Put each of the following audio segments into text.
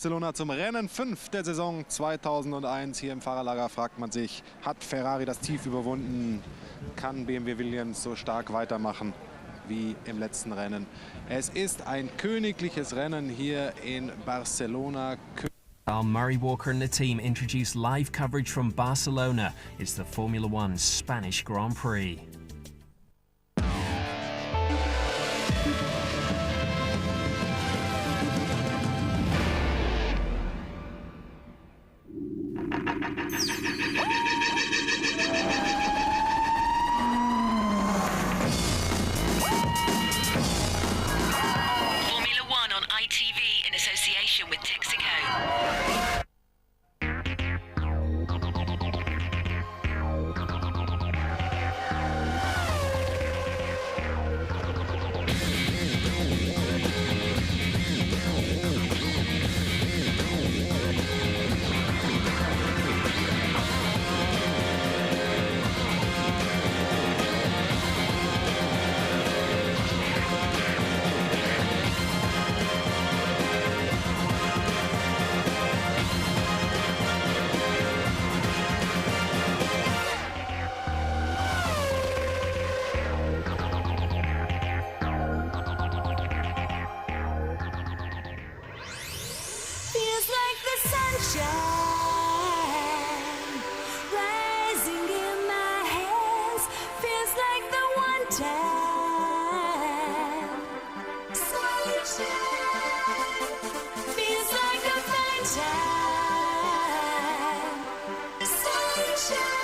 Barcelona zum Rennen 5 der Saison 2001. Hier im Fahrerlager fragt man sich, hat Ferrari das Tief überwunden? Kann BMW Williams so stark weitermachen wie im letzten Rennen? Es ist ein königliches Rennen hier in Barcelona. Murray Walker and the team introduce live coverage from Barcelona. It's the Formula One Spanish Grand Prix. Formula One on ITV in association with Texaco. Feels like the sunshine rising in my hands. Feels like the one time sunshine. Feels like a fine time sunshine.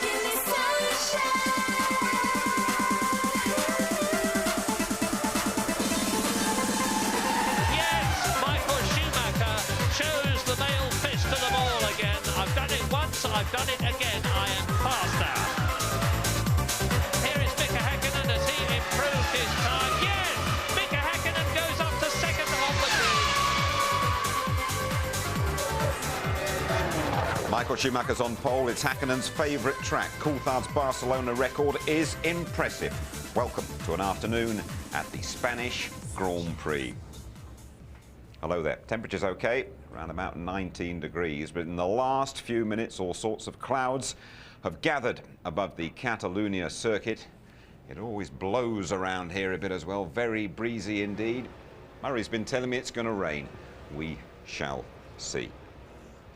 Give me sunshine. I've done it again. I am past now. Here is Mika Häkkinen as he improved his time. Yes! Mika Häkkinen goes up to second on the grid. Michael Schumacher's on pole. It's Häkkinen's favourite track. Coulthard's Barcelona record is impressive. Welcome to an afternoon at the Spanish Grand Prix. Hello there. Temperature's okay, around about 19 degrees, but in the last few minutes all sorts of clouds have gathered above the Catalunya circuit. It always blows around here a bit as well, very breezy indeed. Murray's been telling me it's going to rain. We shall see.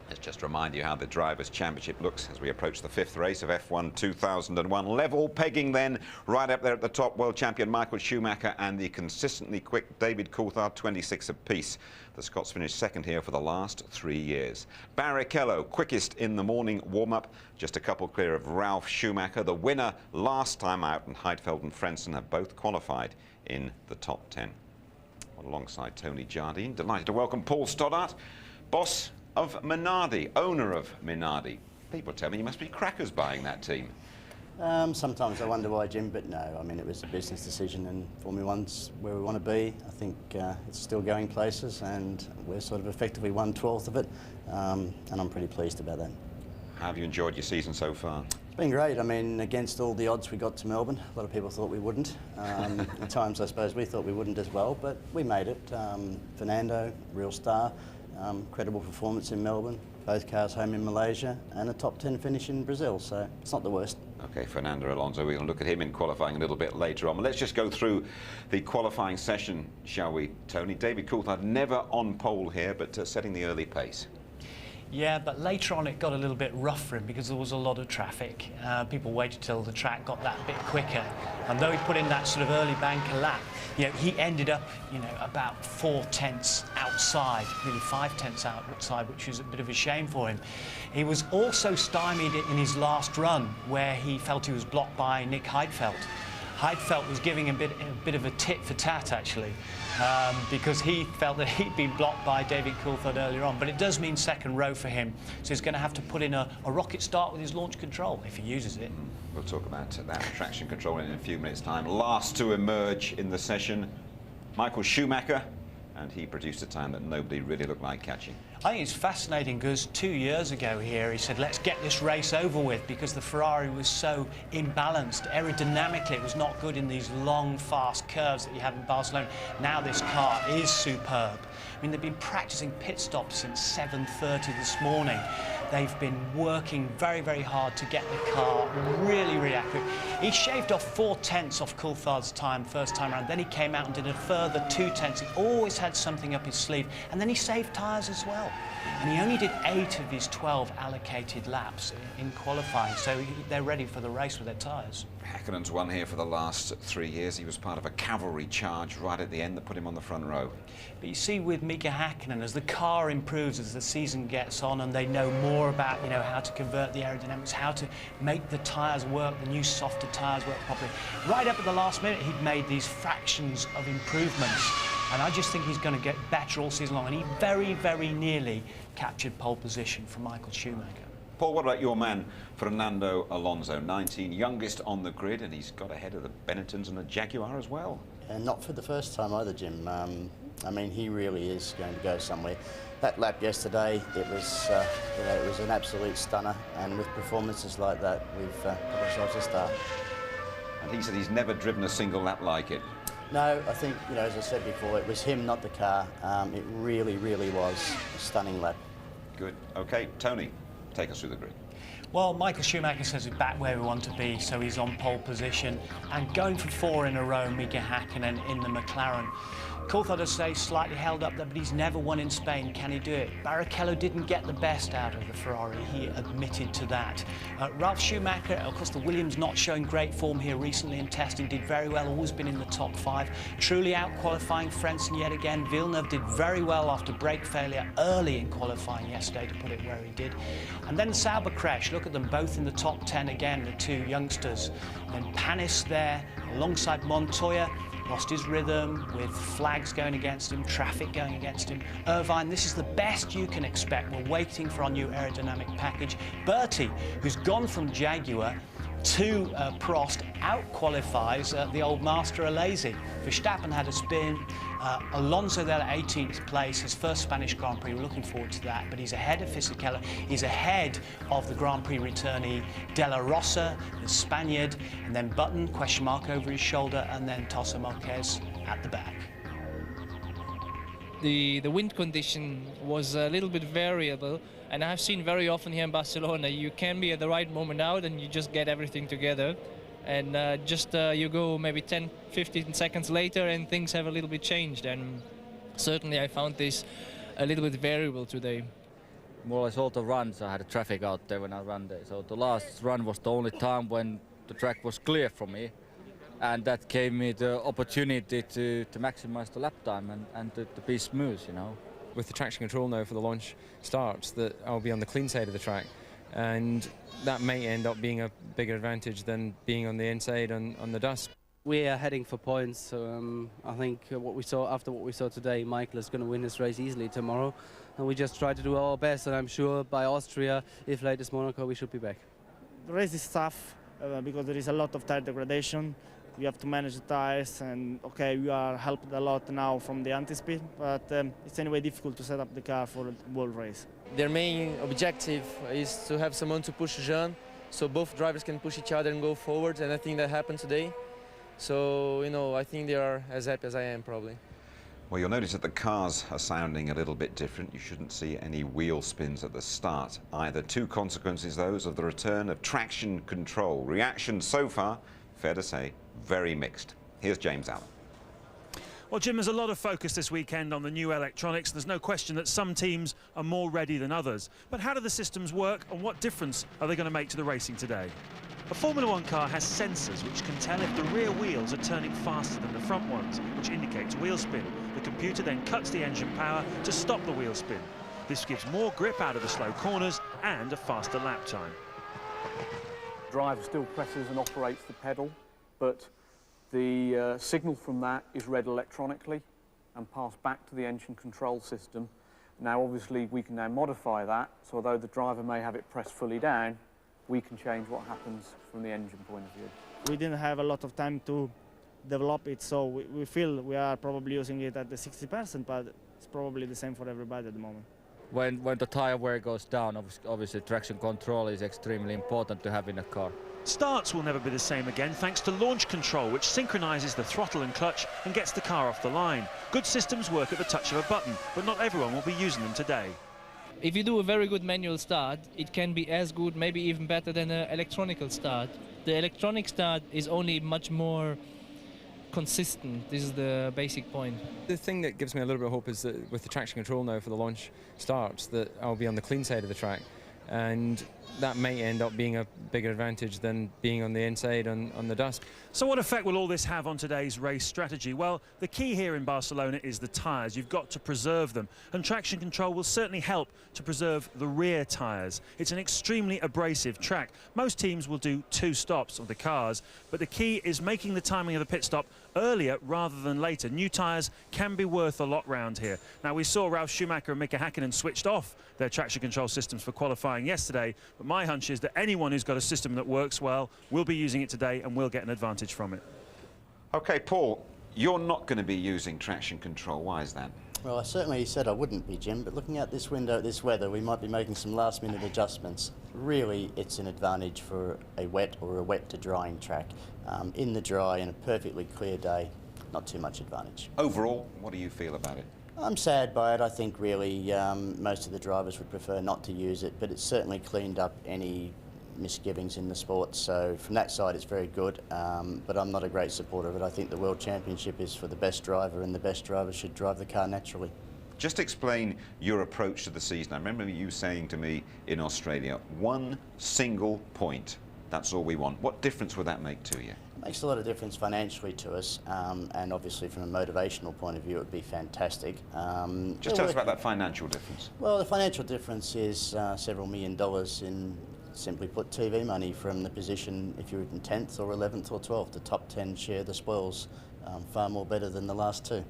Let's just remind you how the Drivers' Championship looks as we approach the fifth race of F1 2001. Level pegging then, right up there at the top, world champion Michael Schumacher and the consistently quick David Coulthard, 26 apiece. The Scots finished second here for the last 3 years. Barrichello, quickest in the morning warm-up, just a couple clear of Ralf Schumacher. The winner last time out, and Heidfeld and Frentzen have both qualified in the top 10. Alongside Tony Jardine, delighted to welcome Paul Stoddart, boss of Minardi, owner of Minardi. People tell me you must be crackers buying that team. Sometimes I wonder why, Jim, but no, I mean, it was a business decision and Formula One's where we want to be. I think it's still going places and we're sort of effectively 1/12 of it, and I'm pretty pleased about that. How have you enjoyed your season so far? It's been great. I mean, against all the odds we got to Melbourne, a lot of people thought we wouldn't. At times, I suppose, we thought we wouldn't as well, but we made it. Fernando, real star, credible performance in Melbourne, both cars home in Malaysia, and a top 10 finish in Brazil, so it's not the worst. Okay, Fernando Alonso, we're going to look at him in qualifying a little bit later on. But let's just go through the qualifying session, shall we, Tony? David Coulthard never on pole here, but setting the early pace. Yeah, but later on it got a little bit rough for him because there was a lot of traffic. People waited till the track got that bit quicker. And though he put in that sort of early banker lap, you know, he ended up, you know, about 4 tenths outside, really 5 tenths outside, which was a bit of a shame for him. He was also stymied in his last run where he felt he was blocked by Nick Heidfeld. Heidfeld was giving him a bit of a tit for tat, actually, because he felt that he'd been blocked by David Coulthard earlier on. But it does mean second row for him, so he's going to have to put in a rocket start with his launch control if he uses it. We'll talk about that traction control in a few minutes' time. Last to emerge in the session, Michael Schumacher, and he produced a time that nobody really looked like catching. I think it's fascinating because 2 years ago here he said, let's get this race over with, because the Ferrari was so imbalanced. Aerodynamically, it was not good in these long, fast curves that you have in Barcelona. Now this car is superb. I mean, they've been practicing pit stops since 7:30 this morning. They've been working very, very hard to get the car really, really accurate. He shaved off 4/10 off Coulthard's time first time around. Then he came out and did a further 2/10. He always had something up his sleeve. And then he saved tyres as well. And he only did 8 of his 12 allocated laps in qualifying. So they're ready for the race with their tyres. Häkkinen's won here for the last 3 years. He was part of a cavalry charge right at the end that put him on the front row. But you see with Mika Häkkinen, as the car improves, as the season gets on and they know more about, you know, how to convert the aerodynamics, how to make the tyres work, the new softer tyres work properly. Right up at the last minute, he'd made these fractions of improvements. And I just think he's going to get better all season long. And he very, very nearly captured pole position from Michael Schumacher. Paul, what about your man, Fernando Alonso, 19, youngest on the grid, and he's got ahead of the Benettons and the Jaguar as well. And not for the first time either, Jim. I mean, he really is going to go somewhere. That lap yesterday, it was, you know, it was an absolute stunner. And with performances like that, we've got ourselves a star. And he said he's never driven a single lap like it. No, I think, you know, as I said before, it was him, not the car. It really, really was a stunning lap. Good. OK, Tony, take us through the grid. Well, Michael Schumacher says we're back where we want to be, so he's on pole position. And going for 4 in a row, Mika Häkkinen in the McLaren. Coulthard, as I say, slightly held up there, but he's never won in Spain. Can he do it? Barrichello didn't get the best out of the Ferrari. He admitted to that. Ralf Schumacher, of course, the Williams not showing great form here recently in testing, did very well, always been in the top 5. Truly out-qualifying Frentzen yet again. Villeneuve did very well after brake failure early in qualifying yesterday to put it where he did. And then Sauber crash. Look at them both in the top 10 again, the 2 youngsters. And then Panis there alongside Montoya. Lost his rhythm with flags going against him, traffic going against him. Irvine, this is the best you can expect. We're waiting for our new aerodynamic package. Bertie, who's gone from Jaguar to Prost, out-qualifies the old master Alesi. Verstappen had a spin. Alonso there at 18th place, his first Spanish Grand Prix. We're looking forward to that. But he's ahead of Fisichella. He's ahead of the Grand Prix returnee De La Rosa, the Spaniard, and then Button, question mark over his shoulder, and then Tosso Marquez at the back. The wind condition was a little bit variable, and I've seen very often here in Barcelona, you can be at the right moment out and you just get everything together. And you go maybe 10, 15 seconds later and things have a little bit changed. And certainly I found this a little bit variable today. More or less all the runs, I had traffic out there when I ran there. So the last run was the only time when the track was clear for me. And that gave me the opportunity to maximize the lap time and to be smooth, you know. With the traction control now for the launch starts, that I'll be on the clean side of the track. And that may end up being a bigger advantage than being on the inside on the dust. We are heading for points, so I think after what we saw today, Michael is going to win this race easily tomorrow. And we just try to do our best, and I'm sure by Austria, if late as Monaco, we should be back. The race is tough because there is a lot of tire degradation. We have to manage the tires, and okay, we are helped a lot now from the anti-speed, but it's anyway difficult to set up the car for a world race. Their main objective is to have someone to push Jean, so both drivers can push each other and go forward, and I think that happened today. So, you know, I think they are as happy as I am, probably. Well, you'll notice that the cars are sounding a little bit different. You shouldn't see any wheel spins at the start either. 2 consequences, those of the return of traction control. Reaction so far, fair to say, very mixed. Here's James Allen. Well, Jim, there's a lot of focus this weekend on the new electronics. There's no question that some teams are more ready than others. But how do the systems work, and what difference are they going to make to the racing today? A Formula 1 car has sensors which can tell if the rear wheels are turning faster than the front ones, which indicates wheel spin. The computer then cuts the engine power to stop the wheel spin. This gives more grip out of the slow corners and a faster lap time. The driver still presses and operates the pedal, but the signal from that is read electronically and passed back to the engine control system. Now, obviously, we can now modify that, so although the driver may have it pressed fully down, we can change what happens from the engine point of view. We didn't have a lot of time to develop it, so we feel we are probably using it at the 60%, but it's probably the same for everybody at the moment. when the tire wear goes down, obviously traction control is extremely important to have in a car. Starts will never be the same again thanks to launch control, which synchronises the throttle and clutch and gets the car off the line. Good systems work at the touch of a button, but not everyone will be using them today. If you do a very good manual start, it can be as good, maybe even better than an electronical start. The electronic start is only much more consistent. This is the basic point. The thing that gives me a little bit of hope is that with the traction control now for the launch starts, that I'll be on the clean side of the track, and that may end up being a bigger advantage than being on the inside on the dust. So what effect will all this have on today's race strategy? Well, the key here in Barcelona is the tyres. You've got to preserve them, and traction control will certainly help to preserve the rear tyres. It's an extremely abrasive track. Most teams will do 2 stops of the cars, but the key is making the timing of the pit stop earlier rather than later. New tyres can be worth a lot round here. Now, we saw Ralf Schumacher and Mika Häkkinen switched off their traction control systems for qualifying yesterday, but my hunch is that anyone who's got a system that works well will be using it today and will get an advantage from it. OK, Paul, you're not going to be using traction control. Why is that? Well, I certainly said I wouldn't be, Jim, but looking out this window at this weather, we might be making some last-minute adjustments. Really, it's an advantage for a wet or a wet to drying track. In the dry, in a perfectly clear day, not too much advantage. Overall, what do you feel about it? I'm sad by it. I think really most of the drivers would prefer not to use it, but it's certainly cleaned up any misgivings in the sport. So from that side, it's very good, but I'm not a great supporter of it. I think the World Championship is for the best driver, and the best driver should drive the car naturally. Just explain your approach to the season. I remember you saying to me in Australia, 1 single point. That's all we want. What difference would that make to you? It makes a lot of difference financially to us, and obviously from a motivational point of view, it would be fantastic. Just tell us about that financial difference. Well, the financial difference is several $1 million in, simply put, TV money from the position, if you're in 10th or 11th or 12th, the top 10 share the spoils, far more better than the last 2.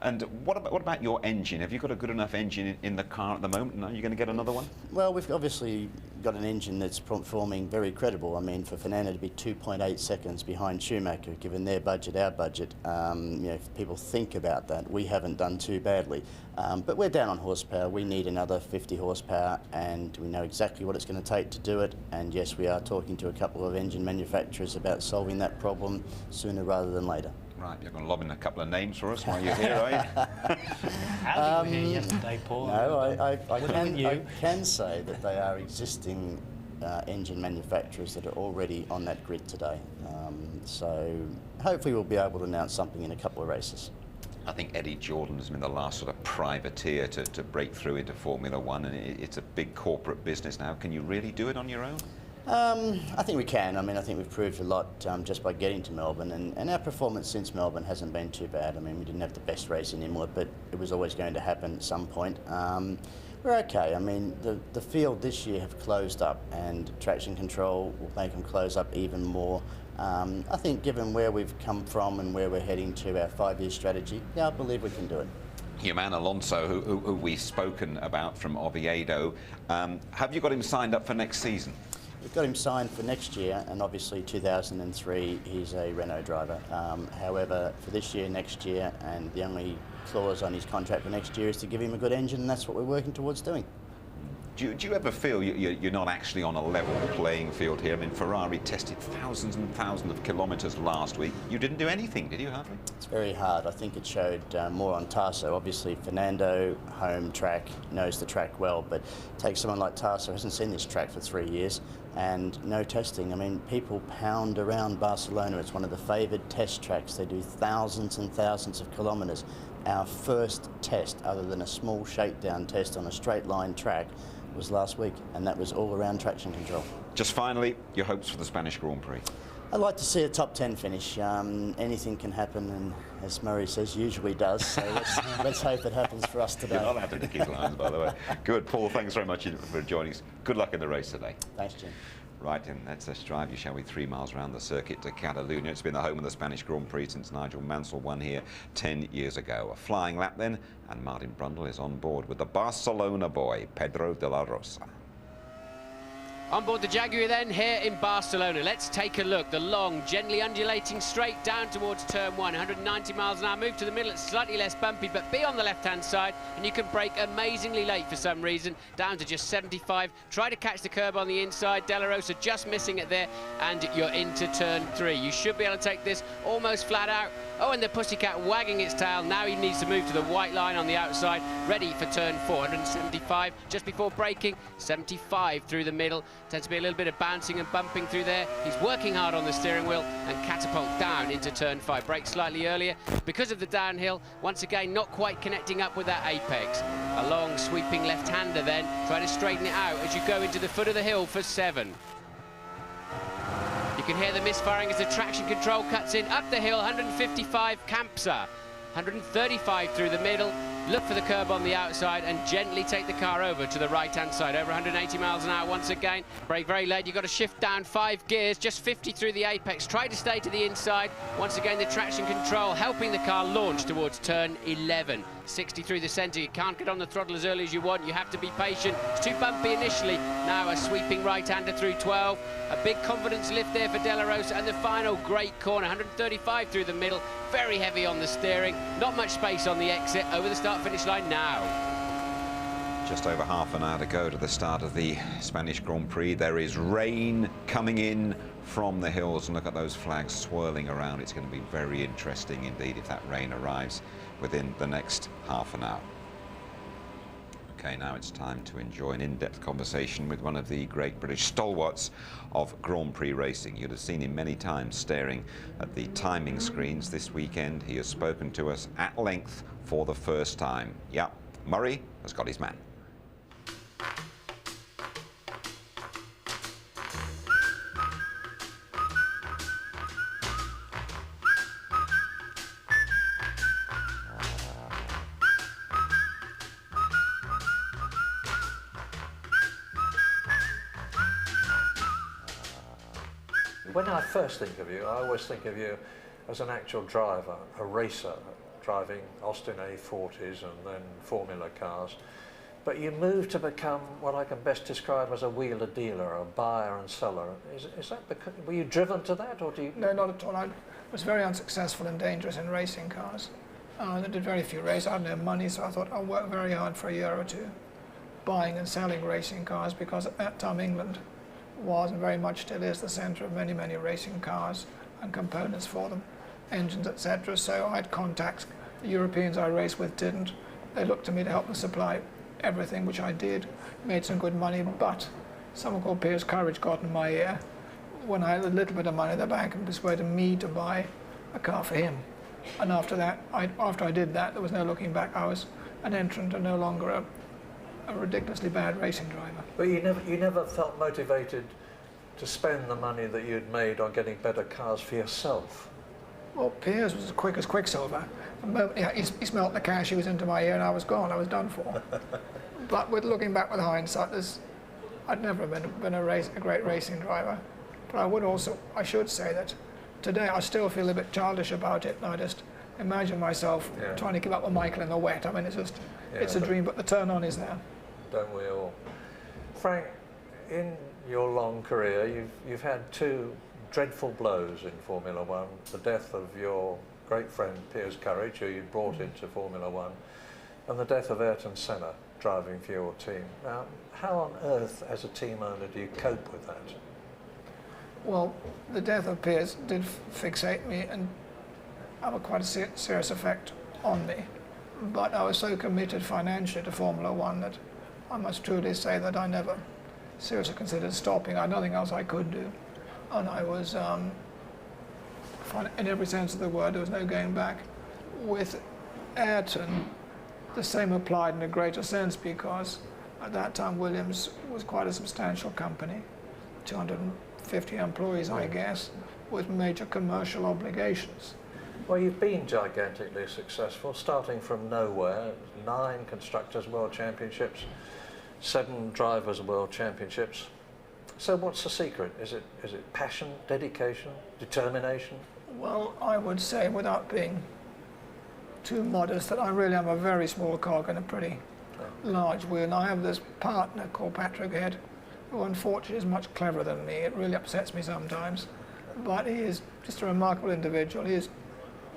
And what about your engine? Have you got a good enough engine in the car at the moment? Are you going to get another one? Well, we've obviously got an engine that's performing very credible. I mean, for Fernando to be 2.8 seconds behind Schumacher, given their budget, our budget, you know, if people think about that, we haven't done too badly. But we're down on horsepower. We need another 50 horsepower, and we know exactly what it's going to take to do it. And yes, we are talking to a couple of engine manufacturers about solving that problem sooner rather than later. Right, you're going to lob in a couple of names for us while you're here, are you? How did you hear yesterday, Paul? No, I can say that they are existing engine manufacturers that are already on that grid today. So hopefully we'll be able to announce something in a couple of races. I think Eddie Jordan has been the last sort of privateer to break through into Formula One, and it's a big corporate business now. Can you really do it on your own? I think we can. I mean, I think we've proved a lot just by getting to Melbourne, and our performance since Melbourne hasn't been too bad. I mean, we didn't have the best race in Imola, but it was always going to happen at some point. We're okay. I mean, the field this year have closed up, and traction control will make them close up even more. I think given where we've come from and where we're heading to, our 5-year strategy, yeah, I believe we can do it. Germán Alonso, who we've spoken about from Oviedo, have you got him signed up for next season? We've got him signed for next year, and obviously 2003 he's a Renault driver. However, for this year, next year, and the only clause on his contract for next year is to give him a good engine, and that's what we're working towards doing. Do you ever feel you're not actually on a level playing field here? I mean, Ferrari tested thousands and thousands of kilometres last week. You didn't do anything, did you, hardly? It's very hard. I think it showed more on Tasso. Obviously, Fernando, home track, knows the track well, but take someone like Tasso, hasn't seen this track for 3 years, and no testing. I mean, people pound around Barcelona. It's one of the favoured test tracks. They do thousands and thousands of kilometres. Our first test, other than a small shakedown test on a straight line track, was last week, and that was all around traction control. Just finally, your hopes for the Spanish Grand Prix? I'd like to see a top 10 finish. Anything can happen, and as Murray says, usually does, so let's hope it happens for us today. You're not allowed to nick his lines, by the way. Good. Paul, thanks very much for joining us. Good luck in the race today. Thanks, Jim. Right, and let's drive you, shall we, 3 miles around the circuit to Catalunya. It's been the home of the Spanish Grand Prix since Nigel Mansell won here 10 years ago. A flying lap then, and Martin Brundle is on board with the Barcelona boy, Pedro de la Rosa. On board the Jaguar then, here in Barcelona. Let's take a look. The long, gently undulating straight down towards turn 1, 190 miles an hour. Move to the middle, it's slightly less bumpy, but be on the left-hand side, and you can brake amazingly late for some reason, down to just 75. Try to catch the curb on the inside. De La Rosa just missing it there, and you're into turn 3. You should be able to take this almost flat out. Oh, and the Pussycat wagging its tail. Now he needs to move to the white line on the outside, ready for turn 4, 175, just before braking, 75 through the middle. Tends to be a little bit of bouncing and bumping through there. He's working hard on the steering wheel and catapult down into turn 5. Brakes slightly earlier because of the downhill. Once again, not quite connecting up with that apex. A long sweeping left-hander then. Try to straighten it out as you go into the foot of the hill for 7. You can hear the misfiring as the traction control cuts in. Up the hill, 155, Campsa. 135 through the middle. Look for the curb on the outside and gently take the car over to the right-hand side. Over 180 miles an hour once again. Brake very late. You've got to shift down 5 gears. Just 50 through the apex. Try to stay to the inside. Once again, the traction control helping the car launch towards turn 11. 60 through the centre. You can't get on the throttle as early as you want. You have to be patient. It's too bumpy initially. Now a sweeping right-hander through 12. A big confidence lift there for De La Rosa. And the final great corner. 135 through the middle. Very heavy on the steering. Not much space on the exit. Over the start-finish line now. Just over half an hour to go to the start of the Spanish Grand Prix. There is rain coming in from the hills, and look at those flags swirling around. It's going to be very interesting indeed if that rain arrives within the next half an hour. Okay, now it's time to enjoy an in-depth conversation with one of the great British stalwarts of Grand Prix racing. You'd have seen him many times staring at the timing screens this weekend. He has spoken to us at length for the first time. Yeah, Murray has got his man. When I first think of you, I always think of you as an actual driver, a racer, driving Austin A40s and then Formula cars. But you moved to become what I can best describe as a wheeler dealer, a buyer and seller. Is that because, were you driven to that, or do you? No, not at all. I was very unsuccessful and dangerous in racing cars. I did very few races. I had no money, so I thought I'll work very hard for a year or two, buying and selling racing cars, because at that time England was and very much still is the centre of many, many racing cars and components for them, engines, etc. So I had contacts. The Europeans I raced with didn't. They looked to me to help them supply everything, which I did. Made some good money, but someone called Piers Courage got in my ear when I had a little bit of money in the bank and persuaded me to buy a car for him. And after that, after I did that, there was no looking back. I was an entrant and no longer a ridiculously bad racing driver. But you never felt motivated to spend the money that you'd made on getting better cars for yourself? Well, Piers was as quick as Quicksilver. The moment he smelt the cash, he was into my ear and I was gone. I was done for. But with looking back with hindsight, I'd never been a great racing driver. But I should say that today I still feel a bit childish about it. And I just imagine myself trying to keep up with Michael in the wet. I mean, it's a dream, but the turn on is there. Don't we all? Frank, in your long career, you've had 2 dreadful blows in Formula One: the death of your great friend Piers Courage, who you brought into Formula One, and the death of Ayrton Senna, driving for your team. Now, how on earth, as a team owner, do you cope with that? Well, the death of Piers did fixate me and have quite a serious effect on me. But I was so committed financially to Formula One that I must truly say that I never seriously considered stopping. I had nothing else I could do. And I was, in every sense of the word, there was no going back. With Ayrton, the same applied in a greater sense, because at that time Williams was quite a substantial company, 250 employees, I guess, with major commercial obligations. Well, you've been gigantically successful, starting from nowhere. 9 Constructors' World Championships, 7 Drivers' World Championships. So what's the secret? Is it passion, dedication, determination? Well, I would say, without being too modest, that I really am a very small cog in a pretty large wheel. And I have this partner called Patrick Head, who unfortunately is much cleverer than me. It really upsets me sometimes. But he is just a remarkable individual. He is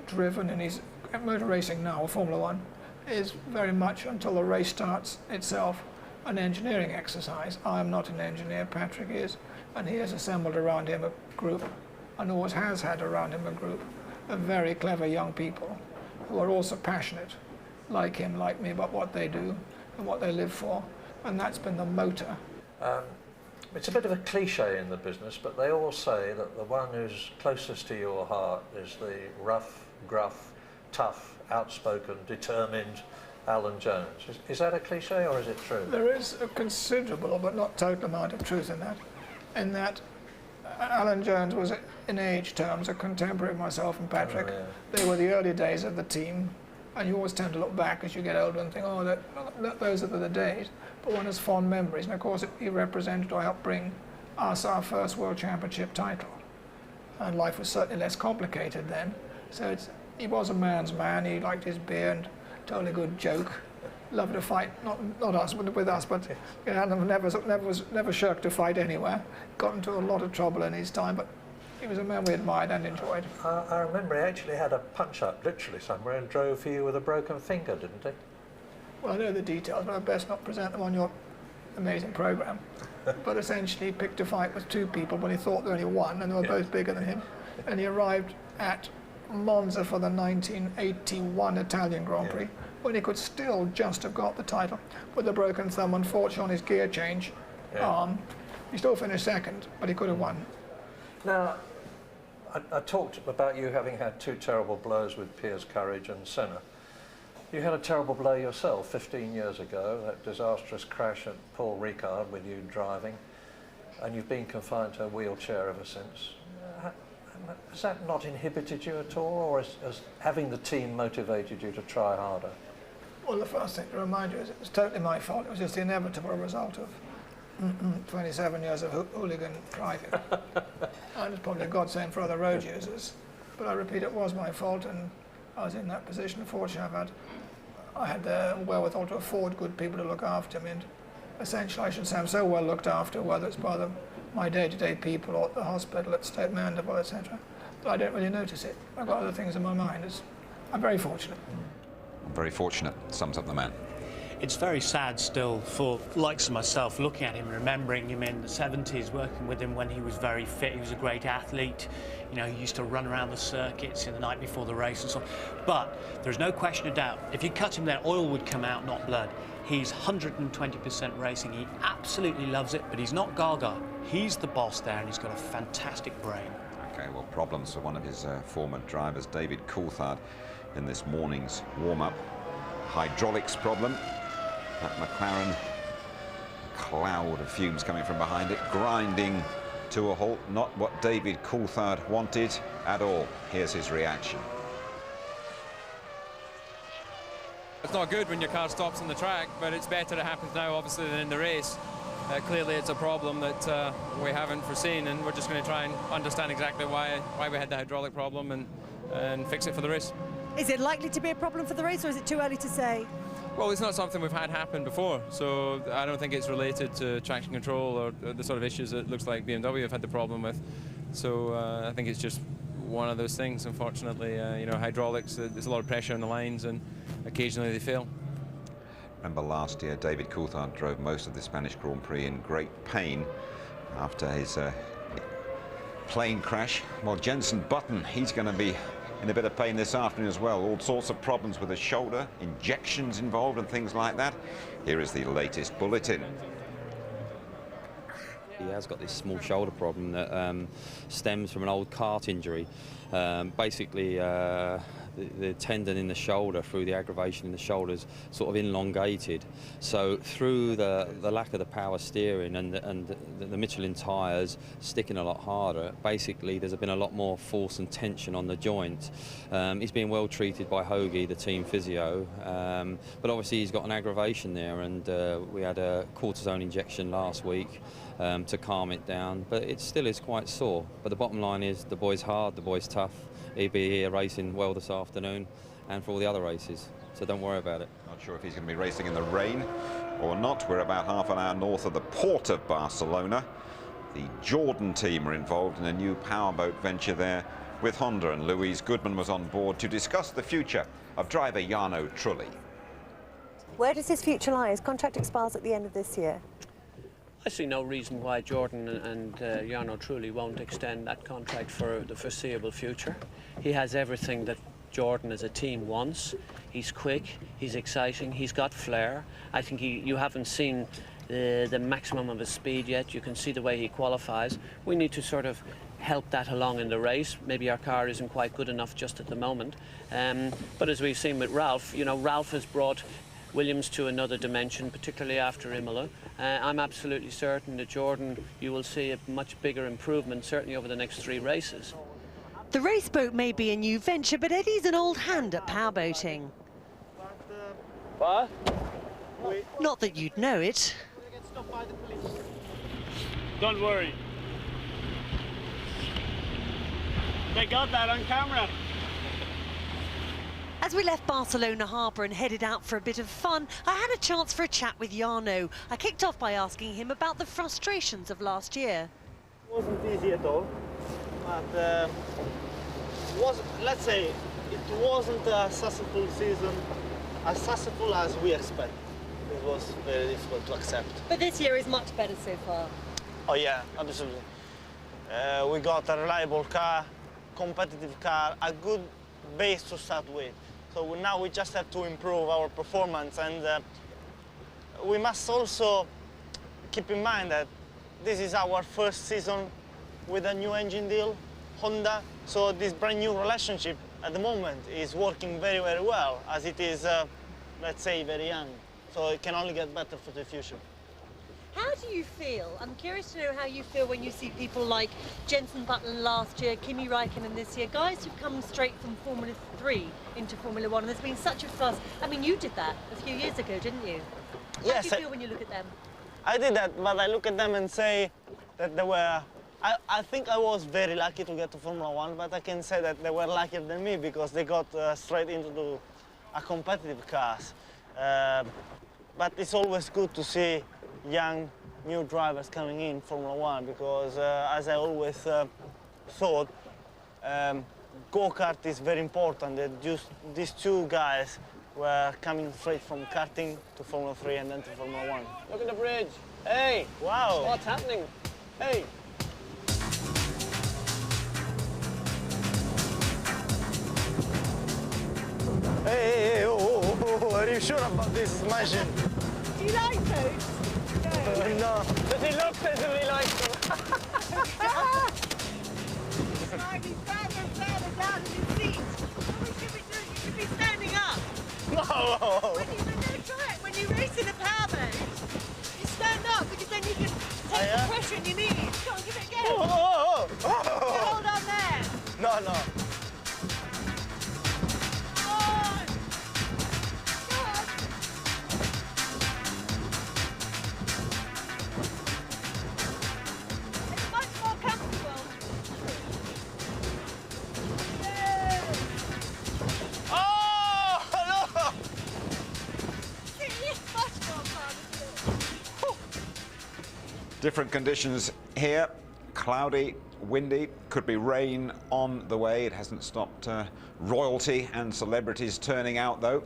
driven, and he's at motor racing now, or Formula One, is very much, until the race starts itself, an engineering exercise. I am not an engineer, Patrick is, and he has assembled around him a group, and always has had around him a group of very clever young people who are also passionate, like him, like me, about what they do and what they live for, and that's been the motor. It's a bit of a cliche in the business, but they all say that the one who's closest to your heart is the rough, gruff, tough, outspoken, determined Alan Jones. Is that a cliche, or is it true? There is a considerable but not total amount of truth in that Alan Jones was, in age terms, a contemporary of myself and Patrick. Oh, yeah. They were the early days of the team, and you always tend to look back as you get older and think, oh, those are the days. But one has fond memories, and of course he represented or helped bring us our first World Championship title. And life was certainly less complicated then. So he was a man's man. He liked his beer and told a good joke. Loved to fight, not us, but with us, but Alan never shirked a fight anywhere. Got into a lot of trouble in his time, but he was a man we admired and enjoyed. I remember he actually had a punch-up literally somewhere and drove for you with a broken finger, didn't he? Well, I know the details, but I'd best not present them on your amazing programme. But essentially, he picked a fight with two people when he thought there were only one, and they were both bigger than him. And he arrived at Monza for the 1981 Italian Grand Prix, when he could still just have got the title with a broken thumb, unfortunately, on his gear change arm. He still finished second, but he could have won. Now, I talked about you having had two terrible blows with Piers Courage and Senna. You had a terrible blow yourself 15 years ago, that disastrous crash at Paul Ricard with you driving, and you've been confined to a wheelchair ever since. Has that not inhibited you at all, or has having the team motivated you to try harder? Well, the first thing to remind you is it was totally my fault. It was just the inevitable result of 27 years of hooligan driving. And it's probably a godsend for other road users. But I repeat, it was my fault, and I was in that position. Fortunately, I had the wherewithal to afford good people to look after me, and essentially I should say I'm so well looked after, whether it's by my day-to-day people or at the hospital at Stoke Mandeville, etc. But I don't really notice it. I've got other things in my mind. I'm very fortunate. Very fortunate, sums up the man. It's very sad still for likes of myself looking at him and remembering him in the 70s, working with him when he was very fit. He was a great athlete. You know, he used to run around the circuits in the night before the race and so on. But there's no question of doubt, if you cut him there, oil would come out, not blood. He's 120% racing. He absolutely loves it, but he's not gaga. He's the boss there, and he's got a fantastic brain. Okay, well, problems for one of his former drivers, David Coulthard, in this morning's warm-up. Hydraulics problem. That McLaren, cloud of fumes coming from behind it, grinding to a halt. Not what David Coulthard wanted at all. Here's his reaction. It's not good when your car stops on the track, but it's better it happens now, obviously, than in the race. Clearly, it's a problem that we haven't foreseen, and we're just going to try and understand exactly why we had the hydraulic problem and fix it for the race. Is it likely to be a problem for the race, or is it too early to say? Well, it's not something we've had happen before, so I don't think it's related to traction control or the sort of issues that it looks like BMW have had the problem with. So I think it's just one of those things, unfortunately. You know, hydraulics, there's a lot of pressure on the lines, and occasionally they fail. Remember last year, David Coulthard drove most of the Spanish Grand Prix in great pain after his plane crash. Well, Jenson Button, he's going to be in a bit of pain this afternoon as well. All sorts of problems with the shoulder, injections involved and things like that. Here is the latest bulletin. He has got this small shoulder problem that stems from an old kart injury. Basically, the tendon in the shoulder, through the aggravation in the shoulders, sort of elongated. So through the lack of the power steering and the Michelin tyres sticking a lot harder, basically there's been a lot more force and tension on the joint. He's been well treated by Hoagie, the team physio, but obviously he's got an aggravation there, and we had a cortisone injection last week to calm it down, but it still is quite sore. But the bottom line is the boy's hard, the boy's tough. He'll be here racing well this afternoon and for all the other races. so don't worry about it. Not sure if he's going to be racing in the rain or not. We're about half an hour north of the port of Barcelona. The Jordan team are involved in a new powerboat venture there with Honda, and Louise Goodman was on board to discuss the future of driver Jarno Trulli. Where does his future lie? His contract expires at the end of this year. I see no reason why Jordan and Jarno Trulli won't extend that contract for the foreseeable future. He has everything that Jordan as a team wants. He's quick, he's exciting, he's got flair. I think you haven't seen the maximum of his speed yet. You can see the way he qualifies. We need to sort of help that along in the race. Maybe our car isn't quite good enough just at the moment. But as we've seen with Ralph, you know, Ralph has brought Williams to another dimension, particularly after Imola. I'm absolutely certain that Jordan, you will see a much bigger improvement, certainly over the next 3 races. The race boat may be a new venture, but Eddie's an old hand at powerboating. What? Not that you'd know it. Don't worry. They got that on camera. As we left Barcelona harbour and headed out for a bit of fun, I had a chance for a chat with Jarno. I kicked off by asking him about the frustrations of last year. It wasn't easy at all, but let's say it wasn't a successful season, as successful as we expect. It was very difficult to accept. But this year is much better so far. Oh yeah, absolutely. We got a reliable car, competitive car, a good base to start with. So now we just have to improve our performance, and we must also keep in mind that this is our first season with a new engine deal, Honda. So this brand new relationship at the moment is working very, very well, as it is, let's say, very young. So it can only get better for the future. How do you feel? I'm curious to know how you feel when you see people like Jenson Button last year, Kimi Räikkönen this year, guys who've come straight from Formula 3 into Formula 1. There's been such a fuss. I mean, you did that a few years ago, didn't you? How do you feel when you look at them? I did that, but I look at them and say that they were... I think I was very lucky to get to Formula 1, but I can say that they were luckier than me because they got straight into a competitive cars. But it's always good to see young, new drivers coming in Formula 1 because, as I always thought, go-kart is very important. These 2 guys were coming straight from karting to Formula 3 and then to Formula 1. Look at the bridge. Hey! Wow! What's happening? Hey! Hey, oh, are you sure about this machine? Do you like those? No. Does he look as if he likes them? Right, he's further down in his seat. What should we do? You should be standing up. No! When you race in a powerboat, you stand up because then you can take the pressure in your knees. Come on, give it a go. Oh. Hold on there. No. Different conditions here. Cloudy, windy, could be rain on the way. It hasn't stopped royalty and celebrities turning out, though.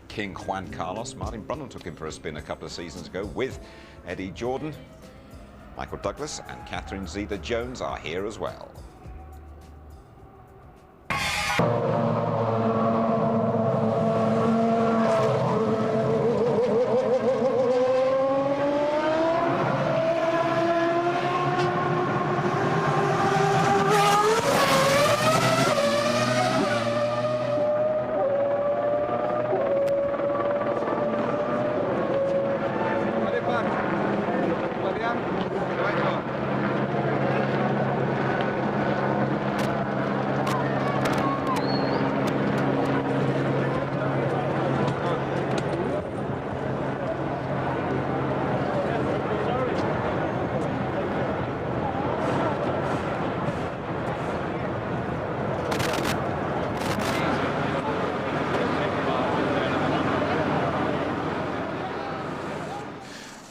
King Juan Carlos. Martin Brundle took him for a spin a couple of seasons ago with Eddie Jordan. Michael Douglas and Catherine Zeta-Jones are here as well.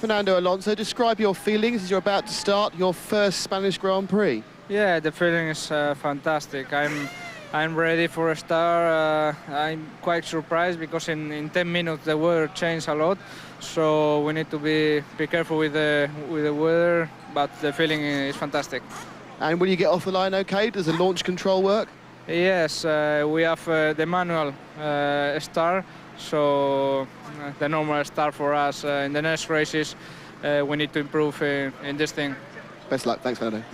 Fernando Alonso, describe your feelings as you're about to start your first Spanish Grand Prix. Yeah, the feeling is fantastic. I'm ready for a start. I'm quite surprised because in 10 minutes the weather changed a lot, so we need to be careful with the weather. But the feeling is fantastic. And when you get off the line, okay? Does the launch control work? Yes, we have the manual start, so the normal start for us. In the next races, we need to improve in this thing. Best luck. Thanks, Fernando.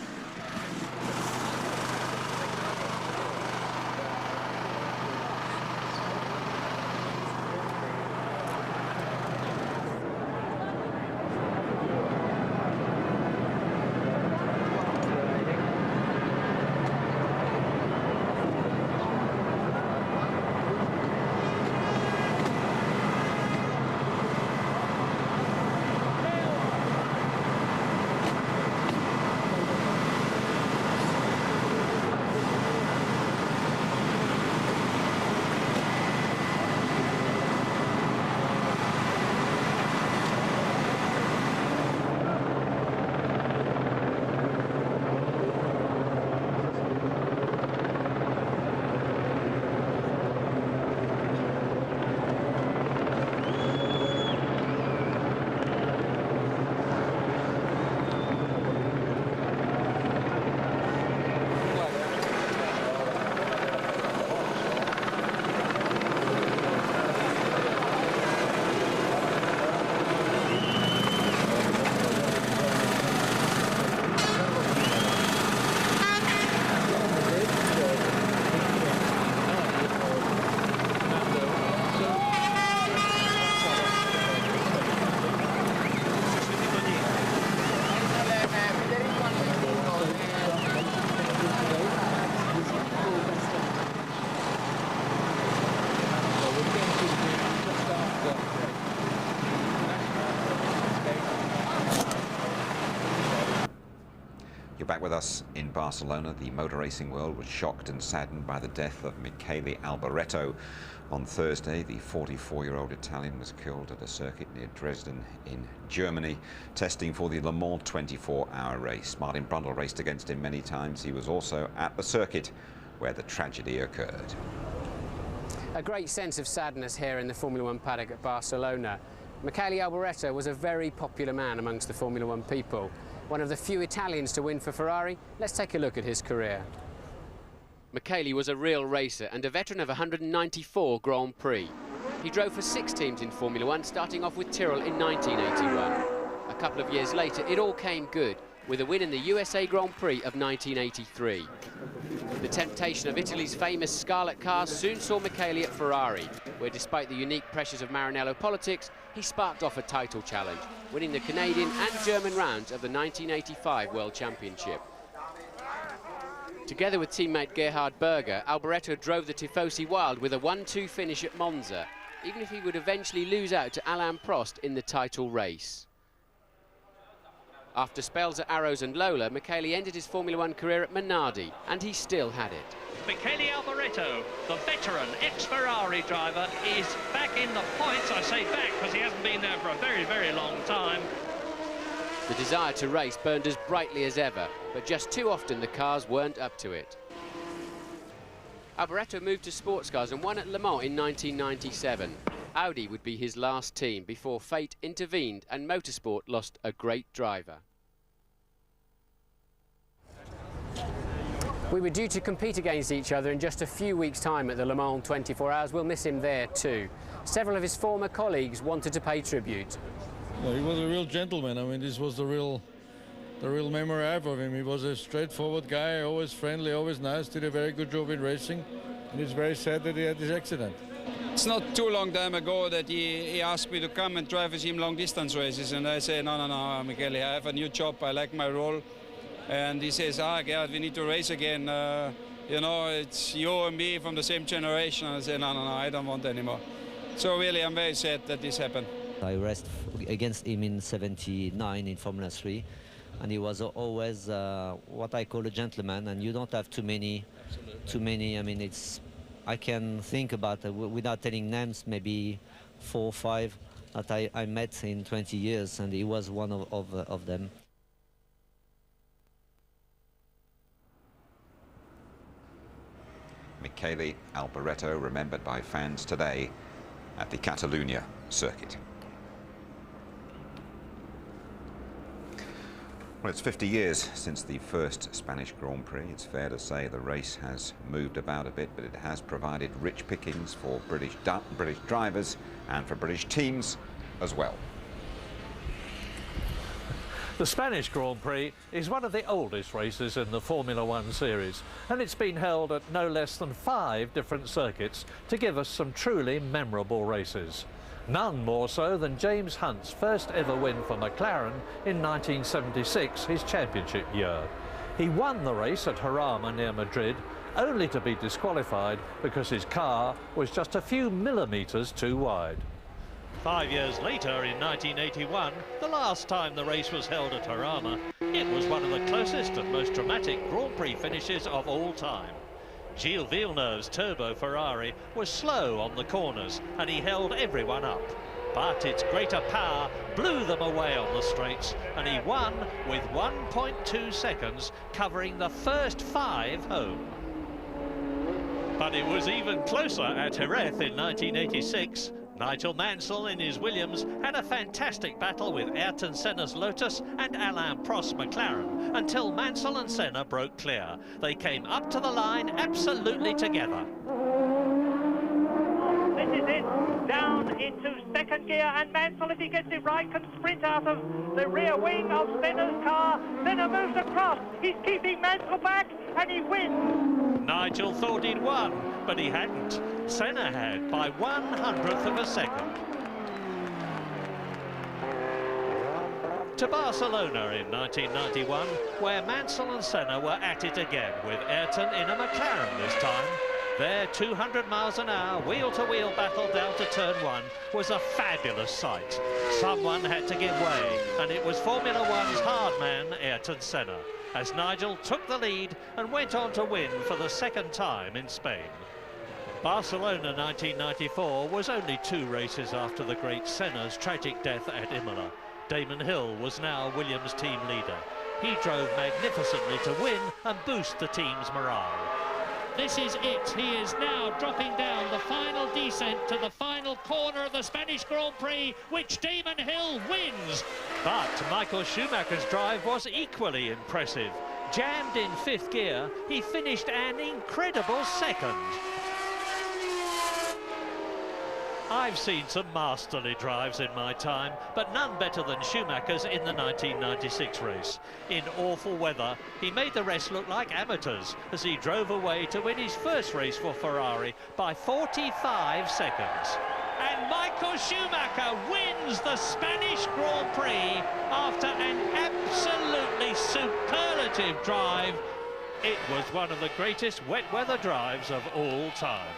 Back with us in Barcelona, the motor racing world was shocked and saddened by the death of Michele Alboreto. On Thursday, the 44-year-old Italian was killed at a circuit near Dresden in Germany, testing for the Le Mans 24-hour race. Martin Brundle raced against him many times. He was also at the circuit where the tragedy occurred. A great sense of sadness here in the Formula One paddock at Barcelona. Michele Alboreto was a very popular man amongst the Formula One people. One of the few Italians to win for Ferrari. Let's take a look at his career. Michele was a real racer and a veteran of 194 Grand Prix. He drove for 6 teams in Formula One, starting off with Tyrrell in 1981. A couple of years later, it all came good, with a win in the USA Grand Prix of 1983. The temptation of Italy's famous Scarlet cars soon saw Michele at Ferrari, where despite the unique pressures of Maranello politics, he sparked off a title challenge, winning the Canadian and German rounds of the 1985 World Championship. Together with teammate Gerhard Berger, Alboreto drove the Tifosi wild with a 1-2 finish at Monza, even if he would eventually lose out to Alain Prost in the title race. After spells at Arrows and Lola, Michele ended his Formula One career at Minardi, and he still had it. Michele Alboreto, the veteran ex-Ferrari driver, is back in the points. I say back because he hasn't been there for a very, very long time. The desire to race burned as brightly as ever, but just too often the cars weren't up to it. Alboreto moved to sports cars and won at Le Mans in 1997. Audi would be his last team before fate intervened and motorsport lost a great driver. We were due to compete against each other in just a few weeks' time at the Le Mans 24 Hours. We'll miss him there too. Several of his former colleagues wanted to pay tribute. Well, he was a real gentleman. I mean, this was the real memory I have of him. He was a straightforward guy, always friendly, always nice, did a very good job in racing. And it's very sad that he had this accident. It's not too long time ago that he asked me to come and drive with him long distance races, and I say, no, Michele, I have a new job, I like my role. And he says, Gerhard, we need to race again. You know, it's you and me from the same generation. And I say, no, I don't want anymore. So really, I'm very sad that this happened. I raced against him in '79 in Formula 3, and he was always what I call a gentleman, and you don't have too many. I mean, I can think about, without telling names, maybe 4 or 5 that I met in 20 years, and he was one of them. Michele Alboreto, remembered by fans today at the Catalunya circuit. Well, it's 50 years since the first Spanish Grand Prix. It's fair to say the race has moved about a bit, but it has provided rich pickings for British drivers and for British teams as well. The Spanish Grand Prix is one of the oldest races in the Formula One series, and it's been held at no less than 5 different circuits to give us some truly memorable races. None more so than James Hunt's first ever win for McLaren in 1976, his championship year. He won the race at Jarama near Madrid, only to be disqualified because his car was just a few millimetres too wide. 5 years later, in 1981, the last time the race was held at Jarama, it was one of the closest and most dramatic Grand Prix finishes of all time. Gilles Villeneuve's turbo Ferrari was slow on the corners and he held everyone up. But its greater power blew them away on the straights and he won with 1.2 seconds, covering the first 5 home. But it was even closer at Jerez in 1986. Nigel Mansell in his Williams had a fantastic battle with Ayrton Senna's Lotus and Alain Prost's McLaren until Mansell and Senna broke clear. They came up to the line absolutely together. This is it, down into second gear, and Mansell, if he gets it right, can sprint out of the rear wing of Senna's car. Senna moves across, he's keeping Mansell back, and he wins. Nigel thought he'd won, but he hadn't. Senna had by 1/100th of a second. To Barcelona in 1991, where Mansell and Senna were at it again, with Ayrton in a McLaren this time. Their 200 miles an hour wheel-to-wheel battle down to turn 1 was a fabulous sight. Someone had to give way, and it was Formula One's hard man, Ayrton Senna, as Nigel took the lead and went on to win for the second time in Spain. Barcelona 1994 was only 2 races after the great Senna's tragic death at Imola. Damon Hill was now Williams' team leader. He drove magnificently to win and boost the team's morale. This is it. He is now dropping down the final descent to the final corner of the Spanish Grand Prix, which Damon Hill wins. But Michael Schumacher's drive was equally impressive. Jammed in 5th gear, he finished an incredible 2nd. I've seen some masterly drives in my time, but none better than Schumacher's in the 1996 race. In awful weather, he made the rest look like amateurs as he drove away to win his first race for Ferrari by 45 seconds. And Michael Schumacher wins the Spanish Grand Prix after an absolutely superlative drive. It was one of the greatest wet weather drives of all time.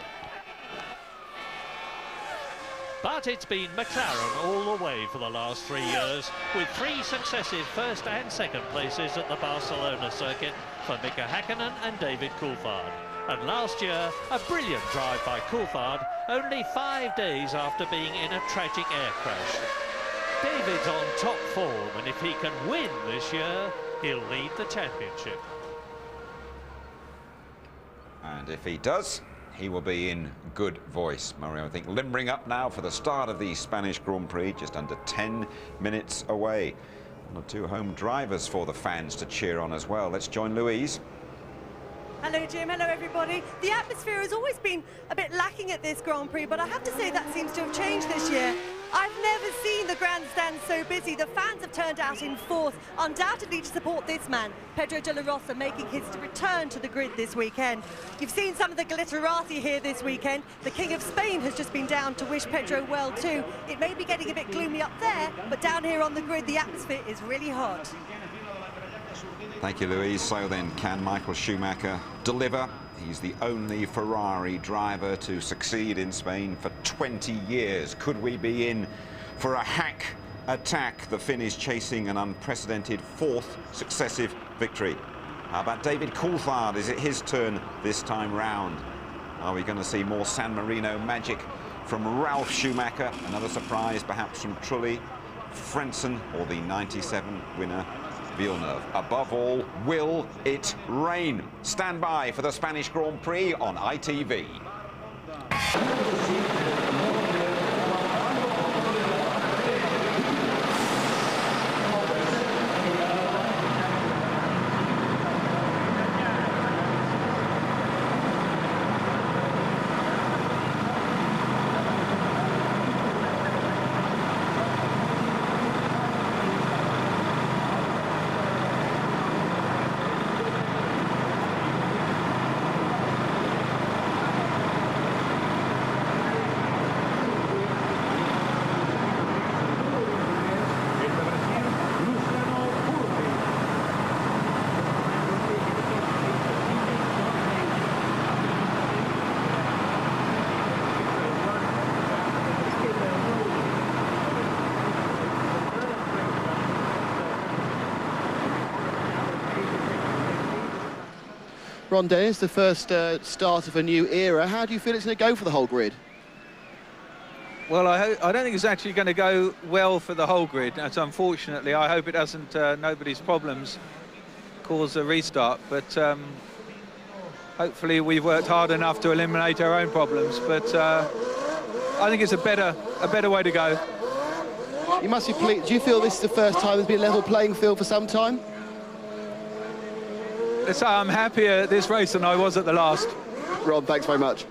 But it's been McLaren all the way for the last 3 years, with 3 successive first and second places at the Barcelona circuit for Mika Häkkinen and David Coulthard. And last year, a brilliant drive by Coulthard, only 5 days after being in a tragic air crash. David's on top form, and if he can win this year, he'll lead the championship. And if he does, he will be in good voice. Mario, I think limbering up now for the start of the Spanish Grand Prix, just under 10 minutes away. 1 or 2 home drivers for the fans to cheer on as well. Let's join Louise. Hello Jim, hello everybody. The atmosphere has always been a bit lacking at this Grand Prix, but I have to say that seems to have changed this year. I've never seen the grandstand so busy. The fans have turned out in force, undoubtedly to support this man, Pedro de la Rosa, making his return to the grid this weekend. You've seen some of the glitterati here this weekend. The King of Spain has just been down to wish Pedro well too. It may be getting a bit gloomy up there, but down here on the grid, the atmosphere is really hot. Thank you, Louise. So then, can Michael Schumacher deliver? He's the only Ferrari driver to succeed in Spain for 20 years. Could we be in for a hack attack? The Finn chasing an unprecedented 4th successive victory. How about David Coulthard? Is it his turn this time round? Are we going to see more San Marino magic from Ralf Schumacher, another surprise perhaps from Trulli, Frentzen, or the 97 winner Villeneuve. Above all, will it rain? Stand by for the Spanish Grand Prix on ITV. Ron Dennis, the first start of a new era. How do you feel it's going to go for the whole grid? Well, I don't think it's actually going to go well for the whole grid. And so unfortunately, I hope it doesn't, nobody's problems cause a restart. But hopefully we've worked hard enough to eliminate our own problems. But I think it's a better way to go. You must be pleased. Do you feel this is the first time there's been a level playing field for some time? Let's say I'm happier at this race than I was at the last. Ron, thanks very much.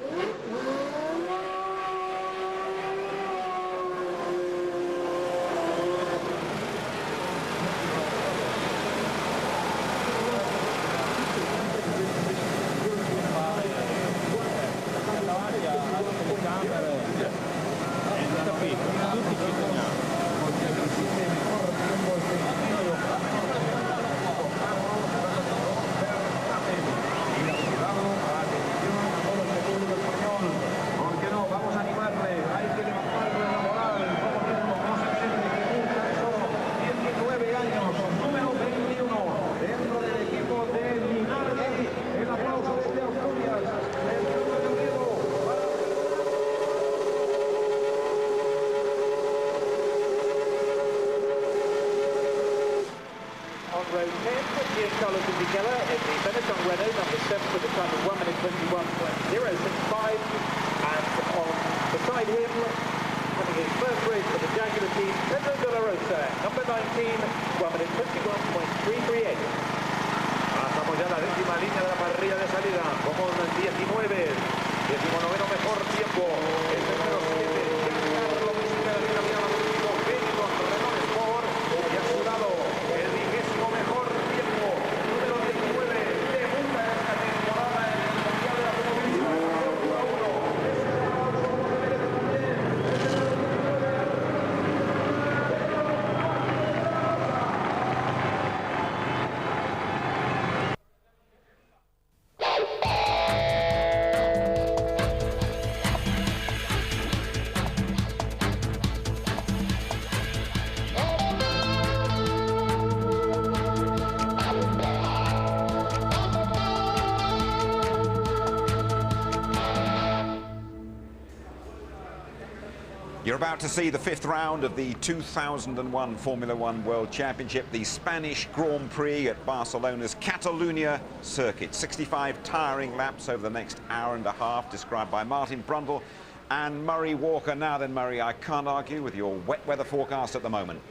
You're about to see the fifth round of the 2001 Formula One World Championship, the Spanish Grand Prix at Barcelona's Catalunya circuit. 65 tiring laps over the next hour and a half, described by Martin Brundle and Murray Walker. Now then, Murray, I can't argue with your wet weather forecast at the moment.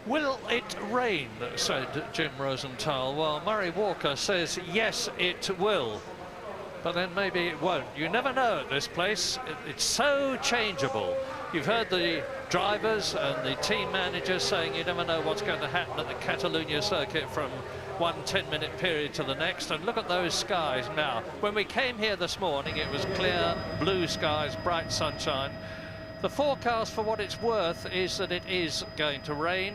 Will it rain, said Jim Rosenthal, while Murray Walker says yes, it will. But then maybe it won't. You never know at this place. It's so changeable. You've heard the drivers and the team managers saying you never know what's going to happen at the Catalunya circuit from one 10-minute period to the next. And look at those skies now. When we came here this morning, it was clear, blue skies, bright sunshine. The forecast, for what it's worth, is that it is going to rain.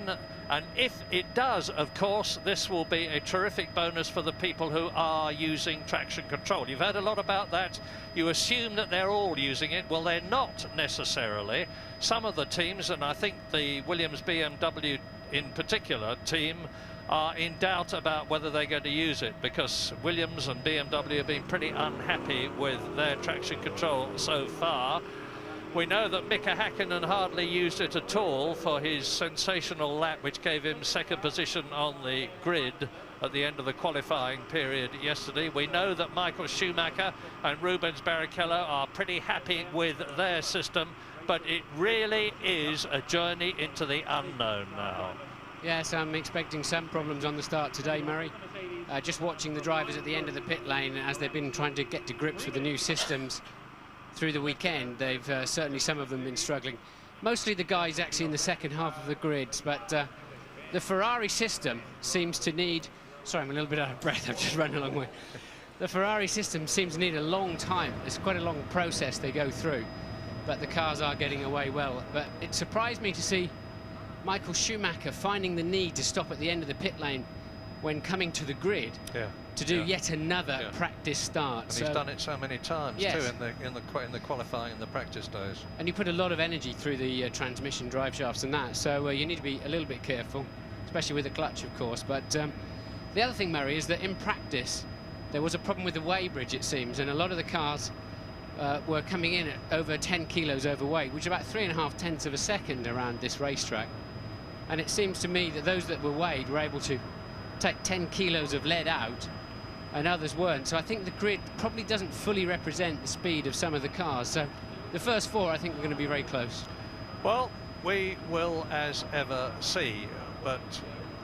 And if it does, of course, this will be a terrific bonus for the people who are using traction control. You've heard a lot about that. You assume that they're all using it. Well, they're not necessarily. Some of the teams, and I think the Williams BMW in particular team, are in doubt about whether they're going to use it, because Williams and BMW have been pretty unhappy with their traction control so far. We know that Mika Häkkinen hardly used it at all for his sensational lap, which gave him second position on the grid at the end of the qualifying period yesterday. We know that Michael Schumacher and Rubens Barrichello are pretty happy with their system, but it really is a journey into the unknown now. Yes, I'm expecting some problems on the start today, Murray. Just watching the drivers at the end of the pit lane as they've been trying to get to grips with the new systems through the weekend, they've certainly, some of them, been struggling. Mostly the guys actually in the second half of the grids, but the Ferrari system seems to need... Sorry, I'm a little bit out of breath, I've just run a long way. The Ferrari system seems to need a long time. It's quite a long process they go through, but the cars are getting away well. But it surprised me to see Michael Schumacher finding the need to stop at the end of the pit lane when coming to the grid to do yet another practice start. And he's done it so many times too in the qualifying and the practice days. And you put a lot of energy through the transmission drive shafts and that, so you need to be a little bit careful, especially with the clutch, of course. But the other thing, Murray, is that in practice there was a problem with the weighbridge, it seems, and a lot of the cars were coming in at over 10 kilos overweight, which is about 3.5 tenths of a second around this racetrack. And it seems to me that those that were weighed were able to take 10 kilos of lead out and others weren't. So I think the grid probably doesn't fully represent the speed of some of the cars. So the first four, I think, are going to be very close. Well, we will as ever see, but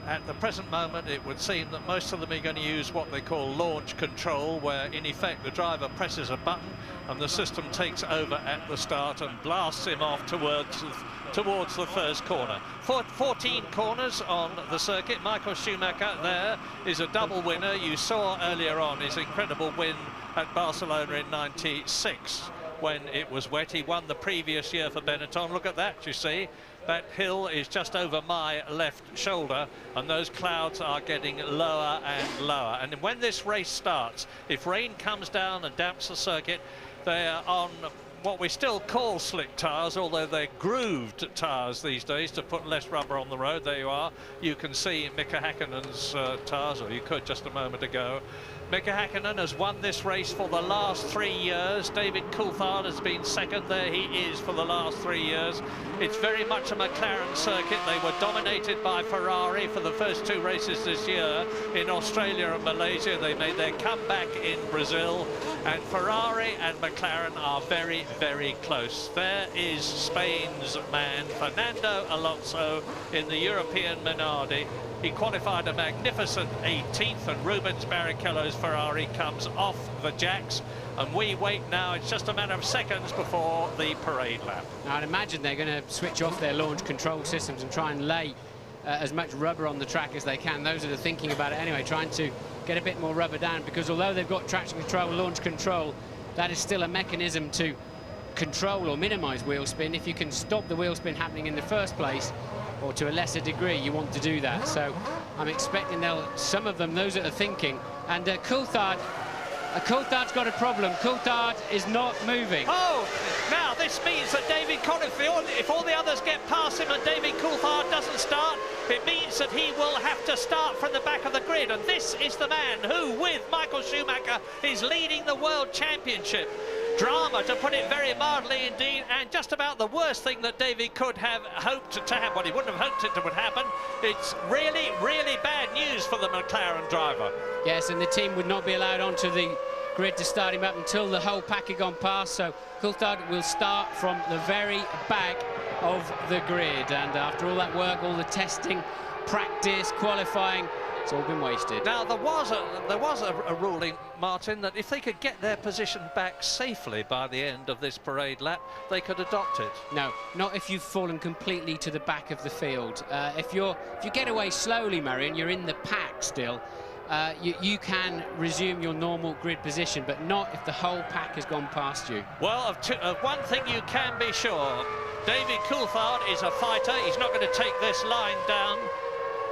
at the present moment it would seem that most of them are going to use what they call launch control, where in effect the driver presses a button and the system takes over at the start and blasts him off towards the first corner. 14 corners on the circuit. Michael Schumacher there is a double winner. You saw earlier on his incredible win at Barcelona in '96 when it was wet. He won the previous year for Benetton. Look at that, you see. That hill is just over my left shoulder, and those clouds are getting lower and lower. And when this race starts, if rain comes down and damps the circuit, they are on what we still call slick tyres, although they're grooved tyres these days to put less rubber on the road. There you are. You can see Mika Häkkinen's tyres, or you could just a moment ago. Mika Häkkinen has won this race for the last 3 years. David Coulthard has been second. There he is for the last 3 years. It's very much a McLaren circuit. They were dominated by Ferrari for the first 2 races this year in Australia and Malaysia. They made their comeback in Brazil, and Ferrari and McLaren are very, very close. There is Spain's man, Fernando Alonso, in the European Minardi. He qualified a magnificent 18th, and Rubens Barrichello's Ferrari comes off the jacks, and we wait now. It's just a matter of seconds before the parade lap. Now, I'd imagine they're going to switch off their launch control systems and try and lay as much rubber on the track as they can. Those are the thinking about it anyway, trying to get a bit more rubber down, because although they've got traction control, launch control, that is still a mechanism to control or minimize wheel spin. If you can stop the wheel spin happening in the first place, or to a lesser degree, you want to do that. So I'm expecting some of them, those that are thinking. And Coulthard's got a problem. Coulthard is not moving. Oh, now this means that David Coulthard, if all the others get past him and David Coulthard doesn't start, it means that he will have to start from the back of the grid. And this is the man who, with Michael Schumacher, is leading the World Championship. Drama, to put it very mildly indeed, and just about the worst thing that David could have hoped to happen. Well, he wouldn't have hoped it would happen. It's really, really bad news for the McLaren driver. Yes, and the team would not be allowed onto the grid to start him up until the whole pack had gone past, so Coulthard will start from the very back of the grid. And after all that work, all the testing, practice, qualifying, it's all been wasted. Now, there was a ruling, Martin, that if they could get their position back safely by the end of this parade lap, they could adopt it. No, not if you've fallen completely to the back of the field. If you get away slowly, Murray, and you're in the pack still, you can resume your normal grid position, but not if the whole pack has gone past you. Well, of one thing you can be sure, David Coulthard is a fighter. He's not going to take this line down.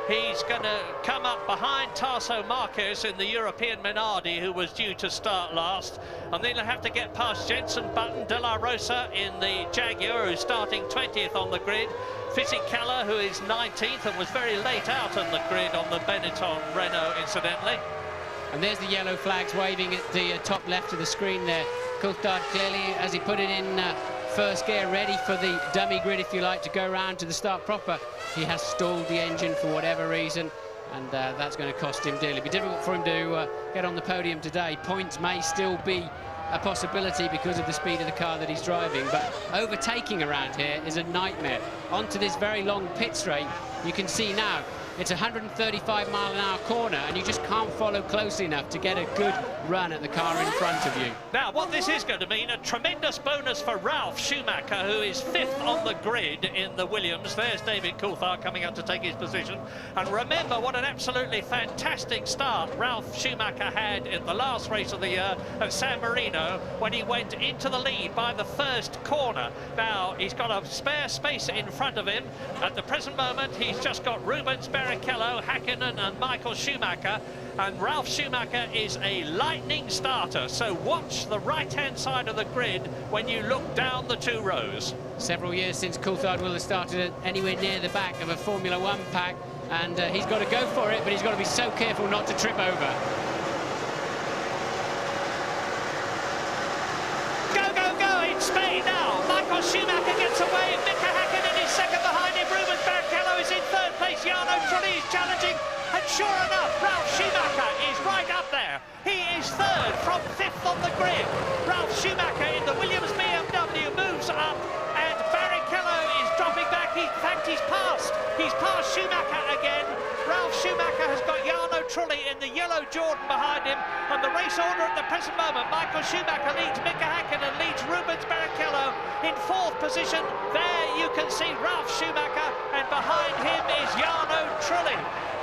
He's going to come up behind Tarso Marquez in the European Minardi, who was due to start last. And then he'll have to get past Jenson Button, De La Rosa in the Jaguar, who's starting 20th on the grid. Fisichella, who is 19th and was very late out on the grid on the Benetton Renault, incidentally. And there's the yellow flags waving at the top left of the screen there. Coulthard clearly, as he put it in first gear, ready for the dummy grid, if you like, to go round to the start proper. He has stalled the engine for whatever reason, and that's going to cost him dearly. It'll be difficult for him to get on the podium today. Points may still be a possibility because of the speed of the car that he's driving, but overtaking around here is a nightmare. Onto this very long pit straight, you can see now it's a 135-mile-an-hour corner, and you just can't follow closely enough to get a good run at the car in front of you. Now, what this is going to mean, a tremendous bonus for Ralf Schumacher, who is 5th on the grid in the Williams. There's David Coulthard coming up to take his position. And remember what an absolutely fantastic start Ralf Schumacher had in the last race of the year at San Marino, when he went into the lead by the first corner. Now, he's got a spare space in front of him. At the present moment, he's just got Rubens Barrichello, Hakkinen and Michael Schumacher, and Ralf Schumacher is a lightning starter, so watch the right-hand side of the grid when you look down the 2 rows. Several years since Coulthard will have started anywhere near the back of a Formula 1 pack, and he's got to go for it, but he's got to be so careful not to trip over. Go, go, go in Spain now. Michael Schumacher gets away, Mika Hakkinen is second behind him, Rubens Barrichello is in 3rd place, Jarno Trulli is challenging, and sure enough, Ralf Schumacher is right up there. He is 3rd from 5th on the grid. Ralf Schumacher in the Williams BMW moves up, and Barrichello is dropping back. In fact, he's passed Schumacher again. Ralf Schumacher has got Jarno Trulli in the yellow Jordan behind him, and the race order at the present moment, Michael Schumacher leads Mika Hakkinen, leads Rubens Barrichello in 4th position. There you can see Ralf Schumacher, and behind him is Jarno Trulli.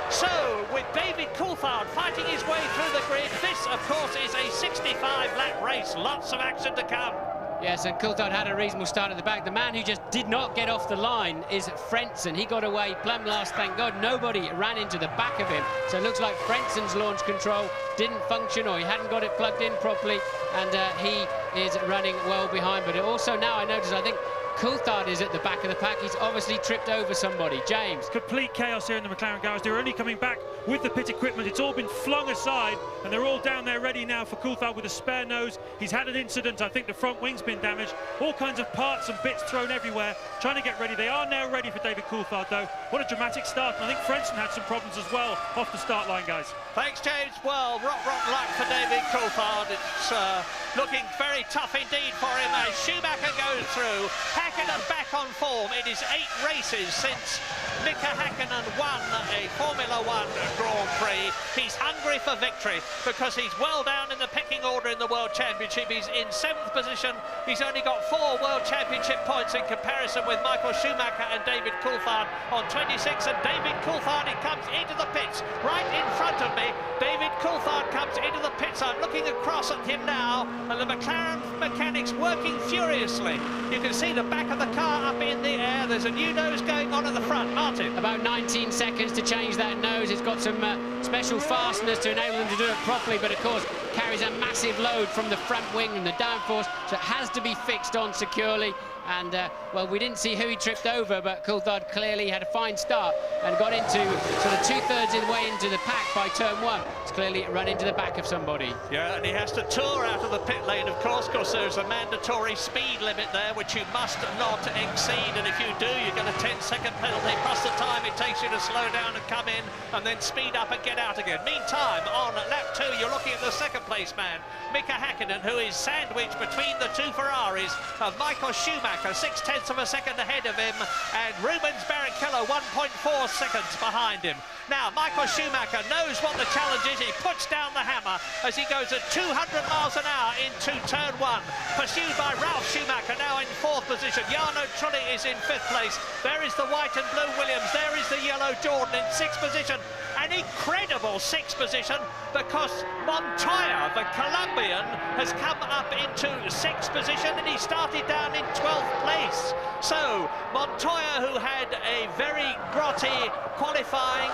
So, with David Coulthard fighting his way through the grid, this, of course, is a 65-lap race. Lots of action to come. Yes, and Coulthard had a reasonable start at the back. The man who just did not get off the line is Frentzen. He got away plumb last, thank God. Nobody ran into the back of him. So it looks like Frentzen's launch control didn't function, or he hadn't got it plugged in properly, and he is running well behind. But also now I notice, I think Coulthard is at the back of the pack. He's obviously tripped over somebody. James. Complete chaos here in the McLaren garage. They're only coming back with the pit equipment. It's all been flung aside, and they're all down there ready now for Coulthard with a spare nose. He's had an incident. I think the front wing's been damaged. All kinds of parts and bits thrown everywhere, trying to get ready. They are now ready for David Coulthard, though. What a dramatic start. And I think Frentzen had some problems as well off the start line, guys. Thanks, James. Well, rotten luck for David Coulthard. It's looking very tough indeed for him as Schumacher goes through. Hakkinen back on form. It is 8 races since Mika Hakkinen won a Formula 1 Grand Prix. He's hungry for victory because he's well down in the pecking order in the World Championship. He's in 7th position. He's only got 4 World Championship points in comparison with Michael Schumacher and David Coulthard on 26. And David Coulthard, he comes into the pits right in front of me. David Coulthard comes into the pits. I'm looking across at him now, and the McLaren mechanics working furiously. You can see the back of the car up in the air. There's a new nose going on at the front. Martin. About 19 seconds to change that nose. It's got some special fasteners to enable them to do it properly, but of course carries a massive load from the front wing and the downforce, so it has to be fixed on securely. And well, we didn't see who he tripped over, but Coulthard clearly had a fine start and got into sort of 2/3 of the way into the pack by turn 1. It's clearly run into the back of somebody. Yeah, and he has to tour out of the pit lane, of course, because there's a mandatory speed limit there, which you must not exceed. And if you do, you get a 10-second penalty, plus the time it takes you to slow down and come in, and then speed up and get out again. Meantime, on lap 2, you're looking at the 2nd place man, Mika Hakkinen, who is sandwiched between the 2 Ferraris of Michael Schumacher, 0.6 of a second ahead of him, and Rubens Barrichello 1.4 seconds behind him. Now, Michael Schumacher knows what the challenge is. He puts down the hammer as he goes at 200 miles an hour into turn 1, pursued by Ralf Schumacher, now in 4th position. Jarno Trulli is in 5th place. There is the white and blue Williams. There is the yellow Jordan in 6th position. An incredible 6th position, because Montoya, the Colombian, has come up into 6th position, and he started down in 12th place. So Montoya, who had a very grotty qualifying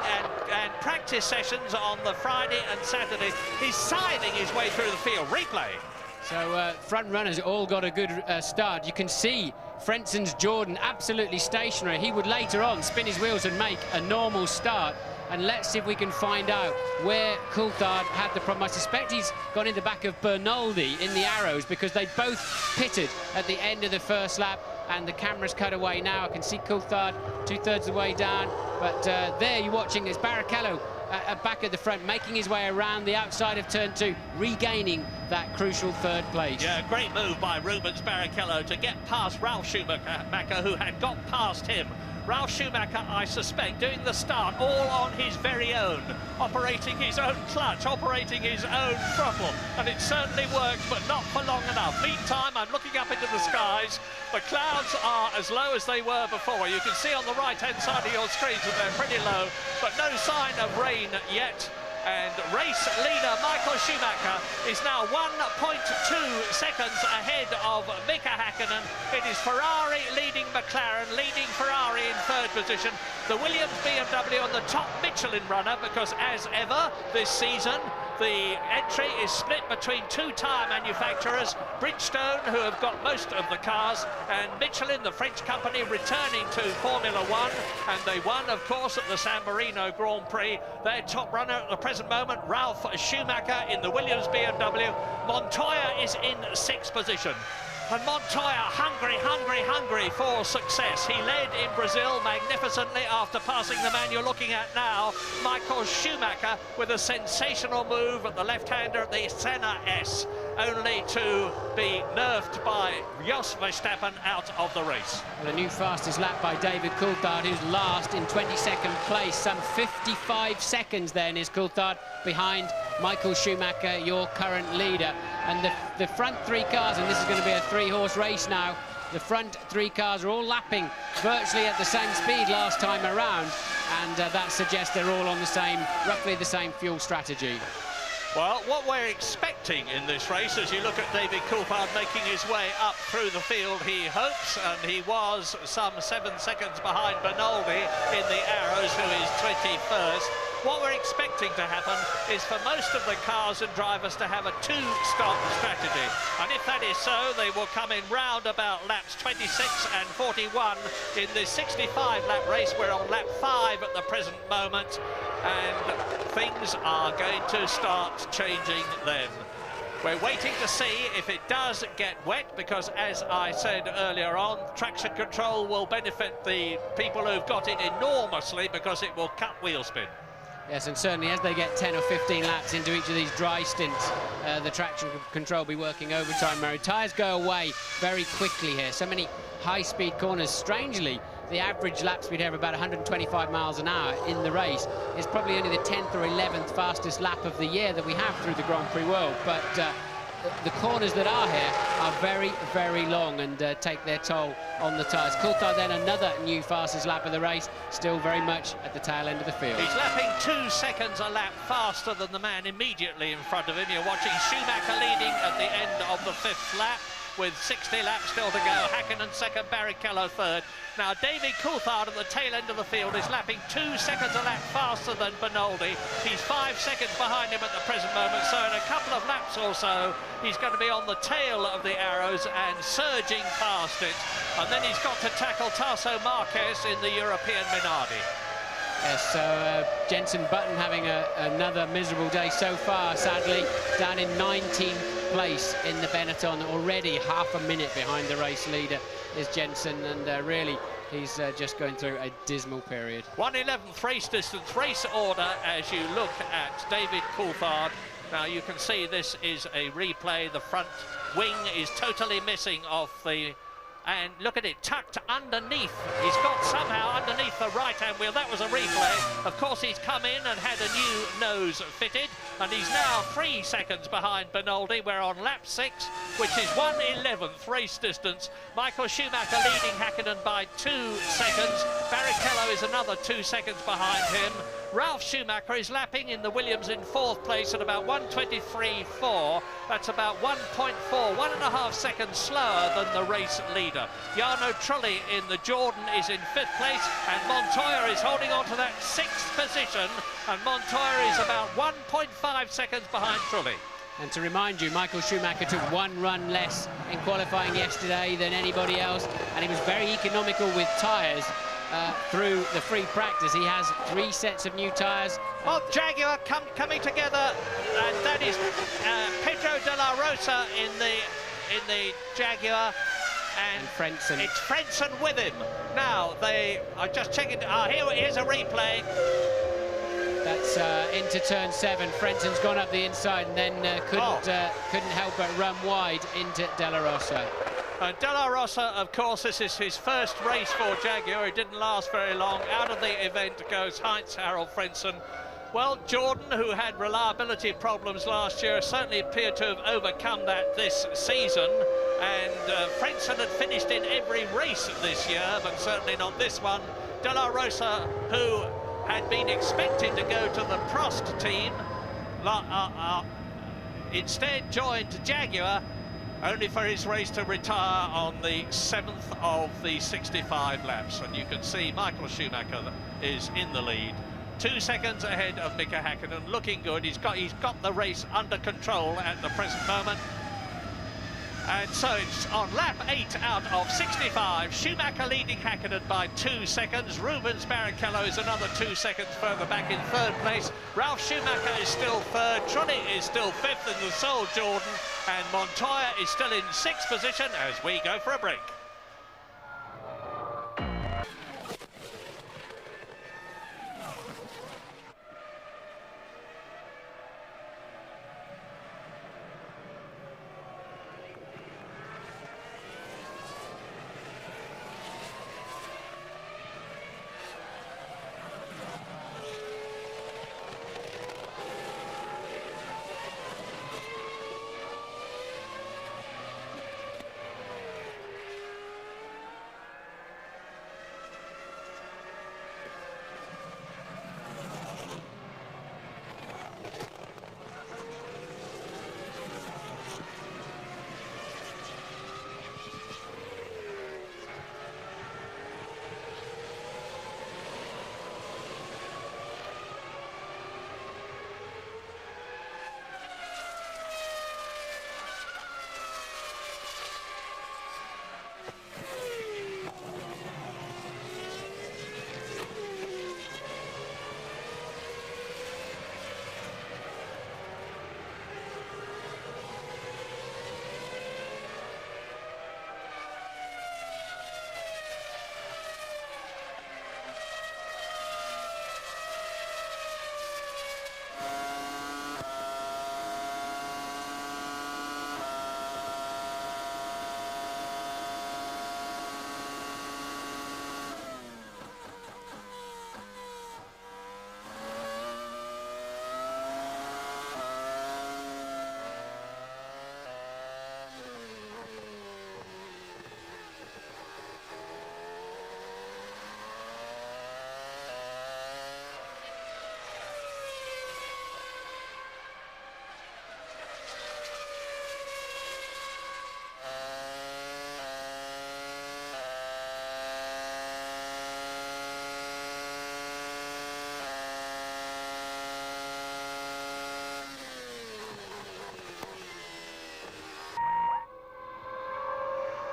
and practice sessions on the Friday and Saturday, is scything his way through the field. Replay. So front runners all got a good start. You can see Frenson's Jordan absolutely stationary. He would later on spin his wheels and make a normal start. And let's see if we can find out where Coulthard had the problem. I suspect he's gone in the back of Bernoldi in the Arrows, because they both pitted at the end of the first lap, and the camera's cut away now. I can see Coulthard 2/3 of the way down, but there you're watching is Barrichello back at the front, making his way around the outside of turn 2, regaining that crucial 3rd place. Yeah, great move by Rubens Barrichello to get past Ralf Schumacher, who had got past him. Ralf Schumacher, I suspect, doing the start all on his very own, operating his own clutch, operating his own throttle, and it certainly worked, but not for long enough. Meantime, I'm looking up into the skies. The clouds are as low as they were before. You can see on the right-hand side of your screens that they're pretty low, but no sign of rain yet. And race leader Michael Schumacher is now 1.2 seconds ahead of Mika Häkkinen. It is Ferrari leading McLaren, leading Ferrari in 3rd position. The Williams BMW on the top Michelin runner, because as ever this season, the entry is split between 2 tyre manufacturers, Bridgestone, who have got most of the cars, and Michelin, the French company, returning to Formula 1. And they won, of course, at the San Marino Grand Prix. Their top runner at the present moment, Ralf Schumacher in the Williams BMW. Montoya is in 6th position. And Montoya hungry for success. He led in Brazil magnificently after passing the man you're looking at now, Michael Schumacher, with a sensational move at the left-hander at the Senna S, only to be nerfed by Jos Verstappen out of the race. Well, a new fastest lap by David Coulthard, who's last in 22nd place. Some 55 seconds then is Coulthard behind Michael Schumacher, your current leader. And the front 3 cars, and this is going to be a 3-horse race now, the front 3 cars are all lapping virtually at the same speed last time around, and that suggests they're all on the same, roughly the same fuel strategy. Well, what we're expecting in this race, as you look at David Coulthard making his way up through the field, he hopes, and he was some 7 seconds behind Bernoldi in the Arrows, who is 21st. What we're expecting to happen is for most of the cars and drivers to have a 2-stop strategy. And if that is so, they will come in round about laps 26 and 41 in this 65-lap race. We're on lap 5 at the present moment, and things are going to start changing then. We're waiting to see if it does get wet, because, as I said earlier on, traction control will benefit the people who've got it enormously, because it will cut wheel spin. Yes, and certainly as they get 10 or 15 laps into each of these dry stints, the traction control will be working overtime mode. Tyres go away very quickly here. So many high-speed corners. Strangely, the average lap speed here of about 125 miles an hour in the race is probably only the 10th or 11th fastest lap of the year that we have through the Grand Prix World. But the corners that are here are very, very long and take their toll on the tyres. Coulthard then another new fastest lap of the race, still very much at the tail end of the field. He's lapping 2 seconds a lap faster than the man immediately in front of him. You're watching Schumacher leading at the end of the 5th lap, with 60 laps still to go. Häkkinen second, Barrichello third. Now, David Coulthard at the tail end of the field is lapping 2 seconds a lap faster than Bernoldi. He's 5 seconds behind him at the present moment, so in a couple of laps or so, he's going to be on the tail of the Arrows and surging past it. And then he's got to tackle Tasso Marquez in the European Minardi. Yes, so Jenson Button having another miserable day so far, sadly, down in 19th place in the Benetton, already half a minute behind the race leader is Jenson, and really he's just going through a dismal period. 1/11th race distance, race order as you look at David Coulthard. Now you can see this is a replay. The front wing is totally missing off the... And look at it, tucked underneath. He's got somehow underneath the right-hand wheel. That was a replay. Of course, he's come in and had a new nose fitted, and he's now 3 seconds behind Bernoldi. We're on lap 6, which is 1/11th race distance. Michael Schumacher leading Häkkinen by 2 seconds. Barrichello is another 2 seconds behind him. Ralf Schumacher is lapping in the Williams in 4th place at about 1:23.4. That's about 1.5 seconds slower than the race leader. Jarno Trulli in the Jordan is in 5th place, and Montoya is holding on to that 6th position, and Montoya is about 1.5 seconds behind Trulli. And to remind you, Michael Schumacher took 1 run less in qualifying yesterday than anybody else, and he was very economical with tyres through the free practice. He has 3 sets of new tyres. Oh, Jaguar coming together, and that is Pedro de la Rosa in the Jaguar. And Frentzen. It's Frentzen with him. Now, they are just checking. Here's a replay. That's into turn 7. Frentzen's gone up the inside and then couldn't help but run wide into De La Rosa. De La Rosa, of course, this is his first race for Jaguar. It didn't last very long. Out of the event goes Heinz-Harald Frentzen. Well, Jordan, who had reliability problems last year, certainly appeared to have overcome that this season. And Frentzen had finished in every race this year, but certainly not this one. De La Rosa, who had been expected to go to the Prost team, instead joined Jaguar, only for his race to retire on the 7th of the 65 laps. And you can see Michael Schumacher is in the lead, 2 seconds ahead of Mika Häkkinen, looking good. He's got the race under control at the present moment. And so it's on lap 8 out of 65. Schumacher leading Häkkinen by 2 seconds. Rubens Barrichello is another 2 seconds further back in 3rd place. Ralf Schumacher is still 3rd. Trulli is still 5th in the sole Jordan. And Montoya is still in 6th position as we go for a break.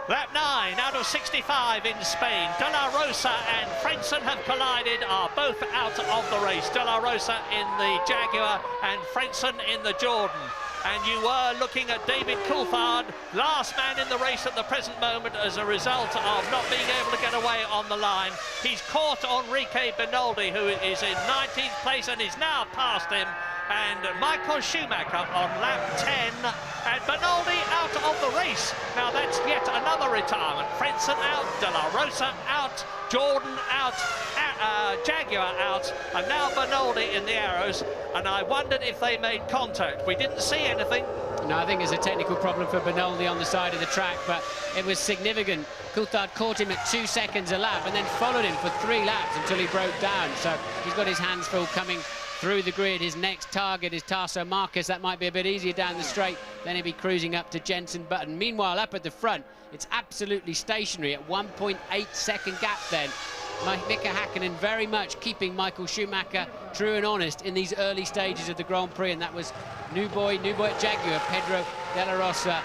Lap 9 out of 65 in Spain. De La Rosa and Frentzen have collided, are both out of the race. De La Rosa in the Jaguar and Frentzen in the Jordan. And you were looking at David Coulthard, last man in the race at the present moment as a result of not being able to get away on the line. He's caught Enrique Benoldi, who is in 19th place and is now past him. And Michael Schumacher on lap 10, and Benoldi out of the race. Now that's yet another retirement. Frentzen out, De La Rosa out, Jordan out, Jaguar out, and now Benoldi in the arrows. And I wondered if they made contact. We didn't see anything. No, I think it's a technical problem for Benoldi on the side of the track, but it was significant. Coulthard caught him at 2 seconds a lap and then followed him for 3 laps until he broke down. So he's got his hands full coming through the grid. His next target is Tasso Marcus. That might be a bit easier down the straight. Then he'll be cruising up to Jenson Button. Meanwhile, up at the front, it's absolutely stationary at 1.8 second gap then. Mika Häkkinen very much keeping Michael Schumacher true and honest in these early stages of the Grand Prix, and that was new boy at Jaguar, Pedro de la Rosa,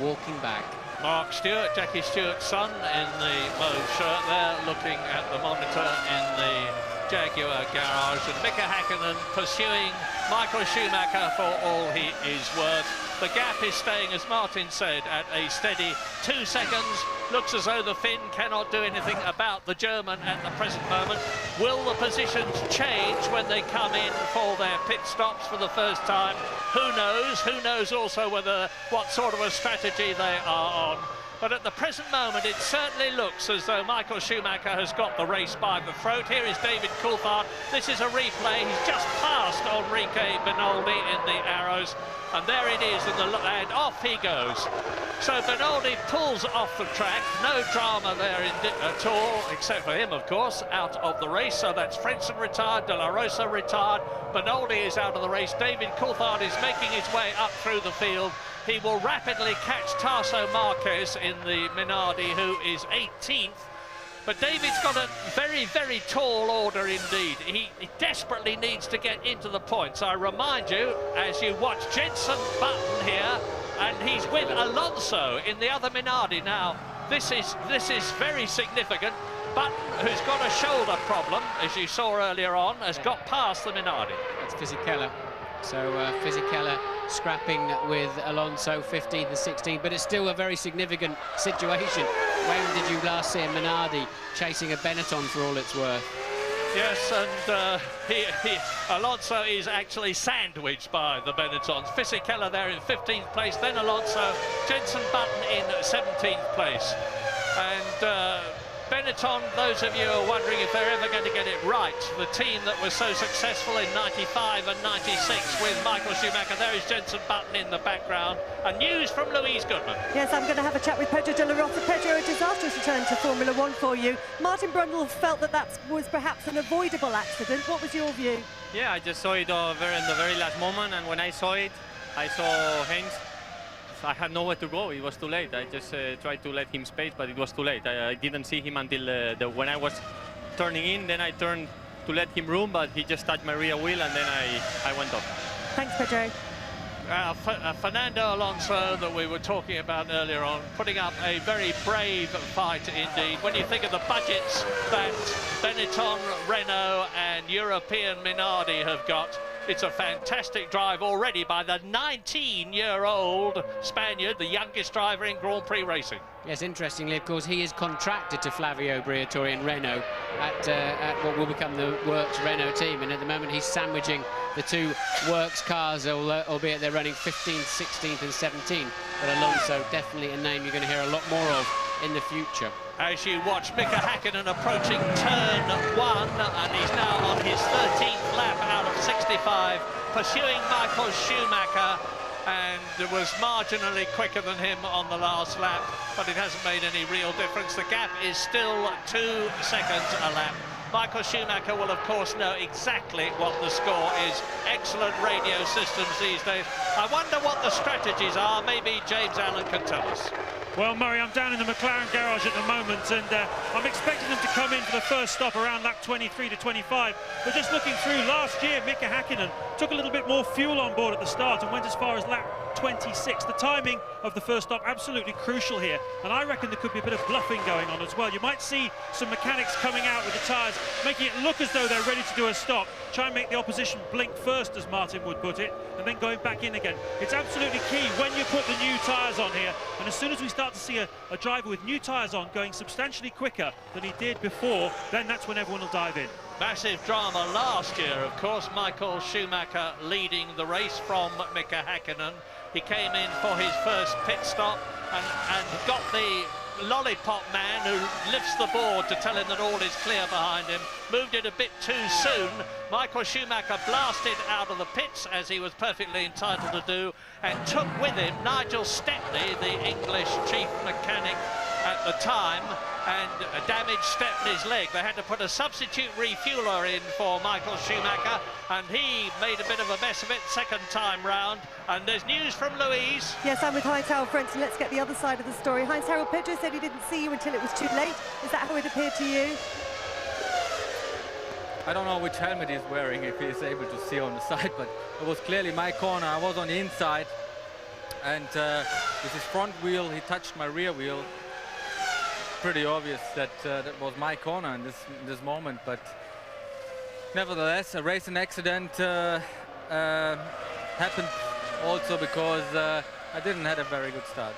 walking back. Mark Stewart, Jackie Stewart's son, in the mauve shirt there, looking at the monitor in the Jaguar garage, and Mika Häkkinen pursuing Michael Schumacher for all he is worth. The gap is staying, as Martin said, at a steady 2 seconds. Looks as though the Finn cannot do anything about the German at the present moment. Will the positions change when they come in for their pit stops for the first time? Who knows? Who knows also what sort of a strategy they are on. But at the present moment, it certainly looks as though Michael Schumacher has got the race by the throat. Here is David Coulthard. This is a replay. He's just passed Enrique Bernoldi in the arrows. And there it is, and off he goes. So Bernoldi pulls off the track. No drama there at all, except for him, of course, out of the race. So that's Frentzen retired, De La Rosa retired. Bernoldi is out of the race. David Coulthard is making his way up through the field. He will rapidly catch Tarso Marquez in the Minardi, who is 18th. But David's got a very, very tall order indeed. He desperately needs to get into the points. I remind you, as you watch Jenson Button here, and he's with Alonso in the other Minardi now. This is very significant. Button, who's got a shoulder problem, as you saw earlier on, has got past the Minardi. It's Fisichella. So Fisichella scrapping with Alonso, 15th and 16th, but it's still a very significant situation. When did you last see a Minardi chasing a Benetton for all it's worth? Yes, and Alonso is actually sandwiched by the Benettons. Fisichella there in 15th place, then Alonso, Jenson Button in 17th place. And Benetton, those of you who are wondering if they're ever going to get it right, the team that was so successful in 95 and 96 with Michael Schumacher, there is Jenson Button in the background. And news from Louise Goodman. Yes, I'm going to have a chat with Pedro de la Rosa. Pedro, a disastrous return to Formula One for you. Martin Brundle felt that was perhaps an avoidable accident. What was your view? Yeah, I just saw it in the very last moment, and when I saw it, I saw Heinz. I had nowhere to go. It was too late. I just tried to let him space, but it was too late. I didn't see him until when I was turning in. Then I turned to let him room, but he just touched my rear wheel, and then I went off. Thanks, Pedro. Fernando Alonso, that we were talking about earlier on, putting up a very brave fight indeed. When you think of the budgets that Benetton, Renault and European Minardi have got, it's a fantastic drive already by the 19-year-old Spaniard, the youngest driver in Grand Prix racing. Yes, interestingly, of course, he is contracted to Flavio Briatore in Renault at what will become the Works Renault team, and at the moment he's sandwiching the two Works cars, albeit they're running 15th, 16th and 17th. But Alonso, definitely a name you're going to hear a lot more of in the future. As you watch Mika Häkkinen approaching turn 1, and he's now on his 13th lap out of 65, pursuing Michael Schumacher, and was marginally quicker than him on the last lap, but it hasn't made any real difference. The gap is still 2 seconds a lap. Michael Schumacher will, of course, know exactly what the score is. Excellent radio systems these days. I wonder what the strategies are. Maybe James Allen can tell us. Well, Murray, I'm down in the McLaren garage at the moment, and I'm expecting them to come in for the first stop around lap 23 to 25. But just looking through, last year, Mika Häkkinen took a little bit more fuel on board at the start and went as far as lap 26. The timing of the first stop absolutely crucial here, and I reckon there could be a bit of bluffing going on as well. You might see some mechanics coming out with the tyres, making it look as though they're ready to do a stop, try and make the opposition blink first, as Martin would put it, and then going back in again. It's absolutely key when you put the new tyres on here, and as soon as we start to see a driver with new tyres on going substantially quicker than he did before, then that's when everyone will dive in. Massive drama last year, of course. Michael Schumacher leading the race from Mika Häkkinen. He came in for his first pit stop and got the lollipop man who lifts the board to tell him that all is clear behind him. Moved it a bit too soon. Michael Schumacher blasted out of the pits, as he was perfectly entitled to do, and took with him Nigel Stepney, the English chief mechanic at the time, and damaged Stepney's leg. They had to put a substitute refueler in for Michael Schumacher, and he made a bit of a mess of it second time round. And there's news from Louise. Yes, I'm with Heinz-Harald Frentzen. Let's get the other side of the story. Heinz-Harald, Pedro said he didn't see you until it was too late. Is that how it appeared to you? I don't know which helmet he's wearing, if he's able to see on the side, but it was clearly my corner. I was on the inside, and with his front wheel, he touched my rear wheel. Pretty obvious that that was my corner in this moment, but nevertheless, a racing accident happened also because I didn't have a very good start.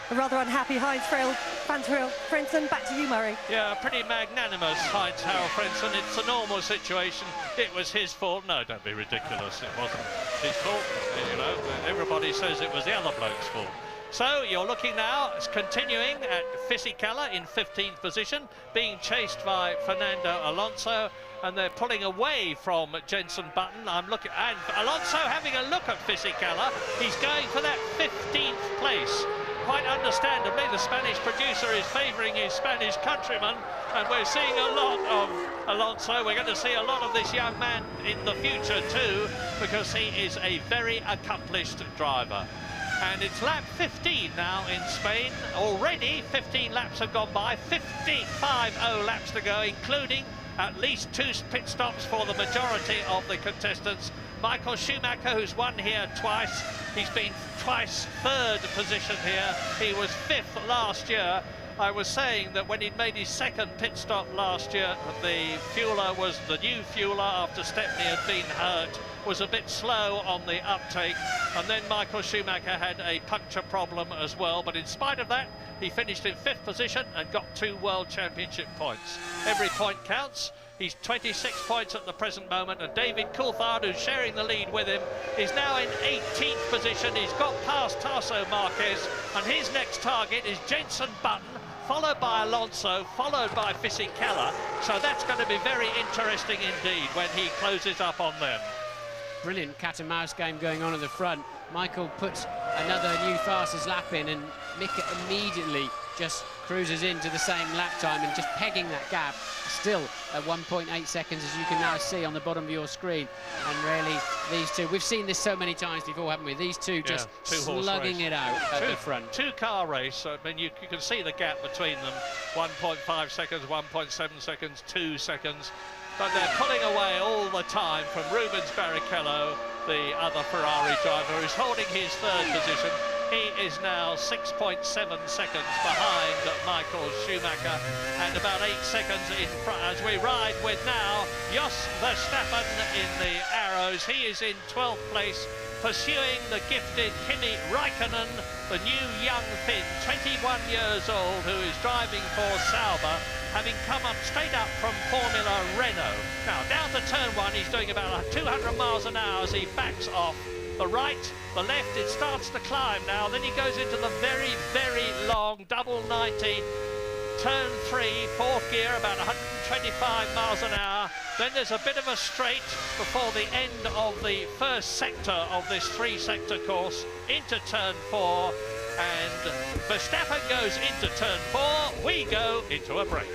A rather unhappy Heinz-Harald Frentzen. Back to you, Murray. Yeah, pretty magnanimous Heinz-Harald Frentzen. It's a normal situation. It was his fault. No, don't be ridiculous. It wasn't his fault. You know, everybody says it was the other bloke's fault. So you're looking now, it's continuing at Fisichella in 15th position, being chased by Fernando Alonso, and they're pulling away from Jenson Button. I'm looking, and Alonso having a look at Fisichella. He's going for that 15th place. Quite understandably, the Spanish producer is favouring his Spanish countryman, and we're seeing a lot of Alonso. We're going to see a lot of this young man in the future too, because he is a very accomplished driver. And it's lap 15 now in Spain. Already 15 laps have gone by, 50 laps to go, including at least 2 pit stops for the majority of the contestants. Michael Schumacher, who's won here twice, he's been twice 3rd position here. He was 5th last year. I was saying that when he'd made his 2nd pit stop last year, the fueler was the new fueler after Stepney had been hurt, was a bit slow on the uptake, and then Michael Schumacher had a puncture problem as well, but in spite of that, he finished in 5th position and got 2 World Championship points. Every point counts. He's 26 points at the present moment, and David Coulthard, who's sharing the lead with him, is now in 18th position. He's got past Tasso Marquez, and his next target is Jenson Button, followed by Alonso, followed by Fisichella. So that's going to be very interesting indeed when he closes up on them. Brilliant cat and mouse game going on at the front. Michael puts another new fastest lap in, and Mika immediately just cruises into the same lap time and just pegging that gap, still at 1.8 seconds, as you can now see on the bottom of your screen. And really, these two, we've seen this so many times before, haven't we? These two just slugging it out at the front. 2-car race. I mean, you can see the gap between them. 1.5 seconds, 1.7 seconds, 2 seconds. But they're pulling away all the time from Rubens Barrichello, the other Ferrari driver, who's holding his 3rd position. He is now 6.7 seconds behind Michael Schumacher, and about 8 seconds in front as we ride with now Jos Verstappen in the arrows. He is in 12th place, pursuing the gifted Kimi Raikkonen, the new young Finn, 21 years old, who is driving for Sauber, having come up straight up from Formula Renault. Now, down to turn 1, he's doing about 200 miles an hour as he backs off. The right, the left, it starts to climb now. Then he goes into the very, very long double 90. Turn 3, 4th gear, about 125 miles an hour. Then there's a bit of a straight before the end of the first sector of this 3-sector course into turn 4. And Verstappen goes into turn 4. We go into a break.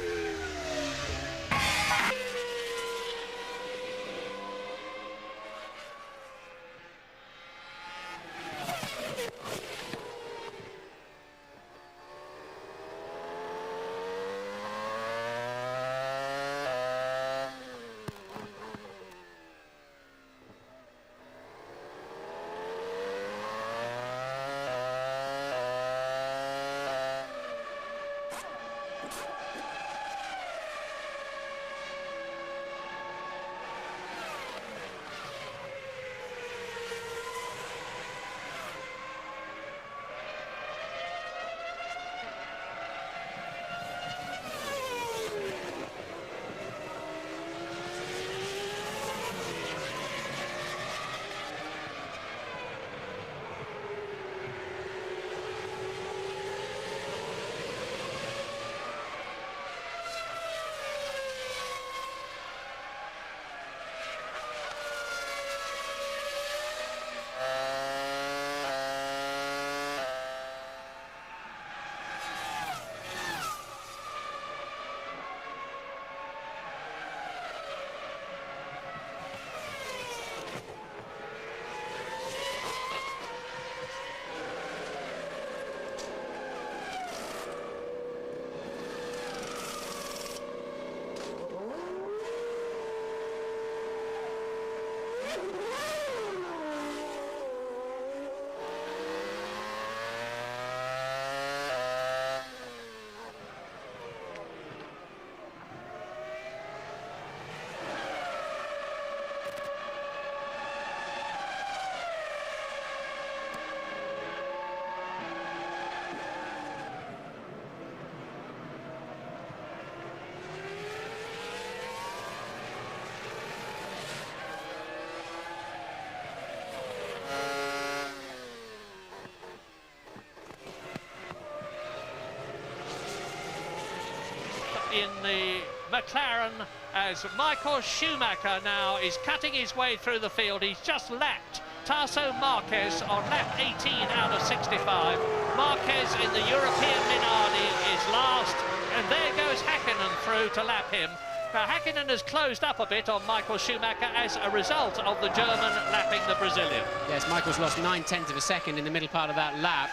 In the McLaren, as Michael Schumacher now is cutting his way through the field. He's just lapped Tasso Marquez on lap 18 out of 65. Marquez in the European Minardi is last, and there goes Häkkinen through to lap him. Now Häkkinen has closed up a bit on Michael Schumacher as a result of the German lapping the Brazilian. Yes, Michael's lost 9/10 of a second in the middle part of that lap.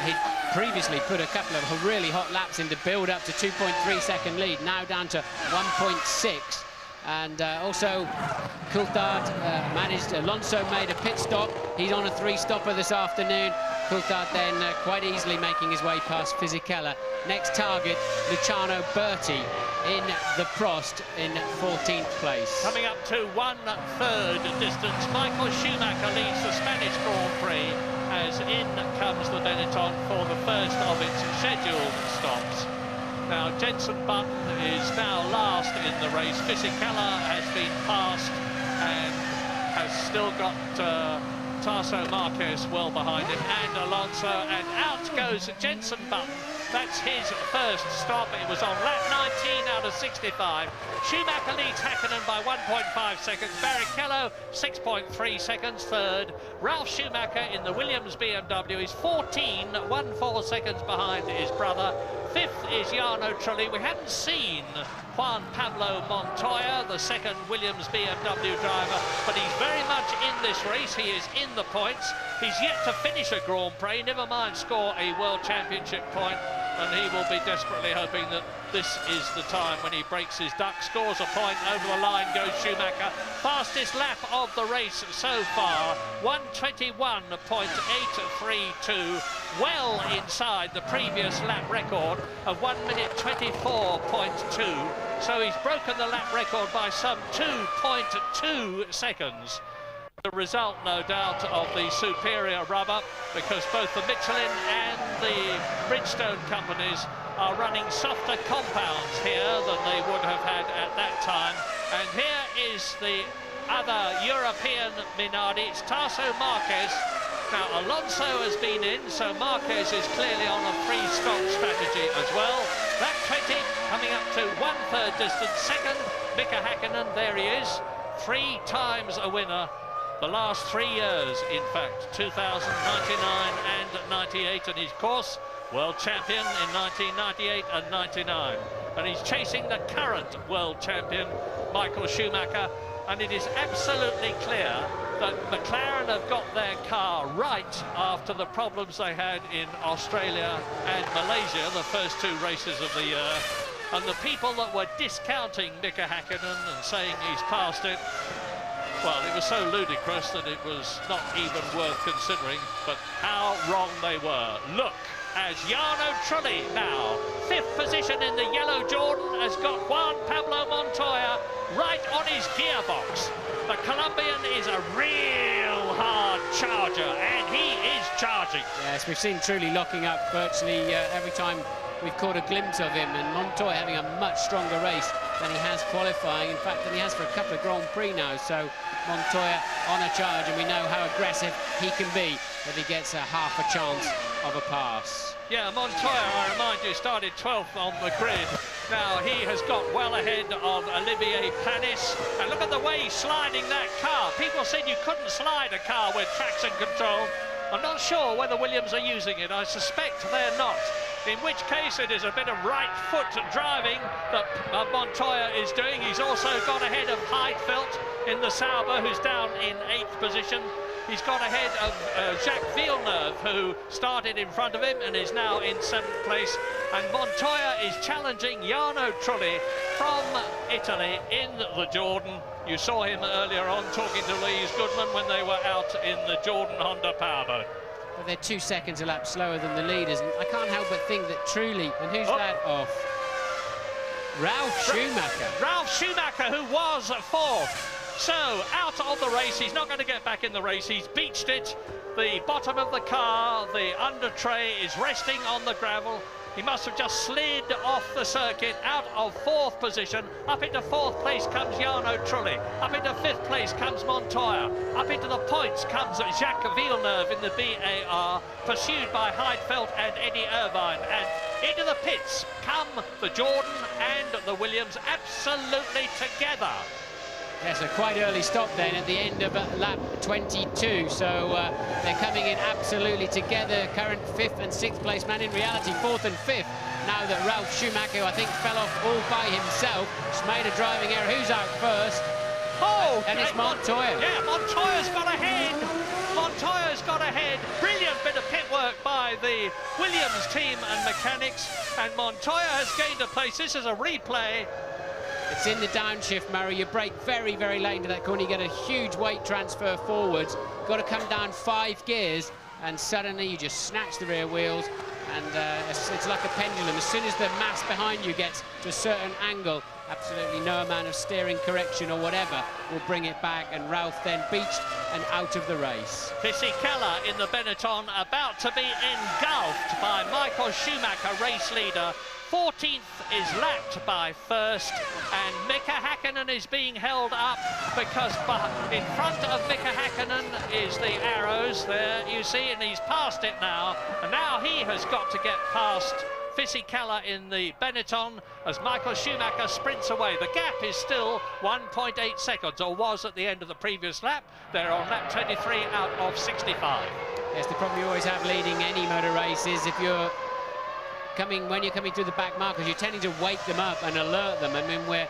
He'd previously put a couple of really hot laps in to build up to 2.3 second lead, now down to 1.6. And also Coulthard managed, Alonso made a pit stop. He's on a 3-stopper this afternoon. Coulthard then quite easily making his way past Fisichella. Next target, Luciano Berti in the Prost in 14th place. Coming up to 1/3 distance, Michael Schumacher leads the Spanish Grand Prix as in comes the Benetton for the first of its scheduled stops. Now Jenson Button is now last in the race. Fisichella has been passed and has still got Tasso Marquez well behind him, and Alonso, and out goes Jenson Button. That's his first stop. It was on lap 19 out of 65. Schumacher leads Häkkinen by 1.5 seconds. Barrichello 6.3 seconds third. Ralf Schumacher in the Williams BMW is 14.14 seconds behind his brother. Fifth is Jarno Trulli. We haven't seen Juan Pablo Montoya, the second Williams BMW driver, but he's very much in this race. He is in the points. He's yet to finish a Grand Prix, never mind score a World Championship point, and he will be desperately hoping that this is the time when he breaks his duck, scores a point, over the line goes Schumacher. Fastest lap of the race so far, 1:21.832, well inside the previous lap record of 1:24.2. So he's broken the lap record by some 2.2 seconds. The result, no doubt, of the superior rubber, because both the Michelin and the Bridgestone companies are running softer compounds here than they would have had at that time. And here is the other European Minardi. It's Tasso Marquez. Now Alonso has been in, so Marquez is clearly on a 3-stop strategy as well. Lap 20 coming up to 1/3 distance. Second, Mika Häkkinen, there he is, 3 times a winner. The last 3 years, in fact, 2000, 99 and 98, and his course, world champion in 1998 and 99. And he's chasing the current world champion, Michael Schumacher, and it is absolutely clear that McLaren have got their car right after the problems they had in Australia and Malaysia, the first 2 races of the year. And the people that were discounting Mika Häkkinen and saying he's passed it, well, it was so ludicrous that it was not even worth considering, but how wrong they were. Look, as Jarno Trulli now, 5th position in the yellow Jordan, has got Juan Pablo Montoya right on his gearbox. The Colombian is a real hard charger, and he is charging. Yes, we've seen Trulli locking up virtually every time we've caught a glimpse of him, and Montoya having a much stronger race than he has qualifying, in fact, than he has for a couple of Grand Prix now. So Montoya on a charge, and we know how aggressive he can be if he gets a half a chance of a pass. Yeah, Montoya, I remind you, started 12th on the grid. Now he has got well ahead of Olivier Panis, and look at the way he's sliding that car. People said you couldn't slide a car with traction control. I'm not sure whether Williams are using it. I suspect they're not. In which case it is a bit of right foot driving that Montoya is doing. He's also got ahead of Heidfeld in the Sauber, who's down in 8th position. He's got ahead of Jacques Villeneuve, who started in front of him and is now in 7th place. And Montoya is challenging Jarno Trulli from Italy in the Jordan. You saw him earlier on talking to Louise Goodman when they were out in the Jordan Honda Powerboat. But they're 2 seconds a lap slower than the leaders, and I can't help but think that truly, and who's that off? Ralf Schumacher. Ralf Schumacher, who was 4th. So, out of the race, he's not going to get back in the race. He's beached it. The bottom of the car, the under tray is resting on the gravel. He must have just slid off the circuit out of 4th position. Up into 4th place comes Jarno Trulli. Up into 5th place comes Montoya. Up into the points comes Jacques Villeneuve in the BAR, pursued by Heidfeld and Eddie Irvine. And into the pits come the Jordan and the Williams absolutely together. Yes, a quite early stop then at the end of lap 22, so they're coming in absolutely together. Current 5th and 6th place man, in reality 4th and 5th, now that Ralf Schumacher, I think, fell off all by himself. Just made a driving error. Who's out first? Oh, and it's Montoya. Yeah, Montoya's got ahead. Montoya's got ahead. Brilliant bit of pit work by the Williams team and mechanics, and Montoya has gained a place. This is a replay. It's in the downshift, Murray. You brake very, very late into that corner. You get a huge weight transfer forwards. Got to come down 5 gears, and suddenly you just snatch the rear wheels, and it's like a pendulum. As soon as the mass behind you gets to a certain angle, absolutely no amount of steering correction or whatever will bring it back, and Ralf then beached and out of the race. Fisichella in the Benetton, about to be engulfed by Michael Schumacher, race leader. 14th is lapped by 1st, and Mika Häkkinen is being held up because in front of Mika Häkkinen is the arrows there, you see, and he's passed it now, and now he has got to get past Fisichella in the Benetton as Michael Schumacher sprints away. The gap is still 1.8 seconds, or was at the end of the previous lap. They're on lap 23 out of 65. Yes, the problem you always have leading any motor race is if you're when you're coming through the back markers, you're tending to wake them up and alert them. I mean, we're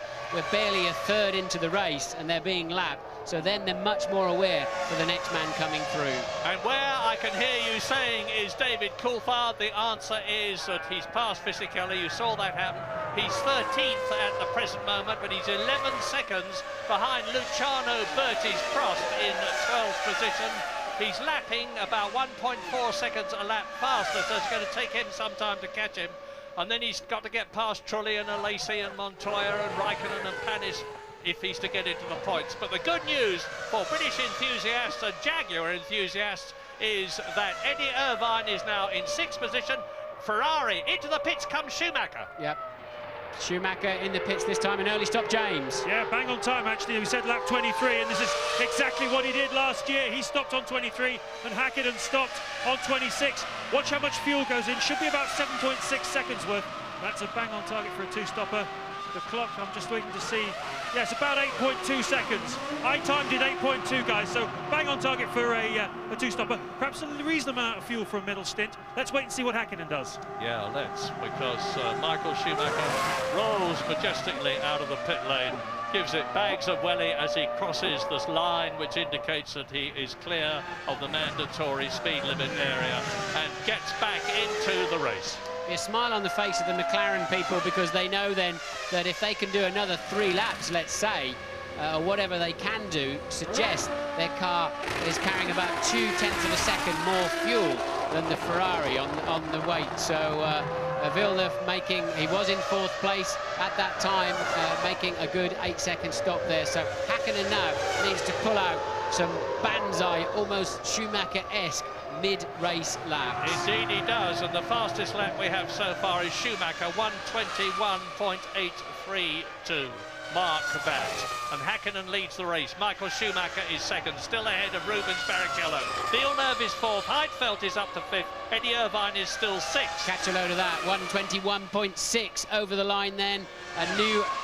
barely a third into the race and they're being lapped, so then they're much more aware for the next man coming through. And where I can hear you saying is David Coulthard, the answer is that he's passed Fisichella. You saw that happen. He's 13th at the present moment, but he's 11 seconds behind Luciano Bertis-Prost in 12th position. He's lapping about 1.4 seconds a lap faster, so it's going to take him some time to catch him. And then he's got to get past Trulli and Alesi and Montoya and Raikkonen and Panis if he's to get into the points. But the good news for British enthusiasts and Jaguar enthusiasts is that Eddie Irvine is now in 6th position. Ferrari, into the pits comes Schumacher. Yep. Schumacher in the pits this time, an early stop, James. Yeah, bang on time, actually. We said lap 23, and this is exactly what he did last year. He stopped on 23, and Häkkinen stopped on 26. Watch how much fuel goes in. Should be about 7.6 seconds worth. That's a bang on target for a 2-stopper. The clock, I'm just waiting to see. Yeah, it's about 8.2 seconds. I timed it 8.2, guys, so bang on target for a 2-stopper. Perhaps a reasonable amount of fuel for a middle stint. Let's wait and see what Häkkinen does. Yeah, let's, because Michael Schumacher rolls majestically out of the pit lane, gives it bags of welly as he crosses this line, which indicates that he is clear of the mandatory speed limit area, and gets back into the race. A smile on the face of the McLaren people, because they know then that if they can do another 3 laps, let's say, or whatever they can do, suggest their car is carrying about 0.2 of a second more fuel than the Ferrari on the weight. So Villeneuve he was in 4th place at that time, making a good 8-second stop there. So Häkkinen now needs to pull out some banzai, almost Schumacher-esque mid-race laps. Indeed he does, and the fastest lap we have so far is Schumacher, 1:21.832. Mark that. And Häkkinen leads the race. Michael Schumacher is 2nd, still ahead of Rubens Barrichello. Villeneuve is 4th, Heidfeld is up to 5th, Eddie Irvine is still 6th. Catch a load of that, 1:21.6 over the line then. A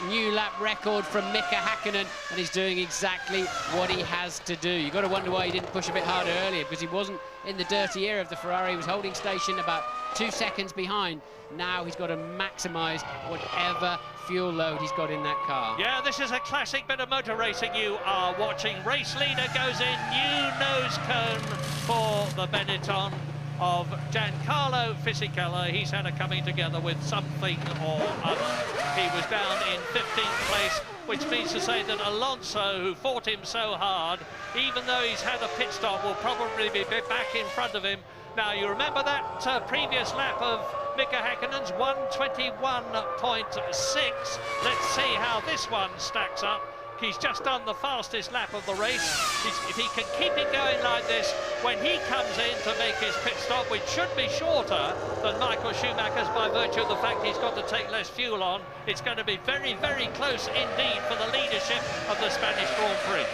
new lap record from Mika Häkkinen, and he's doing exactly what he has to do. You've got to wonder why he didn't push a bit harder earlier, because he wasn't in the dirty era of the Ferrari. He was holding station about 2 seconds behind. Now he's got to maximise whatever fuel load he's got in that car. Yeah, this is a classic bit of motor racing you are watching. Race leader goes in, new nose cone for the Benetton of Giancarlo Fisichella. He's had a coming together with something or other. he was down in 15th place, which means to say that Alonso, who fought him so hard, even though he's had a pit stop, will probably be back in front of him. Now, you remember that previous lap of Mika Häkkinen's 1:21.6. Let's see how this one stacks up. He's just done the fastest lap of the race. If he can keep it going like this, when he comes in to make his pit stop, which should be shorter than Michael Schumacher's by virtue of the fact he's got to take less fuel on, it's going to be very, very close indeed for the leadership of the Spanish Grand Prix.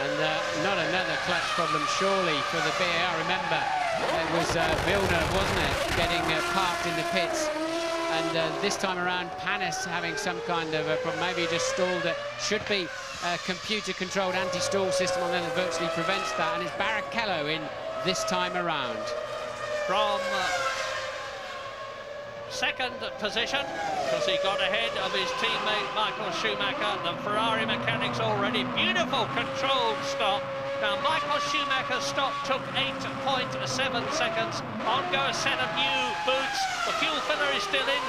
And not another clutch problem, surely, for the BAR. Remember, it was Villeneuve, wasn't it, getting parked in the pits. And this time around, Panis having some kind of a problem. Maybe he just stalled it. Should be a computer-controlled anti-stall system on there that virtually prevents that. And it's Barrichello in this time around. From second position, because he got ahead of his teammate Michael Schumacher. The Ferrari mechanics already. Beautiful controlled stop. Now, Michael Schumacher's stop took 8.7 seconds. On go a set of new boots. The fuel filler is still in.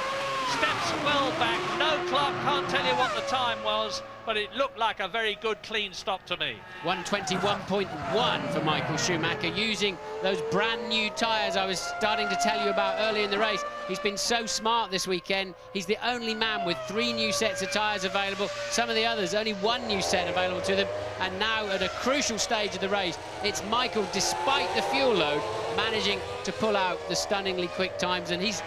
Steps well back. No clock. Can't tell you what the time was, but it looked like a very good, clean stop to me. 1:21.1 for Michael Schumacher, using those brand new tyres I was starting to tell you about early in the race. He's been so smart this weekend. He's the only man with 3 new sets of tyres available. Some of the others, only 1 new set available to them. And now, at a crucial stage of the race, it's Michael, despite the fuel load, managing to pull out the stunningly quick times, and he's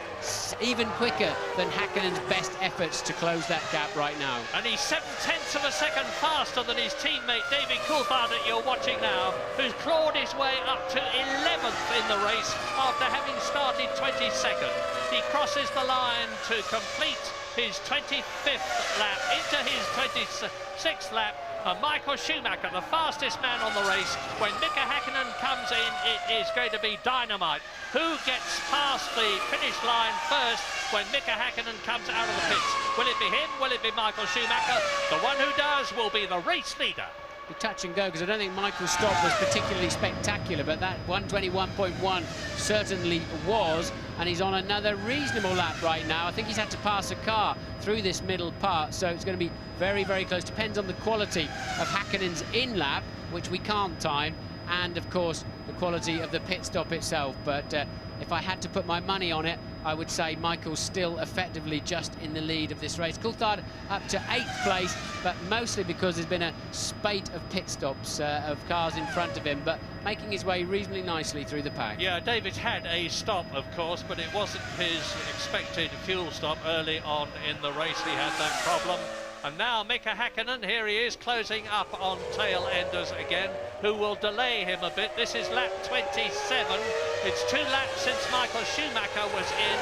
even quicker than Häkkinen's best efforts to close that gap right now. And he's 7/10 of a second faster than his teammate David Coulthard that you're watching now, who's clawed his way up to 11th in the race after having started 22nd. He crosses the line to complete his 25th lap into his 26th lap. And Michael Schumacher, the fastest man on the race. When Mika Häkkinen comes in, it is going to be dynamite. Who gets past the finish line first when Mika Häkkinen comes out of the pits? Will it be him? Will it be Michael Schumacher? The one who does will be the race leader. Be touch and go, because I don't think Michael's stop was particularly spectacular, but that 1:21.1 certainly was, and he's on another reasonable lap right now. I think he's had to pass a car through this middle part, so it's going to be very, very close. Depends on the quality of Häkkinen's in-lap, which we can't time, and of course the quality of the pit stop itself. But if I had to put my money on it, I would say Michael's still effectively just in the lead of this race. Coulthard up to 8th place, but mostly because there's been a spate of pit stops of cars in front of him, but making his way reasonably nicely through the pack. Yeah, David had a stop, of course, but it wasn't his expected fuel stop early on in the race. He had that problem. And now Mika Häkkinen, here he is, closing up on tail enders again, who will delay him a bit. This is lap 27. It's 2 laps since Michael Schumacher was in,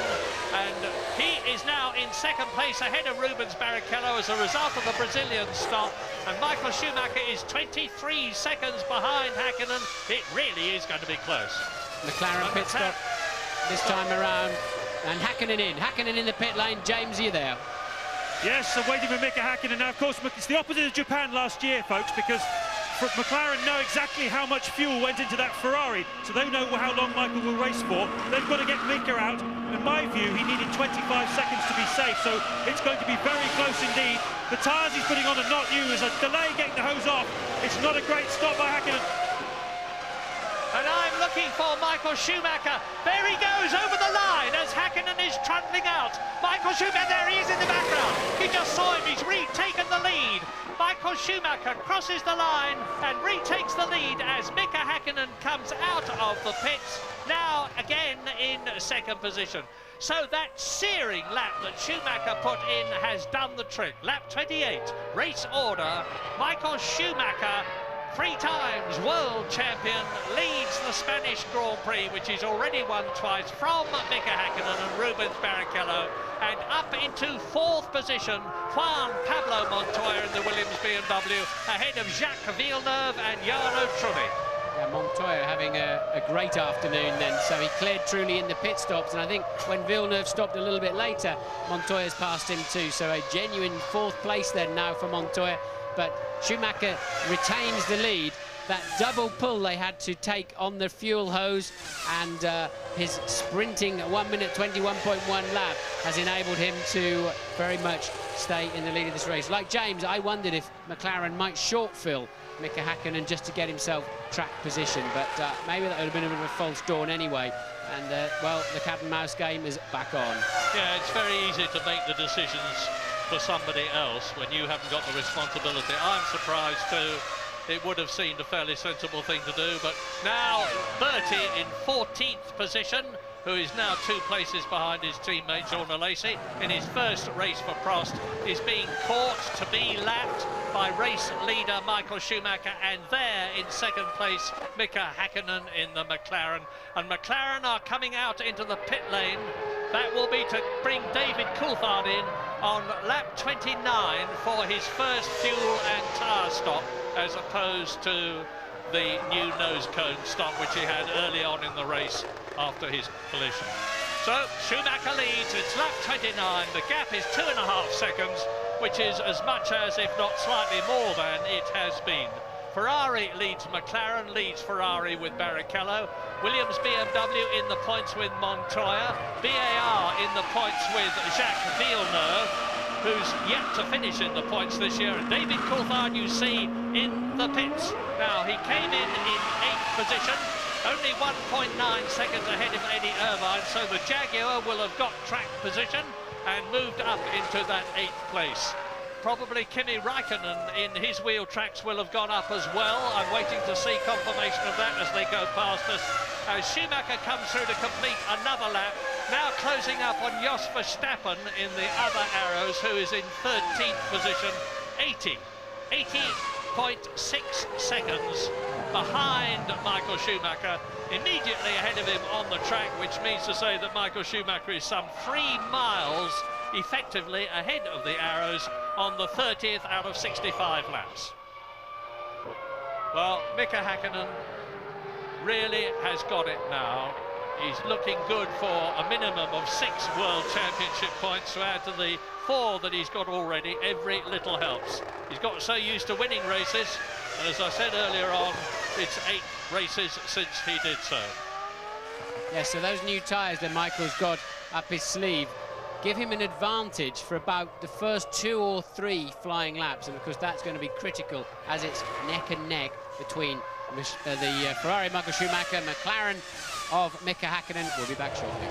and he is now in second place ahead of Rubens Barrichello as a result of the Brazilian stop. And Michael Schumacher is 23 seconds behind Häkkinen. It really is going to be close. McLaren pit stop this time around, and Häkkinen in the pit lane. James, are you there? Yes, I'm waiting for Mika Häkkinen. Now, of course, it's the opposite of Japan last year, folks, because McLaren know exactly how much fuel went into that Ferrari, so they know how long Michael will race for. They've got to get Mika out. In my view, he needed 25 seconds to be safe, so it's going to be very close indeed. The tyres he's putting on are not new. There's a delay getting the hose off. It's not a great stop by Häkkinen. And I'm looking for Michael Schumacher. There he goes over the line as Häkkinen is trundling out. Michael Schumacher, there he is in the background. You just saw him, he's retaken the lead. Michael Schumacher crosses the line and retakes the lead as Mika Häkkinen comes out of the pits. Now again in second position. So that searing lap that Schumacher put in has done the trick. Lap 28, race order. Michael Schumacher, 3 times world champion, leads the Spanish Grand Prix, which he's already won twice, from Mika Häkkinen and Rubens Barrichello. And up into 4th position, Juan Pablo Montoya in the Williams BMW, ahead of Jacques Villeneuve and Jarno Trulli. Yeah, Montoya having a great afternoon then, so he cleared Trulli in the pit stops, and I think when Villeneuve stopped a little bit later, Montoya's passed him too, so a genuine 4th place then now for Montoya. But Schumacher retains the lead. That double pull they had to take on the fuel hose, and his sprinting 1:21.1 lap has enabled him to very much stay in the lead of this race. Like James, I wondered if McLaren might short-fill Mika Häkkinen just to get himself track position, but maybe that would have been a bit of a false dawn anyway. And, well, the cat and mouse game is back on. Yeah, it's very easy to make the decisions for somebody else when you haven't got the responsibility. I'm surprised too. It would have seemed a fairly sensible thing to do, but now Bertie in 14th position, who is now 2 places behind his teammate Jean Lacey in his first race for Prost, is being caught to be lapped by race leader Michael Schumacher, and there in 2nd place Mika Häkkinen in the McLaren. And McLaren are coming out into the pit lane. That will be to bring David Coulthard in on lap 29 for his first fuel and tyre stop, as opposed to the new nose cone stop which he had early on in the race after his collision. So Schumacher leads, it's lap 29, the gap is 2.5 seconds, which is as much as, if not slightly more than, it has been. Ferrari leads McLaren, leads Ferrari with Barrichello, Williams BMW in the points with Montoya, BAR in the points with Jacques Villeneuve, who's yet to finish in the points this year, and David Coulthard you see in the pits. Now he came in 8th position, only 1.9 seconds ahead of Eddie Irvine, so the Jaguar will have got track position and moved up into that 8th place. Probably Kimi Räikkönen in his wheel tracks will have gone up as well. I'm waiting to see confirmation of that as they go past us. As Schumacher comes through to complete another lap, now closing up on Jos Verstappen in the other arrows, who is in 13th position, 80.6 seconds behind Michael Schumacher, immediately ahead of him on the track, which means to say that Michael Schumacher is some 3 miles effectively ahead of the arrows on the 30th out of 65 laps. Well, Mika Häkkinen really has got it now. He's looking good for a minimum of 6 World Championship points to add to the 4 that he's got already. Every little helps. He's got so used to winning races, and as I said earlier on, it's 8 races since he did so. Yeah, so those new tyres that Michael's got up his sleeve give him an advantage for about the first 2 or 3 flying laps, and of course that's going to be critical as it's neck and neck between the Ferrari Michael Schumacher, McLaren of Mika Häkkinen. We'll be back shortly.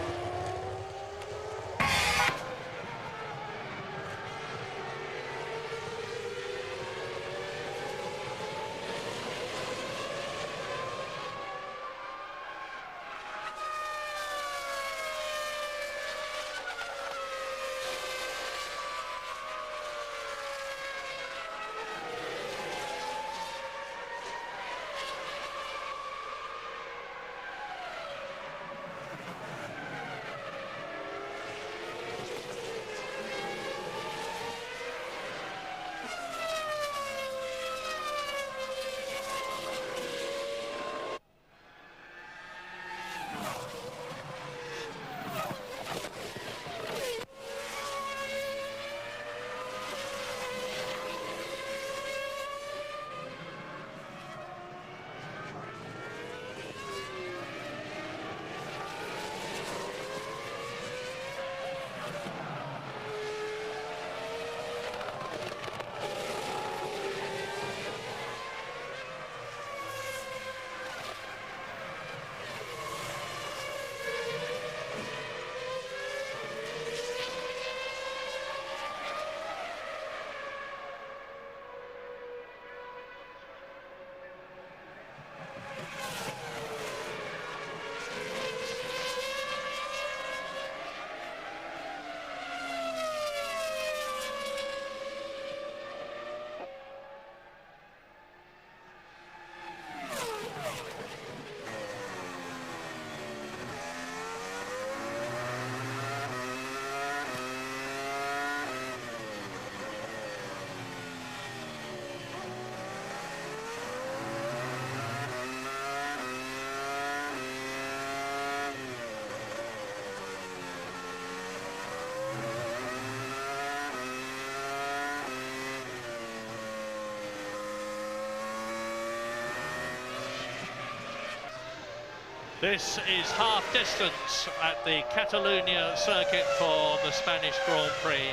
This is half distance at the Catalunya circuit for the Spanish Grand Prix.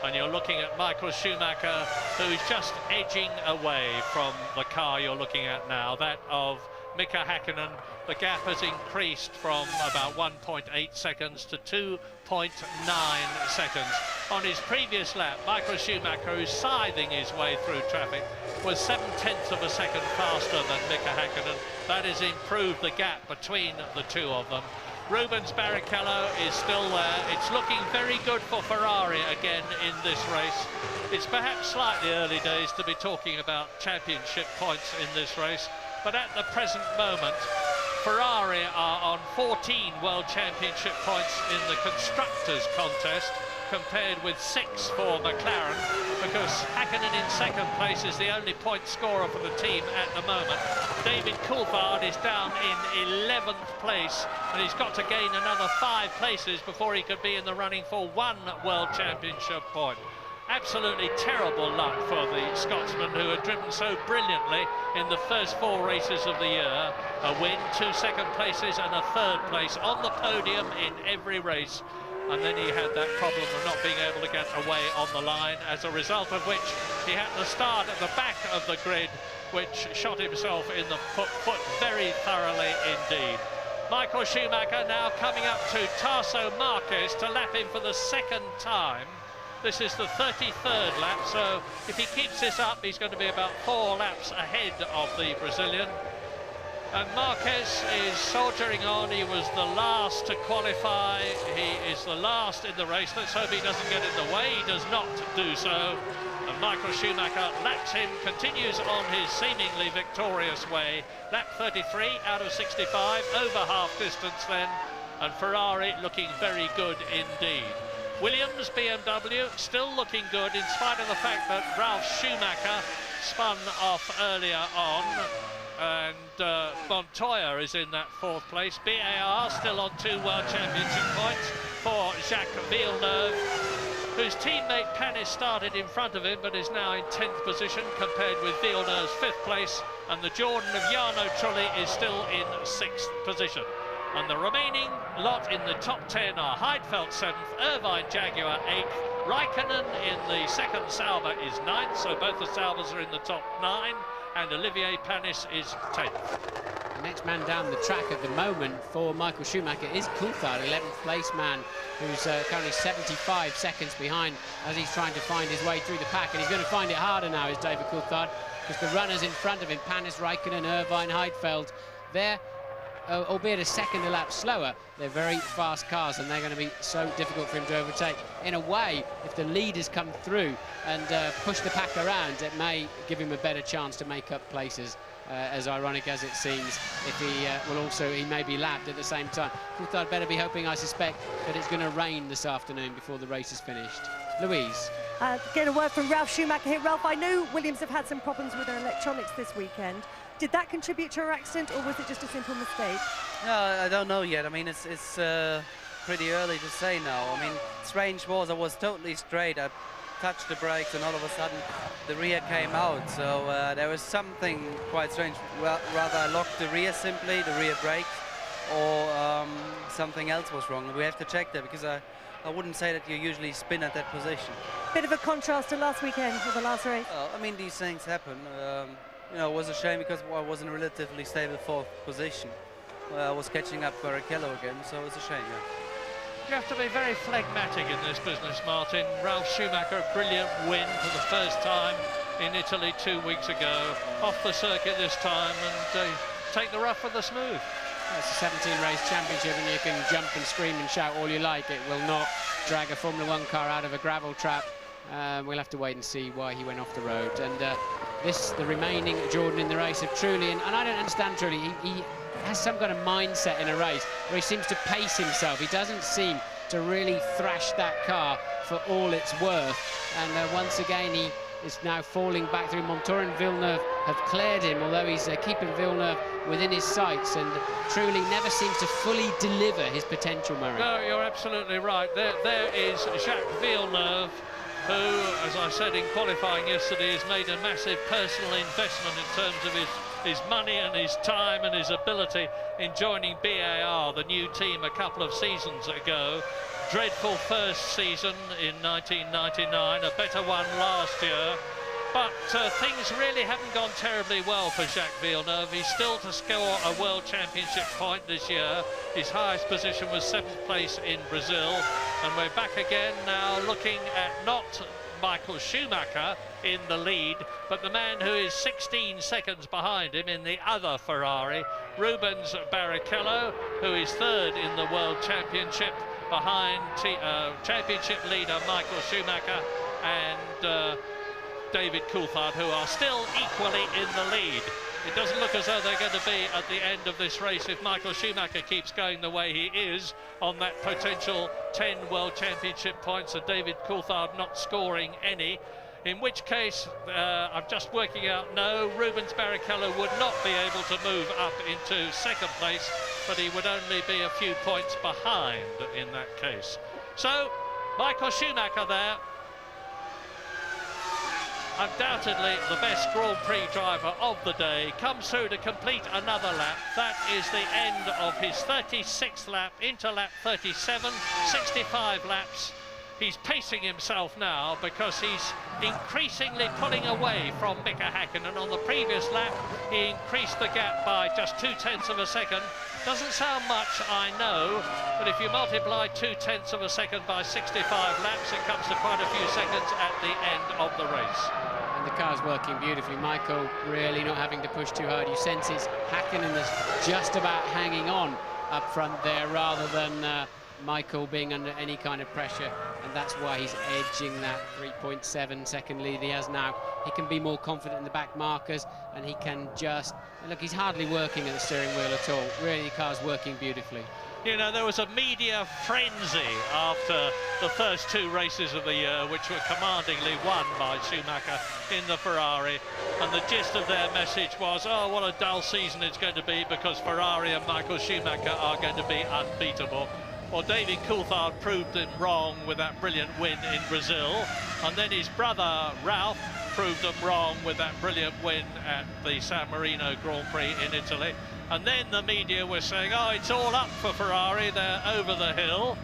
and you're looking at Michael Schumacher, who's just edging away from the car you're looking at now, that of Mika Häkkinen. The gap has increased from about 1.8 seconds to 2.9 seconds. On his previous lap, Michael Schumacher, who's scything his way through traffic, was 0.7 of a second faster than Mika Häkkinen. That has improved the gap between the two of them. Rubens Barrichello is still there. It's looking very good for Ferrari again in this race. It's perhaps slightly early days to be talking about championship points in this race, but at the present moment, Ferrari are on 14 World Championship points in the Constructors' contest, compared with 6 for McLaren, because Häkkinen in second place is the only point scorer for the team at the moment. David Coulthard is down in 11th place, and he's got to gain another 5 places before he could be in the running for 1 World Championship point. Absolutely terrible luck for the Scotsman, who had driven so brilliantly in the first 4 races of the year. A win, 2 second places and a 3rd place on the podium in every race. And then he had that problem of not being able to get away on the line, as a result of which he had to start at the back of the grid, which shot himself in the foot very thoroughly indeed. Michael Schumacher now coming up to Tarso Marquez to lap him for the 2nd time. This is the 33rd lap, so if he keeps this up, he's going to be about 4 laps ahead of the Brazilian. And Marquez is soldiering on. He was the last to qualify. He is the last in the race. Let's hope he doesn't get in the way. He does not do so. And Michael Schumacher laps him, continues on his seemingly victorious way. Lap 33 out of 65, over half distance then. And Ferrari looking very good indeed. Williams BMW still looking good in spite of the fact that Ralf Schumacher spun off earlier on, and Montoya is in that 4th place. BAR still on 2 World Championship points for Jacques Villeneuve, whose teammate Panis started in front of him but is now in 10th position compared with Villeneuve's 5th place, and the Jordan of Jarno Trulli is still in 6th position. And the remaining lot in the top 10 are Heidfeld 7th, Irvine Jaguar 8th, Raikkonen in the 2nd Sauber is 9th, so both the Saubers are in the top 9, and Olivier Panis is 10th. The next man down the track at the moment for Michael Schumacher is Coulthard, 11th place man, who's currently 75 seconds behind as he's trying to find his way through the pack, and he's going to find it harder now, is David Coulthard, because the runners in front of him, Panis, Raikkonen, Irvine, Heidfeld, they're albeit a second a lap slower, they're very fast cars, and they're going to be so difficult for him to overtake. In a way, if the leaders come through and push the pack around, it may give him a better chance to make up places, as ironic as it seems, if he may be lapped at the same time. Coulthard better be hoping, I suspect, that it's going to rain this afternoon before the race is finished. Louise. Get a word from Ralf Schumacher here. Ralf, I know Williams have had some problems with their electronics this weekend. Did that contribute to her accident, or was it just a simple mistake? No, I don't know yet. I mean, it's pretty early to say now. I mean, strange was I was totally straight. I touched the brakes, and all of a sudden the rear came out. So there was something quite strange. Well, rather I locked the rear simply, the rear brakes, or something else was wrong. We have to check that, because I wouldn't say that you usually spin at that position. Bit of a contrast to last weekend for the last race. I mean, these things happen. You know, it was a shame because I was in a relatively stable 4th position. I was catching up Barrichello again, so it was a shame, yeah. You have to be very phlegmatic in this business, Martin. Ralf Schumacher, a brilliant win for the first time in Italy 2 weeks ago. Off the circuit this time, and take the rough with the smooth. It's a 17-race championship, and you can jump and scream and shout all you like. It will not drag a Formula 1 car out of a gravel trap. We'll have to wait and see why he went off the road. And the remaining Jordan in the race of Trulli, and I don't understand Trulli. He has some kind of mindset in a race where he seems to pace himself. He doesn't seem to really thrash that car for all it's worth. And once again, he is now falling back through. Montoya and Villeneuve have cleared him, although he's keeping Villeneuve within his sights, and Trulli never seems to fully deliver his potential, Murray. No, you're absolutely right. There is Jacques Villeneuve, who, as I said in qualifying yesterday, has made a massive personal investment in terms of his money and his time and his ability in joining BAR, the new team, a couple of seasons ago. dreadful first season in 1999, a better one last year. But things really haven't gone terribly well for Jacques Villeneuve. He's still to score a World Championship point this year. His highest position was 7th place in Brazil. And we're back again now looking at not Michael Schumacher in the lead, but the man who is 16 seconds behind him in the other Ferrari, Rubens Barrichello, who is 3rd in the World Championship behind championship leader Michael Schumacher and David Coulthard, who are still equally in the lead. It doesn't look as though they're going to be at the end of this race if Michael Schumacher keeps going the way he is on that potential 10 World Championship points and David Coulthard not scoring any, in which case I'm just working out, no, Rubens Barrichello would not be able to move up into 2nd place, but he would only be a few points behind in that case. So Michael Schumacher there, undoubtedly the best Grand Prix driver of the day, comes through to complete another lap. That is the end of his 36th lap into lap 37, 65 laps. He's pacing himself now because he's increasingly pulling away from Mika Häkkinen. On the previous lap, he increased the gap by just 0.2 of a second. Doesn't sound much, I know, but if you multiply 0.2 of a second by 65 laps, it comes to quite a few seconds at the end of the race. And the car's working beautifully. Michael really not having to push too hard. You sense it's Häkkinen that's just about hanging on up front there rather than Michael being under any kind of pressure, and that's why he's edging that 3.7 second lead he has now. He can be more confident in the back markers, and he can just look, he's hardly working at the steering wheel at all. Really, the car's working beautifully. You know, there was a media frenzy after the first 2 races of the year, which were commandingly won by Schumacher in the Ferrari, and the gist of their message was, oh, what a dull season it's going to be because Ferrari and Michael Schumacher are going to be unbeatable. Well, David Coulthard proved him wrong with that brilliant win in Brazil, and then his brother Ralph proved them wrong with that brilliant win at the San Marino Grand Prix in Italy. And then the media was saying, oh, it's all up for Ferrari, they're over the hill.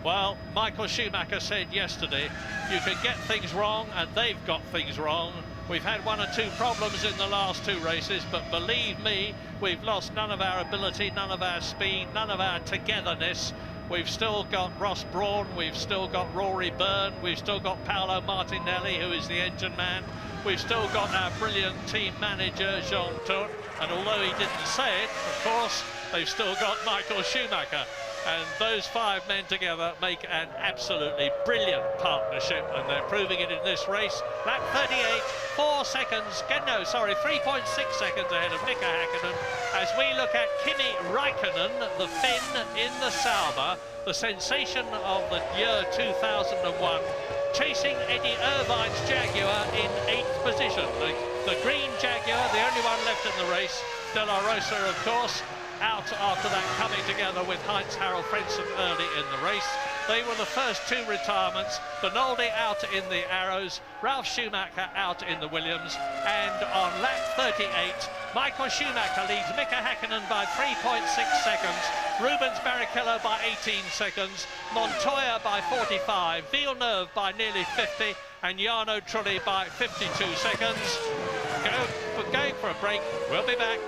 Well, Michael Schumacher said yesterday, you can get things wrong, and they've got things wrong. We've had 1 or 2 problems in the last 2 races, but believe me, we've lost none of our ability, none of our speed, none of our togetherness. We've still got Ross Brawn, we've still got Rory Byrne, we've still got Paolo Martinelli, who is the engine man. We've still got our brilliant team manager, Jean Todt, and although he didn't say it, of course, they've still got Michael Schumacher. And those 5 men together make an absolutely brilliant partnership, and they're proving it in this race. Lap 38, 4 seconds, no, sorry, 3.6 seconds ahead of Mika Häkkinen, as we look at Kimi Räikkönen, the Finn in the Sauber, the sensation of the year 2001, chasing Eddie Irvine's Jaguar in 8th position. The green Jaguar, the only one left in the race, De La Rosa, of course, out after that, coming together with Heinz-Harald Frentzen early in the race. They were the first 2 retirements. Benaldi out in the Arrows, Ralf Schumacher out in the Williams, and on lap 38, Michael Schumacher leads Mika Häkkinen by 3.6 seconds, Rubens Barrichello by 18 seconds, Montoya by 45, Villeneuve by nearly 50, and Jarno Trulli by 52 seconds. Going for a break, we'll be back.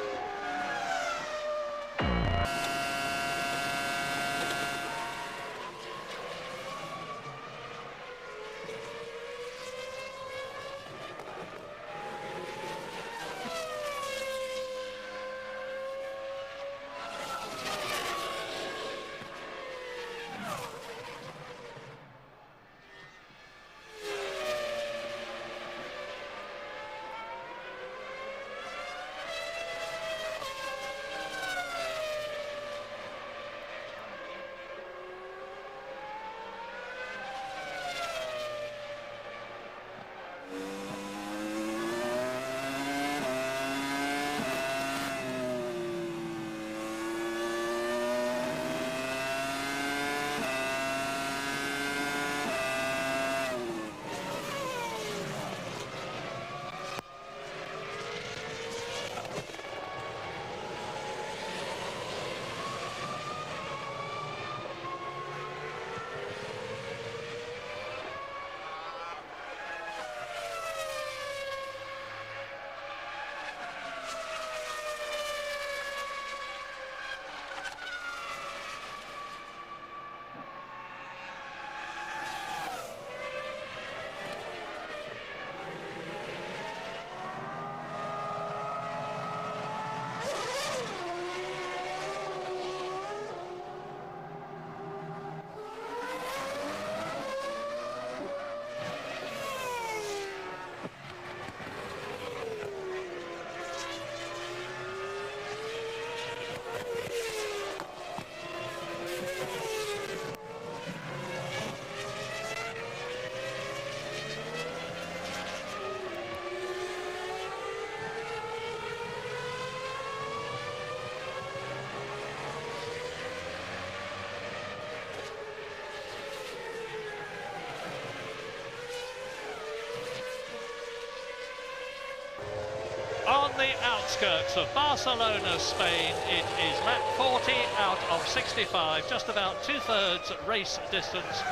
outskirts of Barcelona, Spain. It is lap 40 out of 65, just about 2/3 race distance.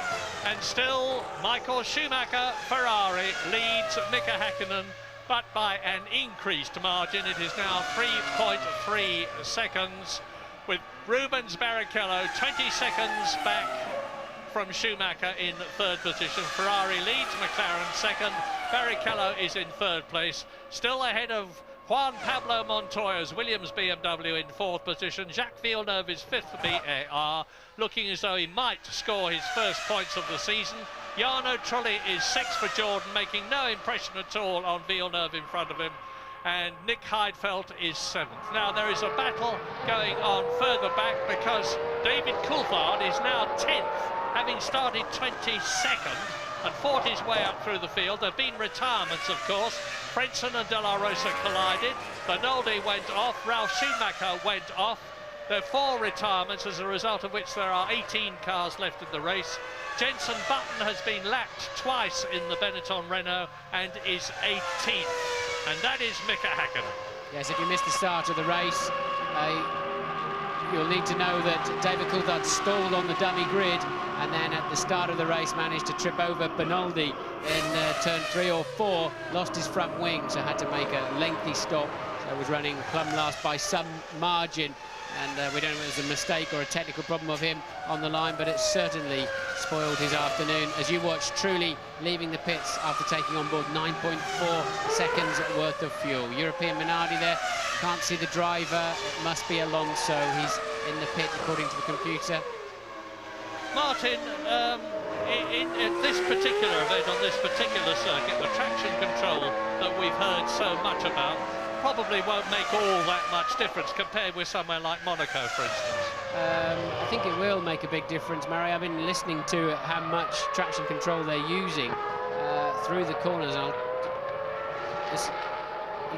And still, Michael Schumacher, Ferrari, leads Mika Häkkinen, but by an increased margin. It is now 3.3 seconds, with Rubens Barrichello 20 seconds back from Schumacher in third position. Ferrari leads, McLaren second. Barrichello is in third place, still ahead of Juan Pablo Montoya's Williams BMW in fourth position. Jacques Villeneuve is fifth for BAR, looking as though he might score his first points of the season. Jarno Trulli is sixth for Jordan, making no impression at all on Villeneuve in front of him. And Nick Heidfeld is seventh. Now there is a battle going on further back, because David Coulthard is now 10th, having started 22nd and fought his way up through the field. There have been retirements, of course. Frentzen and De La Rosa collided. Bernoldi went off. Ralf Schumacher went off. There are 4 retirements, as a result of which there are 18 cars left in the race. Jenson Button has been lapped twice in the Benetton Renault and is 18th. And that is Mika Häkkinen. Yes, if you missed the start of the race, you'll need to know that David Coulthard stalled on the dummy grid, and then at the start of the race managed to trip over Bernoldi in turn 3 or 4, lost his front wing, so had to make a lengthy stop. So was running plumb last by some margin, and we don't know if it was a mistake or a technical problem of him on the line, but it certainly spoiled his afternoon. As you watch Trulli leaving the pits after taking on board 9.4 seconds worth of fuel. European Minardi there, can't see the driver, it must be Alonso, he's in the pit according to the computer. Martin, in this particular event, on this particular circuit, the traction control that we've heard so much about probably won't make all that much difference compared with somewhere like Monaco, for instance. I think it will make a big difference, Murray. I've been listening to how much traction control they're using through the corners.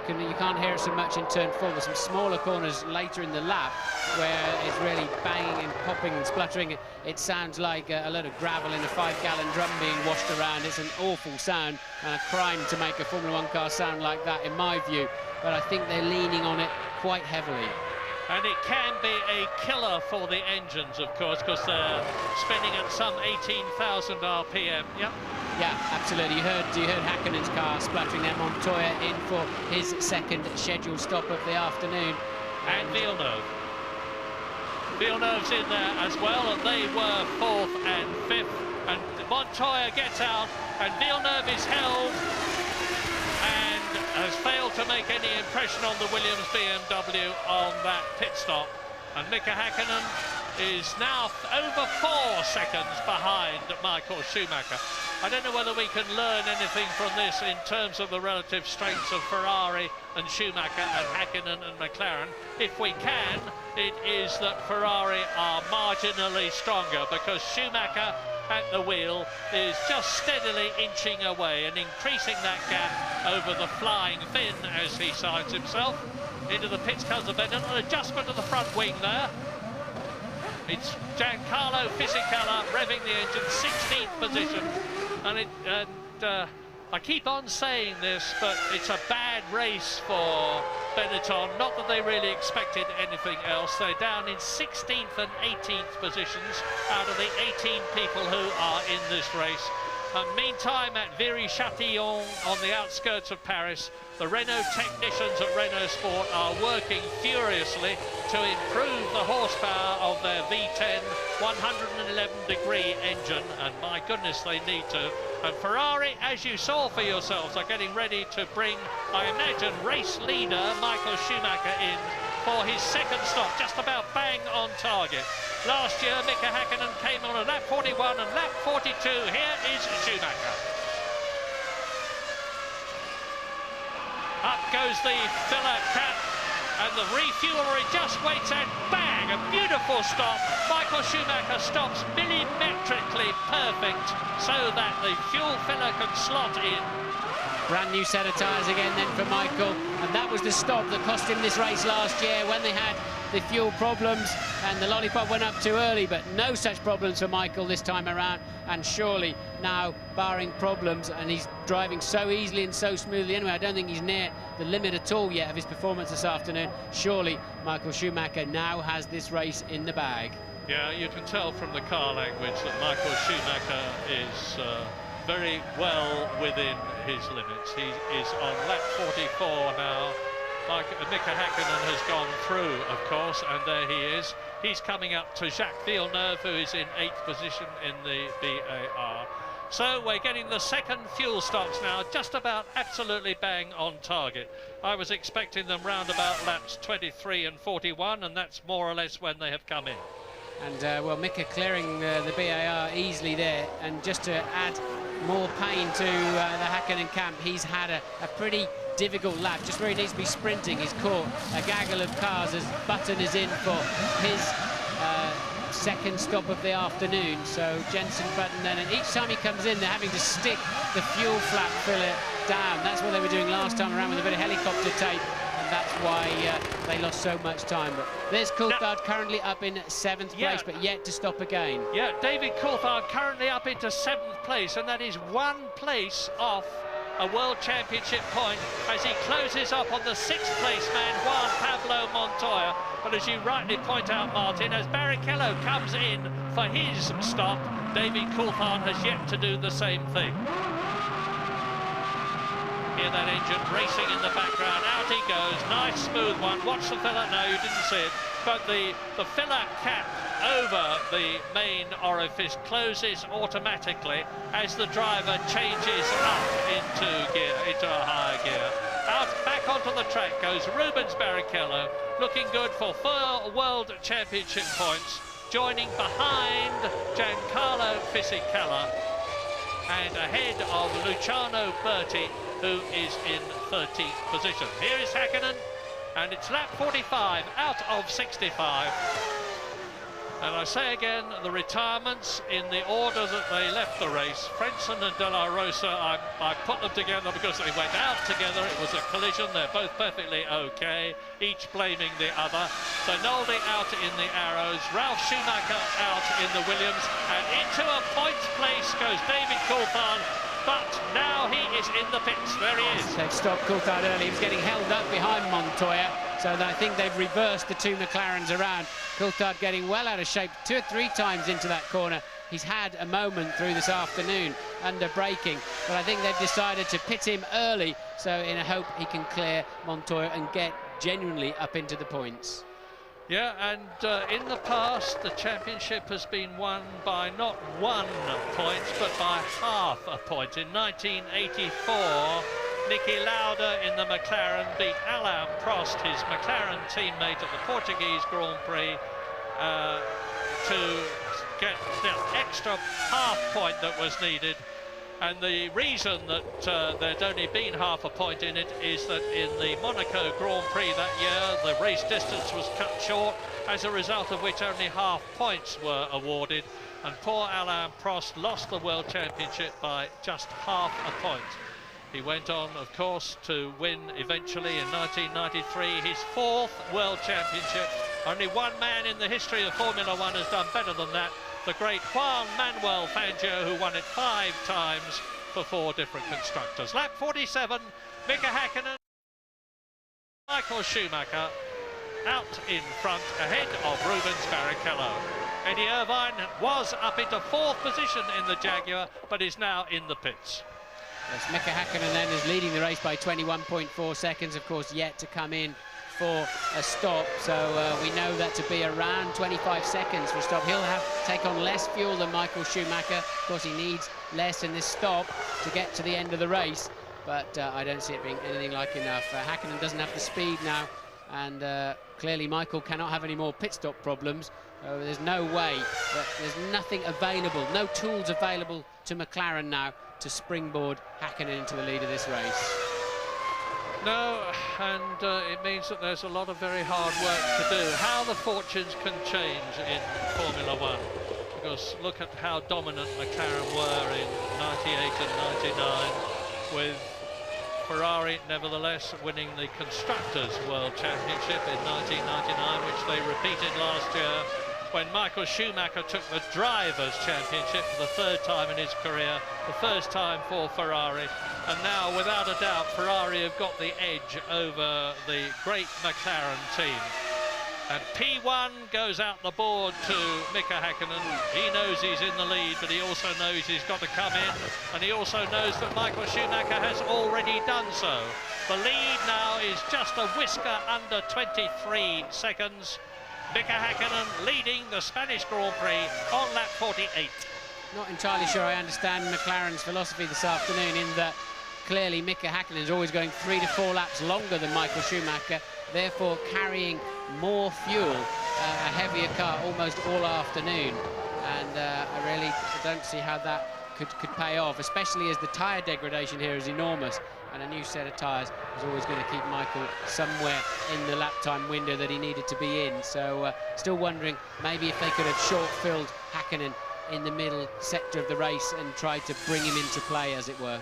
You can't hear it so much in turn 4. There's some smaller corners later in the lap where it's really banging and popping and spluttering. It sounds like a load of gravel in a 5-gallon drum being washed around. It's an awful sound and a crime to make a Formula 1 car sound like that, in my view. But I think they're leaning on it quite heavily. And it can be a killer for the engines, of course, because they're spinning at some 18,000 RPM. Yep. Yeah, absolutely. You heard Häkkinen's car splattering there. Montoya in for his second scheduled stop of the afternoon. And Villeneuve. Villeneuve's in there as well, and they were 4th and 5th. And Montoya gets out, and Villeneuve is held and has failed to make any impression on the Williams BMW on that pit stop. And Mika Häkkinen is now over 4 seconds behind Michael Schumacher. I don't know whether we can learn anything from this in terms of the relative strengths of Ferrari and Schumacher and Häkkinen and McLaren. If we can, it is that Ferrari are marginally stronger, because Schumacher at the wheel is just steadily inching away and increasing that gap over the flying Finn, as he signs himself. Into the pits comes the Bennett, an adjustment of the front wing there. It's Giancarlo Fisichella revving the engine, 16th position. And I keep on saying this, but it's a bad race for Benetton. Not that they really expected anything else. They're down in 16th and 18th positions out of the 18 people who are in this race. Meantime, at Viry-Châtillon, on the outskirts of Paris, the Renault technicians at Renault Sport are working furiously to improve the horsepower of their V10 111-degree engine, and my goodness, they need to. And Ferrari, as you saw for yourselves, are getting ready to bring, I imagine, race leader Michael Schumacher in for his second stop, just about bang on target. Last year, Mika Häkkinen came on at lap 41 and lap 42. Here is Schumacher. Up goes the filler cap, and the refueler just waits, and bang, a beautiful stop. Michael Schumacher stops millimetrically perfect so that the fuel filler can slot in. Brand new set of tyres again then for Michael, and that was the stop that cost him this race last year when they had the fuel problems and the lollipop went up too early, but no such problems for Michael this time around, and surely now, barring problems, and he's driving so easily and so smoothly anyway. I don't think he's near the limit at all yet of his performance this afternoon. Surely Michael Schumacher now has this race in the bag. Yeah, you can tell from the car language that Michael Schumacher is very well within his limits. He is on lap 44 now. Mika Häkkinen has gone through, of course, and there he is. He's coming up to Jacques Villeneuve, who is in 8th position in the BAR. So we're getting the second fuel stops now, just about absolutely bang on target. I was expecting them round about laps 23 and 41, and that's more or less when they have come in. And, well, Mika clearing the BAR easily there, and just to add more pain to the Häkkinen camp, he's had a pretty difficult lap, just where he needs to be sprinting. He's caught a gaggle of cars as Button is in for his second stop of the afternoon. So Jenson Button then, and each time he comes in, they're having to stick the fuel flap filler down. That's what they were doing last time around with a bit of helicopter tape, and that's why they lost so much time. But there's Coulthard currently up in 7th place, but yet to stop again. Yeah, David Coulthard currently up into 7th place, and that is 1 place off a World Championship point as he closes up on the 6th place man, Juan Pablo Montoya. But as you rightly point out, Martin, as Barrichello comes in for his stop, David Coulthard has yet to do the same thing. Hear that engine racing in the background. Out he goes. Nice smooth one. Watch the filler. No, you didn't see it. But the filler cap over the main orifice closes automatically as the driver changes up into a higher gear. Out back onto the track goes Rubens Barrichello, looking good for 4 World Championship points, joining behind Giancarlo Fisichella and ahead of Luciano Berti, who is in 13th position. Here is Häkkinen, and it's lap 45 out of 65. And I say again, the retirements in the order that they left the race. Frentzen and De La Rosa, I put them together because they went out together. It was a collision. They're both perfectly okay, each blaming the other. So Nolde out in the Arrows, Ralf Schumacher out in the Williams, and into a points place goes David Coulthard. But now he is in the pits. There he is. They've stopped Coulthard early. He was getting held up behind Montoya. So I think they've reversed the 2 McLarens around. Coulthard getting well out of shape 2 or 3 times into that corner. He's had a moment through this afternoon under braking, but I think they've decided to pit him early, so in a hope he can clear Montoya and get genuinely up into the points. Yeah, and in the past, the championship has been won by not 1 point, but by half a point. In 1984, Niki Lauda in the McLaren beat Alain Prost, his McLaren teammate at the Portuguese Grand Prix, to get the extra half point that was needed. And the reason that there'd only been half a point in it is that in the Monaco Grand Prix that year, the race distance was cut short, as a result of which only half points were awarded. And poor Alain Prost lost the World Championship by just half a point. He went on, of course, to win eventually in 1993 his 4th World Championship. Only one man in the history of Formula One has done better than that. The great Juan Manuel Fangio, who won it 5 times for 4 different constructors. Lap 47, Mika Häkkinen, Michael Schumacher out in front ahead of Rubens Barrichello. Eddie Irvine was up into 4th position in the Jaguar, but is now in the pits. Yes, Mika Häkkinen then is leading the race by 21.4 seconds, of course, yet to come in for a stop, so we know that to be around 25 seconds for a stop. He'll have to take on less fuel than Michael Schumacher. Of course, he needs less in this stop to get to the end of the race, but I don't see it being anything like enough. Häkkinen doesn't have the speed now, and clearly Michael cannot have any more pit stop problems. There's no way, there's nothing available, no tools available to McLaren now to springboard Häkkinen into the lead of this race. No, and it means that there's a lot of very hard work to do. How the fortunes can change in Formula One, because look at how dominant McLaren were in 98 and 99, with Ferrari nevertheless winning the Constructors' World Championship in 1999, which they repeated last year. when Michael Schumacher took the Drivers' Championship for the 3rd time in his career, the 1st time for Ferrari, and now, without a doubt, Ferrari have got the edge over the great McLaren team. And P1 goes out the board to Mika Häkkinen. He knows he's in the lead, but he also knows he's got to come in, and he also knows that Michael Schumacher has already done so. The lead now is just a whisker under 23 seconds. Mika Häkkinen leading the Spanish Grand Prix on lap 48. Not entirely sure I understand McLaren's philosophy this afternoon, in that clearly Mika Häkkinen is always going 3 to 4 laps longer than Michael Schumacher, therefore carrying more fuel, a heavier car almost all afternoon. And I really don't see how that could pay off, especially as the tyre degradation here is enormous, and a new set of tyres is always going to keep Michael somewhere in the lap time window that he needed to be in. So still wondering maybe if they could have short-filled Häkkinen in the middle sector of the race and tried to bring him into play, as it were.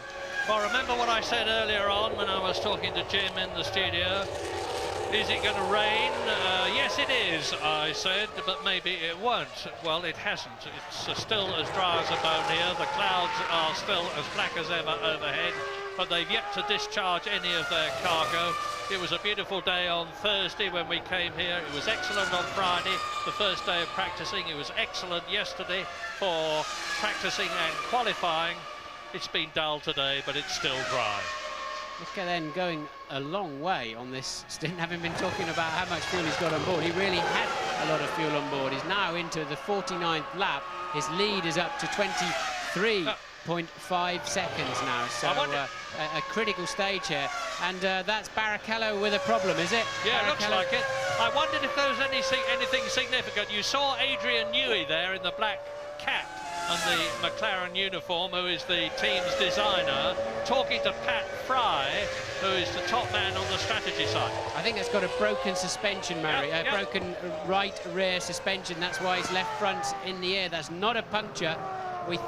Well, remember what I said earlier on when I was talking to Jim in the studio? Is it going to rain? Yes, it is, I said, but maybe it won't. Well, it hasn't. It's still as dry as a bone here. The clouds are still as black as ever overhead, but they've yet to discharge any of their cargo. It was a beautiful day on Thursday when we came here. It was excellent on Friday, the first day of practicing. It was excellent yesterday for practicing and qualifying. It's been dull today, but it's still dry. Mika then going a long way on this stint, having been talking about how much fuel he's got on board. He really had a lot of fuel on board. He's now into the 49th lap. His lead is up to 23.5 seconds now, so a critical stage here. And that's Barrichello with a problem, is it? Yeah, it looks like it. I wondered if there was anything significant. You saw Adrian Newey there in the black cap and the McLaren uniform, who is the team's designer, talking to Pat Fry, who is the top man on the strategy side. I think that's got a broken suspension, Mary, broken right rear suspension. That's why his left front's in the air. That's not a puncture. We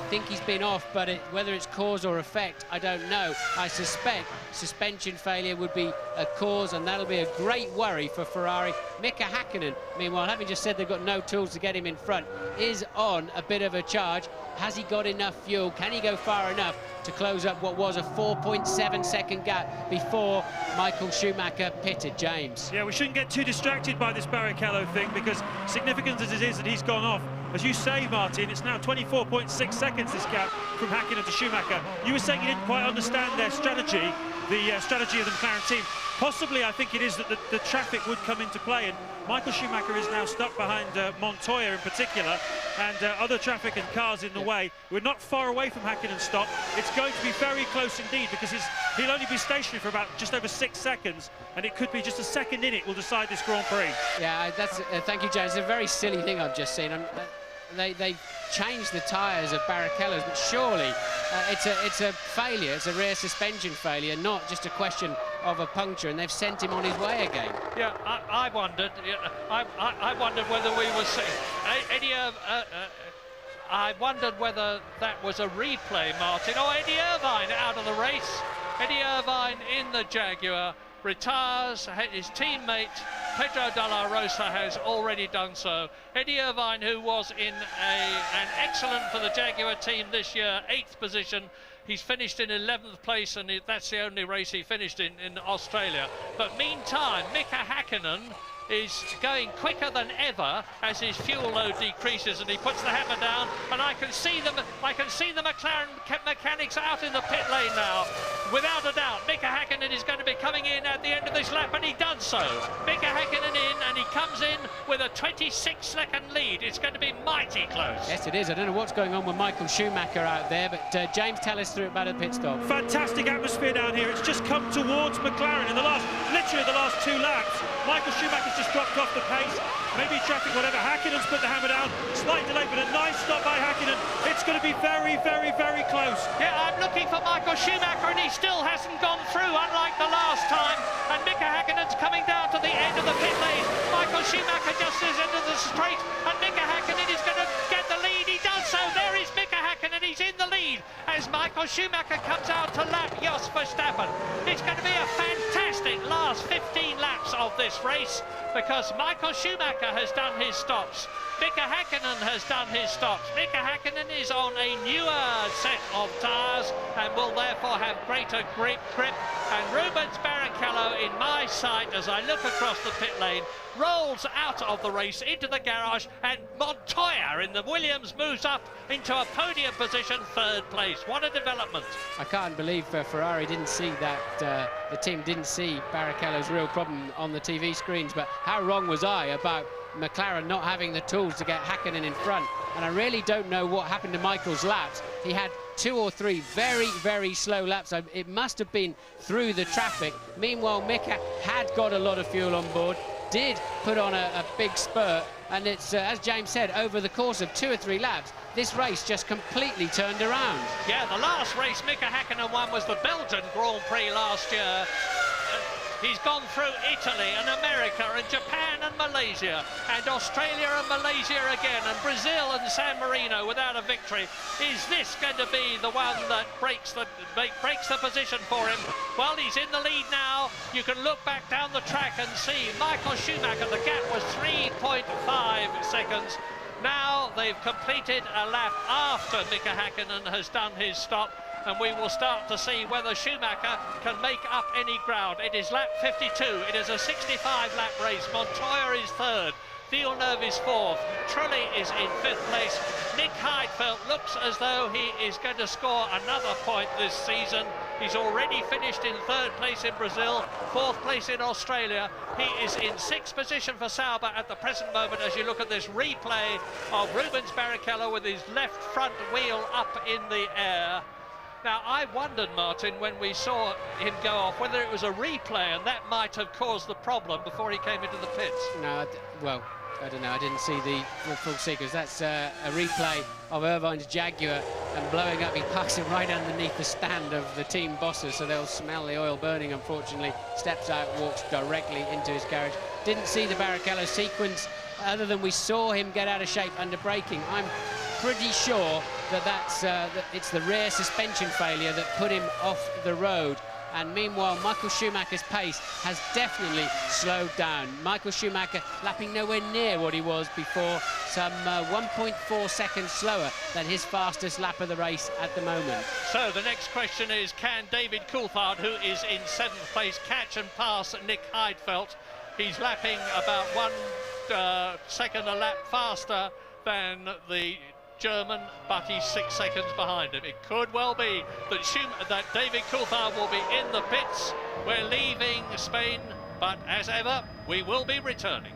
think he's been off, but whether it's cause or effect, I don't know. I suspect suspension failure would be a cause, and that'll be a great worry for Ferrari. Mika Häkkinen, meanwhile, having just said they've got no tools to get him in front, is on a bit of a charge. Has he got enough fuel? Can he go far enough to close up what was a 4.7-second gap before Michael Schumacher pitted, James? Yeah, we shouldn't get too distracted by this Barrichello thing, because significant as it is that he's gone off, as you say, Martin, it's now 24.6 seconds, this gap from Häkkinen to Schumacher. You were saying you didn't quite understand their strategy, the strategy of the McLaren team. Possibly, I think it is that the traffic would come into play, and Michael Schumacher is now stuck behind Montoya in particular, and other traffic and cars in the way. We're not far away from Häkkinen's stop. It's going to be very close indeed, because he'll only be stationary for about just over 6 seconds, and it could be just a second in it will decide this Grand Prix. Yeah, that's thank you, James. It's a very silly thing I've just seen. They've changed the tyres of Barrichello's, but surely it's a failure. It's a rear suspension failure, not just a question of a puncture, and they've sent him on his way again. Yeah, I wondered. I wondered whether we were seeing Eddie. I wondered whether that was a replay, Martin. Oh, Eddie Irvine out of the race. Eddie Irvine in the Jaguar retires. His teammate Pedro Dalla Rosa has already done so. Eddie Irvine, who was in an excellent for the Jaguar team this year, 8th position. He's finished in 11th place, and that's the only race he finished in Australia. But meantime, Mika Häkkinen is going quicker than ever as his fuel load decreases, and he puts the hammer down, and I can see the McLaren mechanics out in the pit lane now. Without a doubt, Mika Häkkinen is going to be coming in at the end of this lap, and he does so. Mika Häkkinen in, and he comes in with a 26-second lead. It's going to be mighty close. Yes, it is. I don't know what's going on with Michael Schumacher out there, but James, tell us through about the pit stop. Fantastic atmosphere down here. It's just come towards McLaren in literally the last 2 laps. Michael Schumacher's just dropped off the pace. Maybe traffic, whatever. Häkkinen's put the hammer down. Slight delay, but a nice stop by Häkkinen. It's going to be very, very, very close. Yeah, I'm looking for Michael Schumacher, and he still hasn't gone through, unlike the last time. And Mika Häkkinen's coming down to the end of the pit lane. Michael Schumacher just is into the straight, and Mika Häkkinen is going to get the lead. He does so. There is Mika Häkkinen. He's in the lead as Michael Michael Schumacher comes out to lap Jos Verstappen. It's going to be a fantastic last 15 laps of this race because Michael Schumacher has done his stops. Mika Häkkinen has done his stops. Mika Häkkinen is on a newer set of tyres and will therefore have greater grip. And Rubens Barrichello in my sight as I look across the pit lane rolls out of the race into the garage, and Montoya in the Williams moves up into a podium position, 3rd place. What a development. I can't believe Ferrari didn't see that, the team didn't see Barrichello's real problem on the TV screens, but how wrong was I about McLaren not having the tools to get Häkkinen in front. And I really don't know what happened to Michael's laps. He had 2 or 3 very, very slow laps. It must have been through the traffic. Meanwhile, Mika had got a lot of fuel on board, did put on a big spurt, and it's, as James said, over the course of 2 or 3 laps, this race just completely turned around. Yeah, the last race Mika Häkkinen won was the Belgian Grand Prix last year. He's gone through Italy and America and Japan and Malaysia and Australia and Malaysia again and Brazil and San Marino without a victory. Is this going to be the one that breaks the position for him? Well, he's in the lead now. You can look back down the track and see Michael Schumacher. The gap was 3.5 seconds. Now they've completed a lap after Mika Häkkinen has done his stop, and we will start to see whether Schumacher can make up any ground. It is lap 52. It is a 65-lap race. Montoya is 3rd. Villeneuve is 4th. Trulli is in 5th place. Nick Heidfeld looks as though he is going to score another point this season. He's already finished in 3rd place in Brazil, 4th place in Australia. He is in 6th position for Sauber at the present moment as you look at this replay of Rubens Barrichello with his left front wheel up in the air. Now, I wondered, Martin, when we saw him go off, whether it was a replay and that might have caused the problem before he came into the pits. No, well, I don't know. I didn't see the full sequence. That's a replay of Irvine's Jaguar and blowing up. He parks it right underneath the stand of the team bosses, so they'll smell the oil burning, unfortunately. Steps out, walks directly into his garage. Didn't see the Barrichello sequence, other than we saw him get out of shape under braking. I'm pretty sure that it's the rear suspension failure that put him off the road. And meanwhile, Michael Schumacher's pace has definitely slowed down. Michael Schumacher lapping nowhere near what he was before, some 1.4 seconds slower than his fastest lap of the race at the moment. So the next question is, can David Coulthard, who is in 7th place, catch and pass Nick Heidfeld? He's lapping about 1 second a lap faster than the German, but he's 6 seconds behind him. It could well be that David Coulthard will be in the pits. We're leaving Spain, but as ever, we will be returning.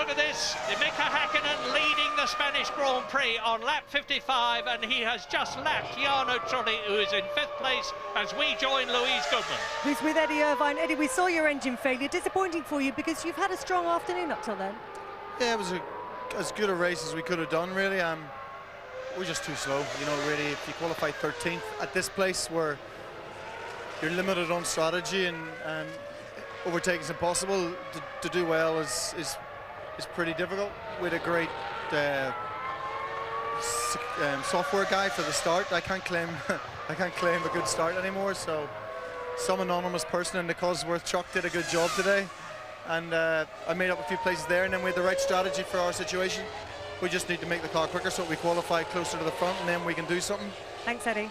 look at this. Mika Häkkinen leading the Spanish Grand Prix on lap 55, and he has just lapped Jarno Trulli, who is in 5th place, as we join Louise Goodman. Who's with Eddie Irvine. Eddie, we saw your engine failure. Disappointing for you because you've had a strong afternoon up till then. Yeah, it was as good a race as we could have done, really. We're just too slow, you know, really. If you qualify 13th at this place where you're limited on strategy and overtaking is impossible, to do well is pretty difficult. With a great software guy for the start, I can't claim a good start anymore. So some anonymous person in the Cosworth truck did a good job today, and I made up a few places there, and then we had the right strategy for our situation. We just need to make the car quicker so we qualify closer to the front, and then we can do something. Thanks, Eddie.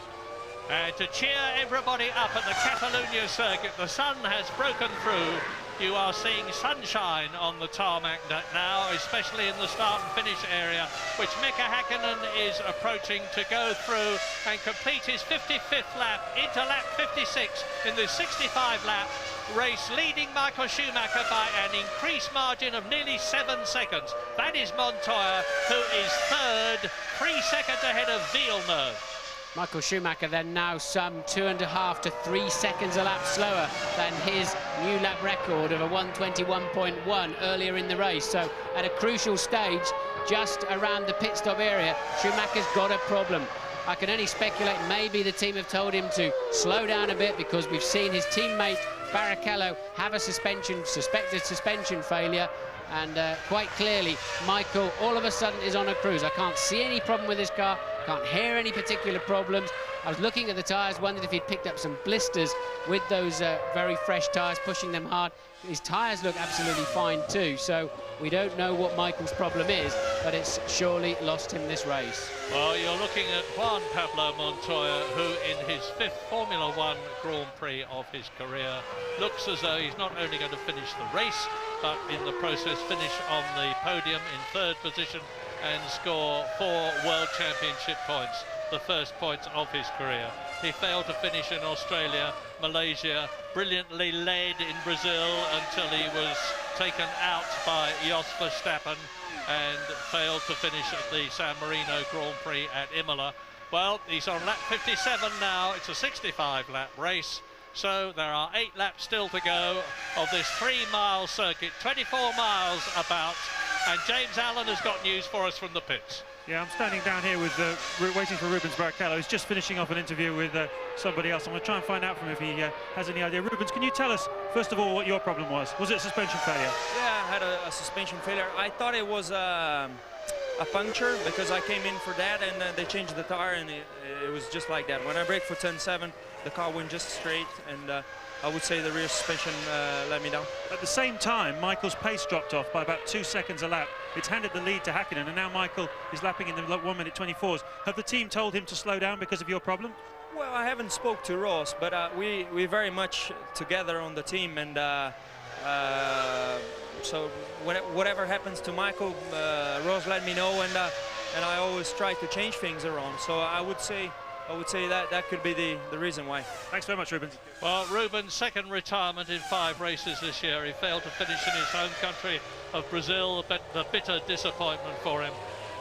And to cheer everybody up at the Catalunya circuit, the sun has broken through. You are seeing sunshine on the tarmac now, especially in the start and finish area, which Mika Häkkinen is approaching to go through and complete his 55th lap into lap 56 in the 65 lap race, leading Michael Schumacher by an increased margin of nearly 7 seconds. That is Montoya, who is 3rd, 3 seconds ahead of Villeneuve. Michael Schumacher then now some 2.5 to 3 seconds a lap slower than his new lap record of a 1:21.1 earlier in the race. So at a crucial stage, just around the pit stop area, Schumacher's got a problem. I can only speculate maybe the team have told him to slow down a bit because we've seen his teammate Barrichello have a suspected suspension failure. And quite clearly, Michael all of a sudden is on a cruise. I can't see any problem with his car, can't hear any particular problems. I was looking at the tyres, wondered if he'd picked up some blisters with those very fresh tyres, pushing them hard. His tyres look absolutely fine too, so we don't know what Michael's problem is, but it's surely lost him this race. Well, you're looking at Juan Pablo Montoya, who in his 5th Formula One Grand Prix of his career looks as though he's not only going to finish the race, but in the process finish on the podium in 3rd position and score 4 World Championship points, the first points of his career. He failed to finish in Australia, Malaysia, brilliantly led in Brazil until he was taken out by Jos Verstappen, and failed to finish at the San Marino Grand Prix at Imola. Well, he's on lap 57 now. It's a 65 lap race, so there are 8 laps still to go of this 3-mile circuit, 24 miles about, and James Allen has got news for us from the pits. Yeah, I'm standing down here with waiting for Rubens Barrichello. He's just finishing off an interview with somebody else. I'm going to try and find out from him if he has any idea. Rubens, can you tell us, first of all, what your problem was? Was it suspension failure? Yeah, I had a suspension failure. I thought it was a puncture because I came in for that, and they changed the tire, and it was just like that. When I braked for 10.7, the car went just straight, and I would say the rear suspension let me down. At the same time, Michael's pace dropped off by about 2 seconds a lap. It's handed the lead to Häkkinen, and now Michael is lapping in the 1:24s. Have the team told him to slow down because of your problem? Well, I haven't spoke to Ross, but we're very much together on the team, and so whatever happens to Michael, Ross let me know, and I always try to change things around. So I would say that could be the reason why. Thanks very much, Rubens. Well, Rubens' 2nd retirement in 5 races this year. He failed to finish in his home country of Brazil, but the bitter disappointment for him.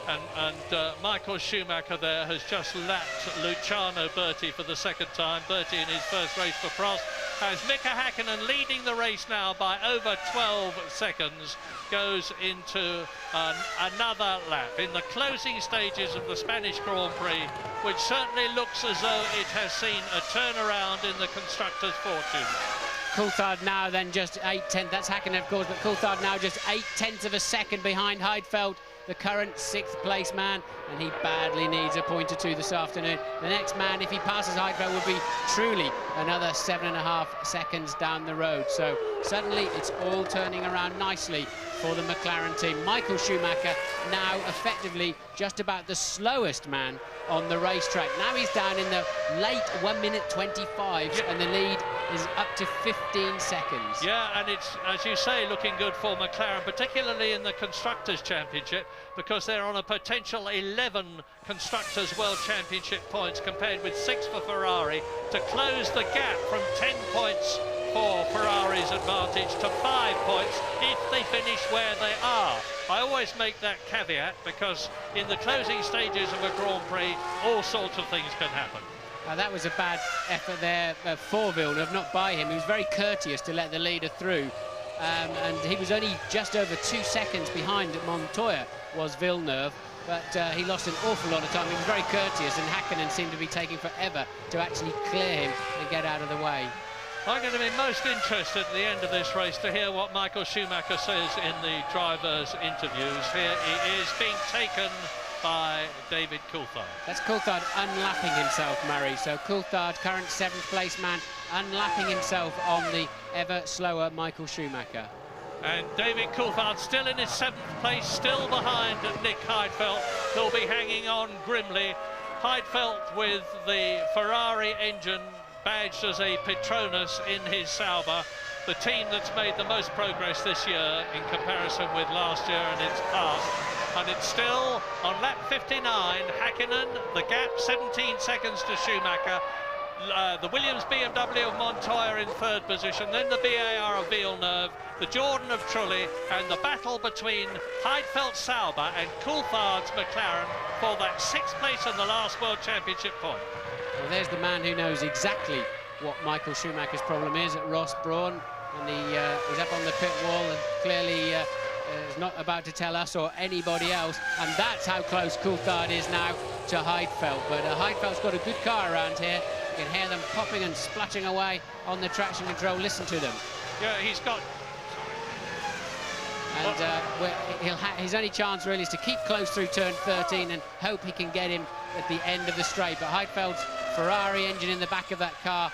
And Michael Schumacher there has just lapped Luciano Berti for the 2nd time. Berti in his first race for Prost has Mika Häkkinen leading the race now by over 12 seconds. Goes into another lap in the closing stages of the Spanish Grand Prix, which certainly looks as though it has seen a turnaround in the constructors' fortune. Coulthard now then just 8/10, that's Häkkinen of course, but Coulthard now just 0.8 of a second behind Heidfeld, the current 6th place man, and he badly needs a point or two this afternoon. The next man, if he passes Heidfeld, would be truly another 7.5 seconds down the road. So suddenly it's all turning around nicely for the McLaren team. Michael Schumacher now effectively just about the slowest man on the racetrack. Now he's down in the late 1:25, and the lead is up to 15 seconds. Yeah, and it's, as you say, looking good for McLaren, particularly in the Constructors' Championship, because they're on a potential 11 Constructors' World Championship points compared with 6 for Ferrari, to close the gap from 10 points for Ferrari's advantage to 5 points if they finish where they are. I always make that caveat because in the closing stages of a Grand Prix, all sorts of things can happen. That was a bad effort there for Villeneuve, not by him. He was very courteous to let the leader through. And he was only just over 2 seconds behind Montoya, was Villeneuve. But he lost an awful lot of time. He was very courteous, and Häkkinen seemed to be taking forever to actually clear him and get out of the way. I'm going to be most interested at the end of this race to hear what Michael Schumacher says in the drivers' interviews. Here he is being taken by David Coulthard. That's Coulthard unlapping himself, Murray. So Coulthard, current 7th place man, unlapping himself on the ever slower Michael Schumacher. And David Coulthard still in his 7th place, still behind Nick Heidfeld, who'll be hanging on grimly. Heidfeld with the Ferrari engine badged as a Petronas in his Sauber, the team that's made the most progress this year in comparison with last year and its past. And it's still on lap 59, Häkkinen, the gap 17 seconds to Schumacher. The Williams BMW of Montoya in 3rd position, then the BAR of Villeneuve, the Jordan of Trulli, and the battle between Heidfeld's Sauber and Coulthard's McLaren for that 6th place and the last World Championship point. Well, there's the man who knows exactly what Michael Schumacher's problem is at Ross Brawn, and he's up on the pit wall and clearly is not about to tell us or anybody else, and that's how close Coulthard is now to Heidfeld. But Heidfeld's got a good car around here. You can hear them popping and splashing away on the traction control. Listen to them. Yeah, he's got... And his only chance really is to keep close through turn 13 and hope he can get him at the end of the straight. But Heidfeld's Ferrari engine in the back of that car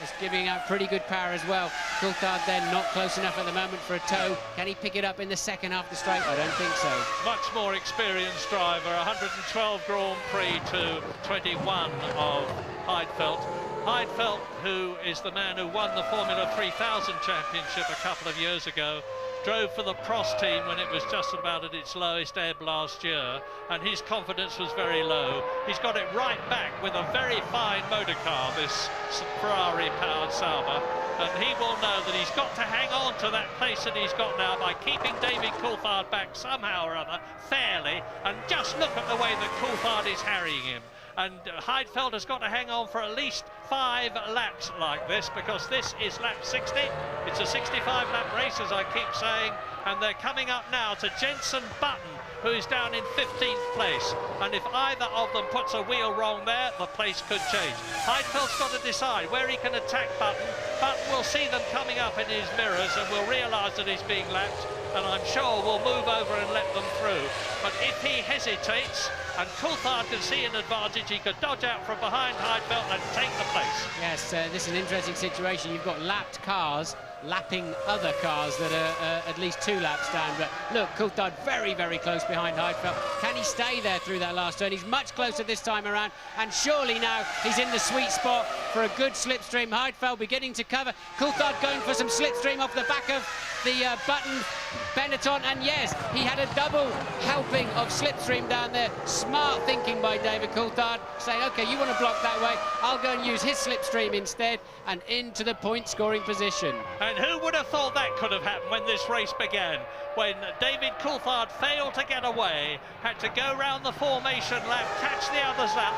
is giving out pretty good power as well. Coulthard then not close enough at the moment for a tow. Can he pick it up in the second half of the straight? I don't think so. Much more experienced driver, 112 Grand Prix to 21 of Heidfeld. Heidfeld, who is the man who won the Formula 3000 championship a couple of years ago, drove for the Prost team when it was just about at its lowest ebb last year, and his confidence was very low. He's got it right back with a very fine motor car, this Ferrari-powered Sauber, and he will know that he's got to hang on to that place that he's got now by keeping David Coulthard back somehow or other, fairly, and just look at the way that Coulthard is harrying him. And Heidfeld has got to hang on for at least 5 laps like this, because this is lap 60. It's a 65-lap race, as I keep saying, and they're coming up now to Jenson Button, who is down in 15th place. And if either of them puts a wheel wrong there, the place could change. Heidfeld's got to decide where he can attack Button. Button will see them coming up in his mirrors and will realise that he's being lapped, and I'm sure will move over and let them through. But if he hesitates, and Coulthard can see an advantage, he could dodge out from behind Heidfeld and take the place. Yes, this is an interesting situation. You've got lapped cars lapping other cars that are at least 2 laps down. But look, Coulthard very, very close behind Heidfeld. Can he stay there through that last turn? He's much closer this time around, and surely now he's in the sweet spot for a good slipstream. Heidfeld beginning to cover. Coulthard going for some slipstream off the back of the Button Benetton, and yes, he had a double helping of slipstream down there. Smart thinking by David Coulthard, saying, OK, you want to block that way, I'll go and use his slipstream instead, and into the point-scoring position. And who would have thought that could have happened when this race began? When David Coulthard failed to get away, had to go round the formation lap, catch the others lap,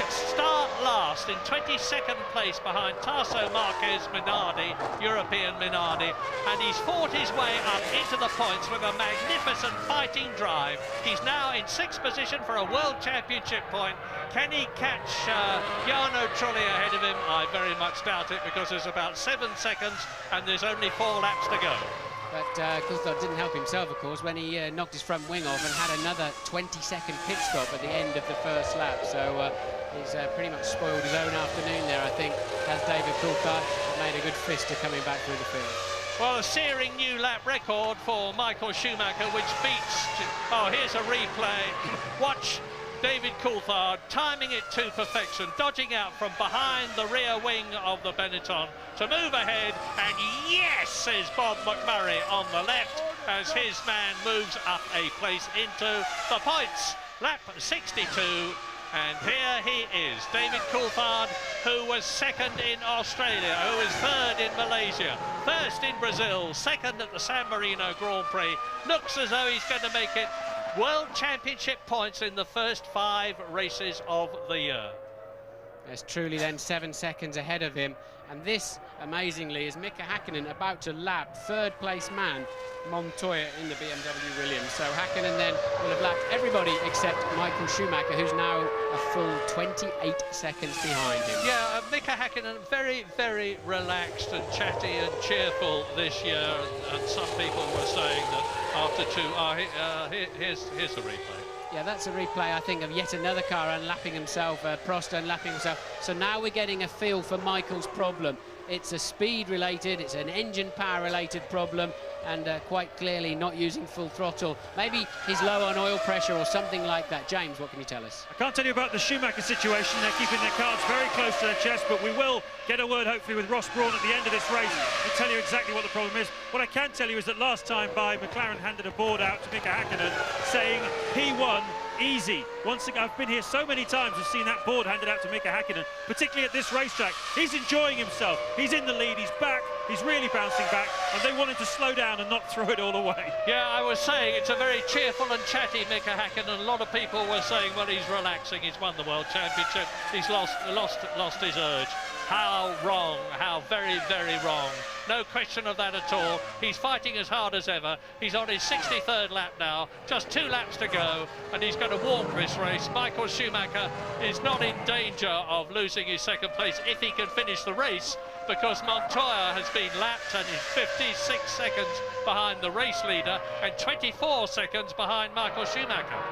start last in 22nd place behind Tasso Marquez Minardi, European Minardi, and he's fought his way up into the points with a magnificent fighting drive. He's now in 6th position for a World Championship point. Can he catch Jarno Trulli ahead of him? I very much doubt it, because there's about 7 seconds and there's only 4 laps to go. But Coulthard didn't help himself, of course, when he knocked his front wing off and had another 20-second pit stop at the end of the first lap. So he's pretty much spoiled his own afternoon there, I think, as David Coulthard made a good fist of coming back through the field. Well, a searing new lap record for Michael Schumacher, which beats... Oh, here's a replay. Watch David Coulthard timing it to perfection, dodging out from behind the rear wing of the Benetton to move ahead, and yes, says Bob McMurray on the left, as his man moves up a place into the points. Lap 62, And here he is, David Coulthard, who was second in Australia, who is third in Malaysia, first in Brazil, second at the San Marino Grand Prix. Looks as though he's going to make it World Championship points in the first 5 races of the year. There's truly then 7 seconds ahead of him. And this, amazingly, is Mika Häkkinen about to lap third-place man Montoya in the BMW Williams. So Häkkinen then will have lapped everybody except Michael Schumacher, who's now a full 28 seconds behind him. Yeah, Mika Häkkinen very, very relaxed and chatty and cheerful this year. And some people were saying that after 2... here's the replay. Yeah, that's a replay, I think, of yet another car unlapping himself, Prost unlapping himself. So now we're getting a feel for Michael's problem. It's a speed-related, it's an engine power-related problem, and quite clearly not using full throttle. Maybe he's low on oil pressure or something like that. James, what can you tell us? I can't tell you about the Schumacher situation. They're keeping their cards very close to their chest, but we will get a word, hopefully, with Ross Brawn at the end of this race and tell you exactly what the problem is. What I can tell you is that last time McLaren handed a board out to Mika Häkkinen saying he won easy. Once again, I've been here so many times and seen that board handed out to Mika Häkkinen, particularly at this racetrack. He's enjoying himself. He's in the lead, he's back, he's really bouncing back, and they want him to slow down and not throw it all away. Yeah, I was saying it's a very cheerful and chatty Mika Häkkinen. A lot of people were saying, well, he's relaxing, he's won the World Championship, he's lost his urge. How wrong, how very, very wrong. No question of that at all. He's fighting as hard as ever. He's on his 63rd lap now, just 2 laps to go, and he's going to walk this race. Michael Schumacher is not in danger of losing his 2nd place if he can finish the race, because Montoya has been lapped and is 56 seconds behind the race leader and 24 seconds behind Michael Schumacher.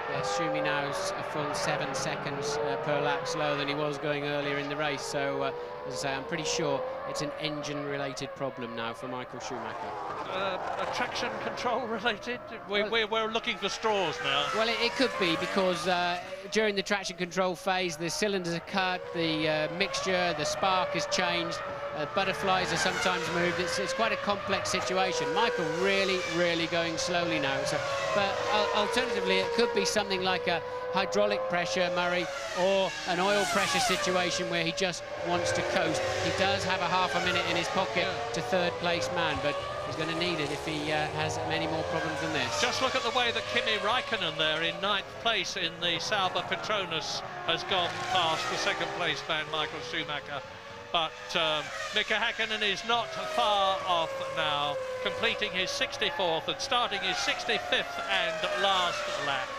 Yes, Schumi now's a full 7 seconds per lap slower than he was going earlier in the race. So, as I say, I'm pretty sure it's an engine-related problem now for Michael Schumacher. Traction control related? We're looking for straws now. Well, it could be, because during the traction control phase, the cylinders are cut, the mixture, the spark has changed. Butterflies are sometimes moved. It's quite a complex situation. Michael really going slowly now. So, but alternatively, it could be something like a hydraulic pressure, Murray, or an oil pressure situation where he just wants to coast. He does have a half a minute in his pocket to 3rd place man, but he's going to need it if he has many more problems than this. Just look at the way that Kimi Räikkönen there in 9th place in the Sauber Petronas has gone past the 2nd place man, Michael Schumacher. But Mika Häkkinen is not far off now, completing his 64th and starting his 65th and last lap.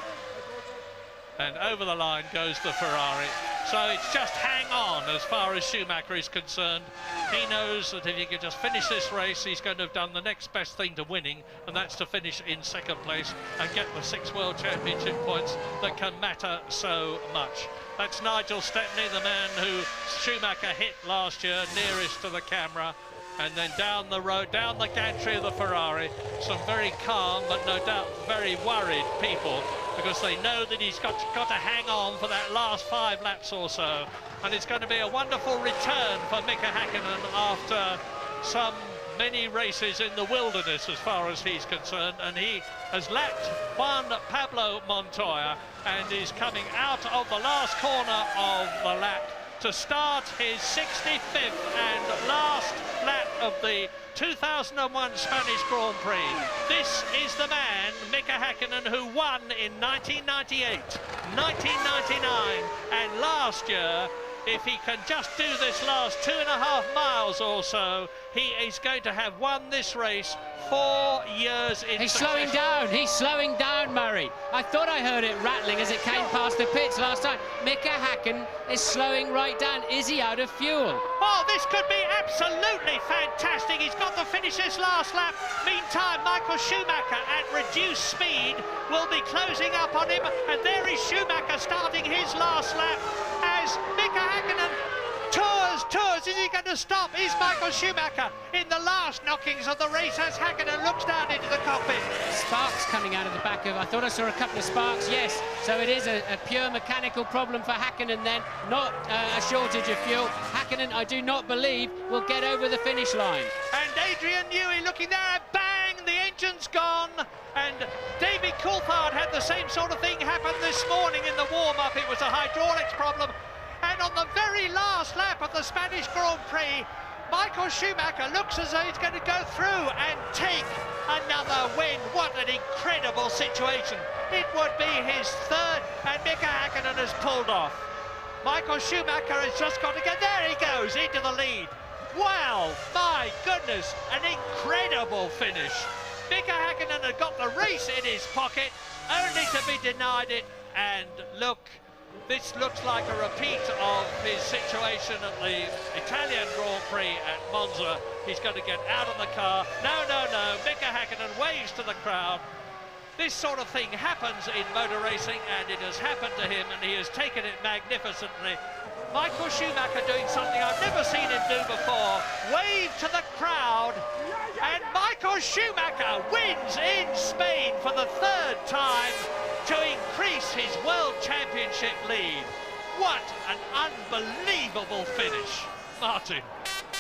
And over the line goes the Ferrari. So it's just hang on as far as Schumacher is concerned. He knows that if he can just finish this race, he's going to have done the next best thing to winning, and that's to finish in 2nd place and get the 6 World Championship points that can matter so much. That's Nigel Stepney, the man who Schumacher hit last year, nearest to the camera. And then down the road, down the gantry of the Ferrari, some very calm but no doubt very worried people, because they know that he's got to hang on for that last 5 laps or so. And it's going to be a wonderful return for Mika Häkkinen after some many races in the wilderness as far as he's concerned, and he has lapped Juan Pablo Montoya and is coming out of the last corner of the lap to start his 65th and last lap of the 2001 Spanish Grand Prix. This is the man, Mika Häkkinen, who won in 1998, 1999, and last year. If he can just do this last 2.5 miles or so, he is going to have won this race 4 years in He's succession. slowing down, Murray. I thought I heard it rattling as it came past the pits last time. Mika Häkkinen is slowing right down. Is he out of fuel? Oh, this could be absolutely fantastic. He's got to finish this last lap. Meantime, Michael Schumacher at reduced speed will be closing up on him, and there is Schumacher starting his last lap as Mika Häkkinen tours. Is he going to stop? Is Michael Schumacher in the last knockings of the race as Häkkinen looks down into the cockpit? Sparks coming out of the back of... I thought I saw a couple of sparks, yes. So it is a pure mechanical problem for Häkkinen then, not a shortage of fuel. Häkkinen, I do not believe, will get over the finish line. And Adrian Newey looking there, and bang, the engine engine's gone, and David Coulthard had the same sort of thing happen this morning in the warm-up. It was a hydraulics problem, and on the very last lap of the Spanish Grand Prix, Michael Schumacher looks as though he's going to go through and take another win. What an incredible situation. It would be his third, and Mika Häkkinen has pulled off. Michael Schumacher has just got to get there. He goes into the lead. Wow, my goodness, an incredible finish. Mika Häkkinen had got the race in his pocket, only to be denied it. And look, this looks like a repeat of his situation at the Italian Grand Prix at Monza. He's going to get out of the car. No, Mika Häkkinen waves to the crowd. This sort of thing happens in motor racing, and it has happened to him, and he has taken it magnificently. Michael Schumacher doing something I've never seen him do before. Wave to the crowd, and Michael Schumacher wins in Spain for the third time to increase his World Championship lead. What an unbelievable finish. Martin.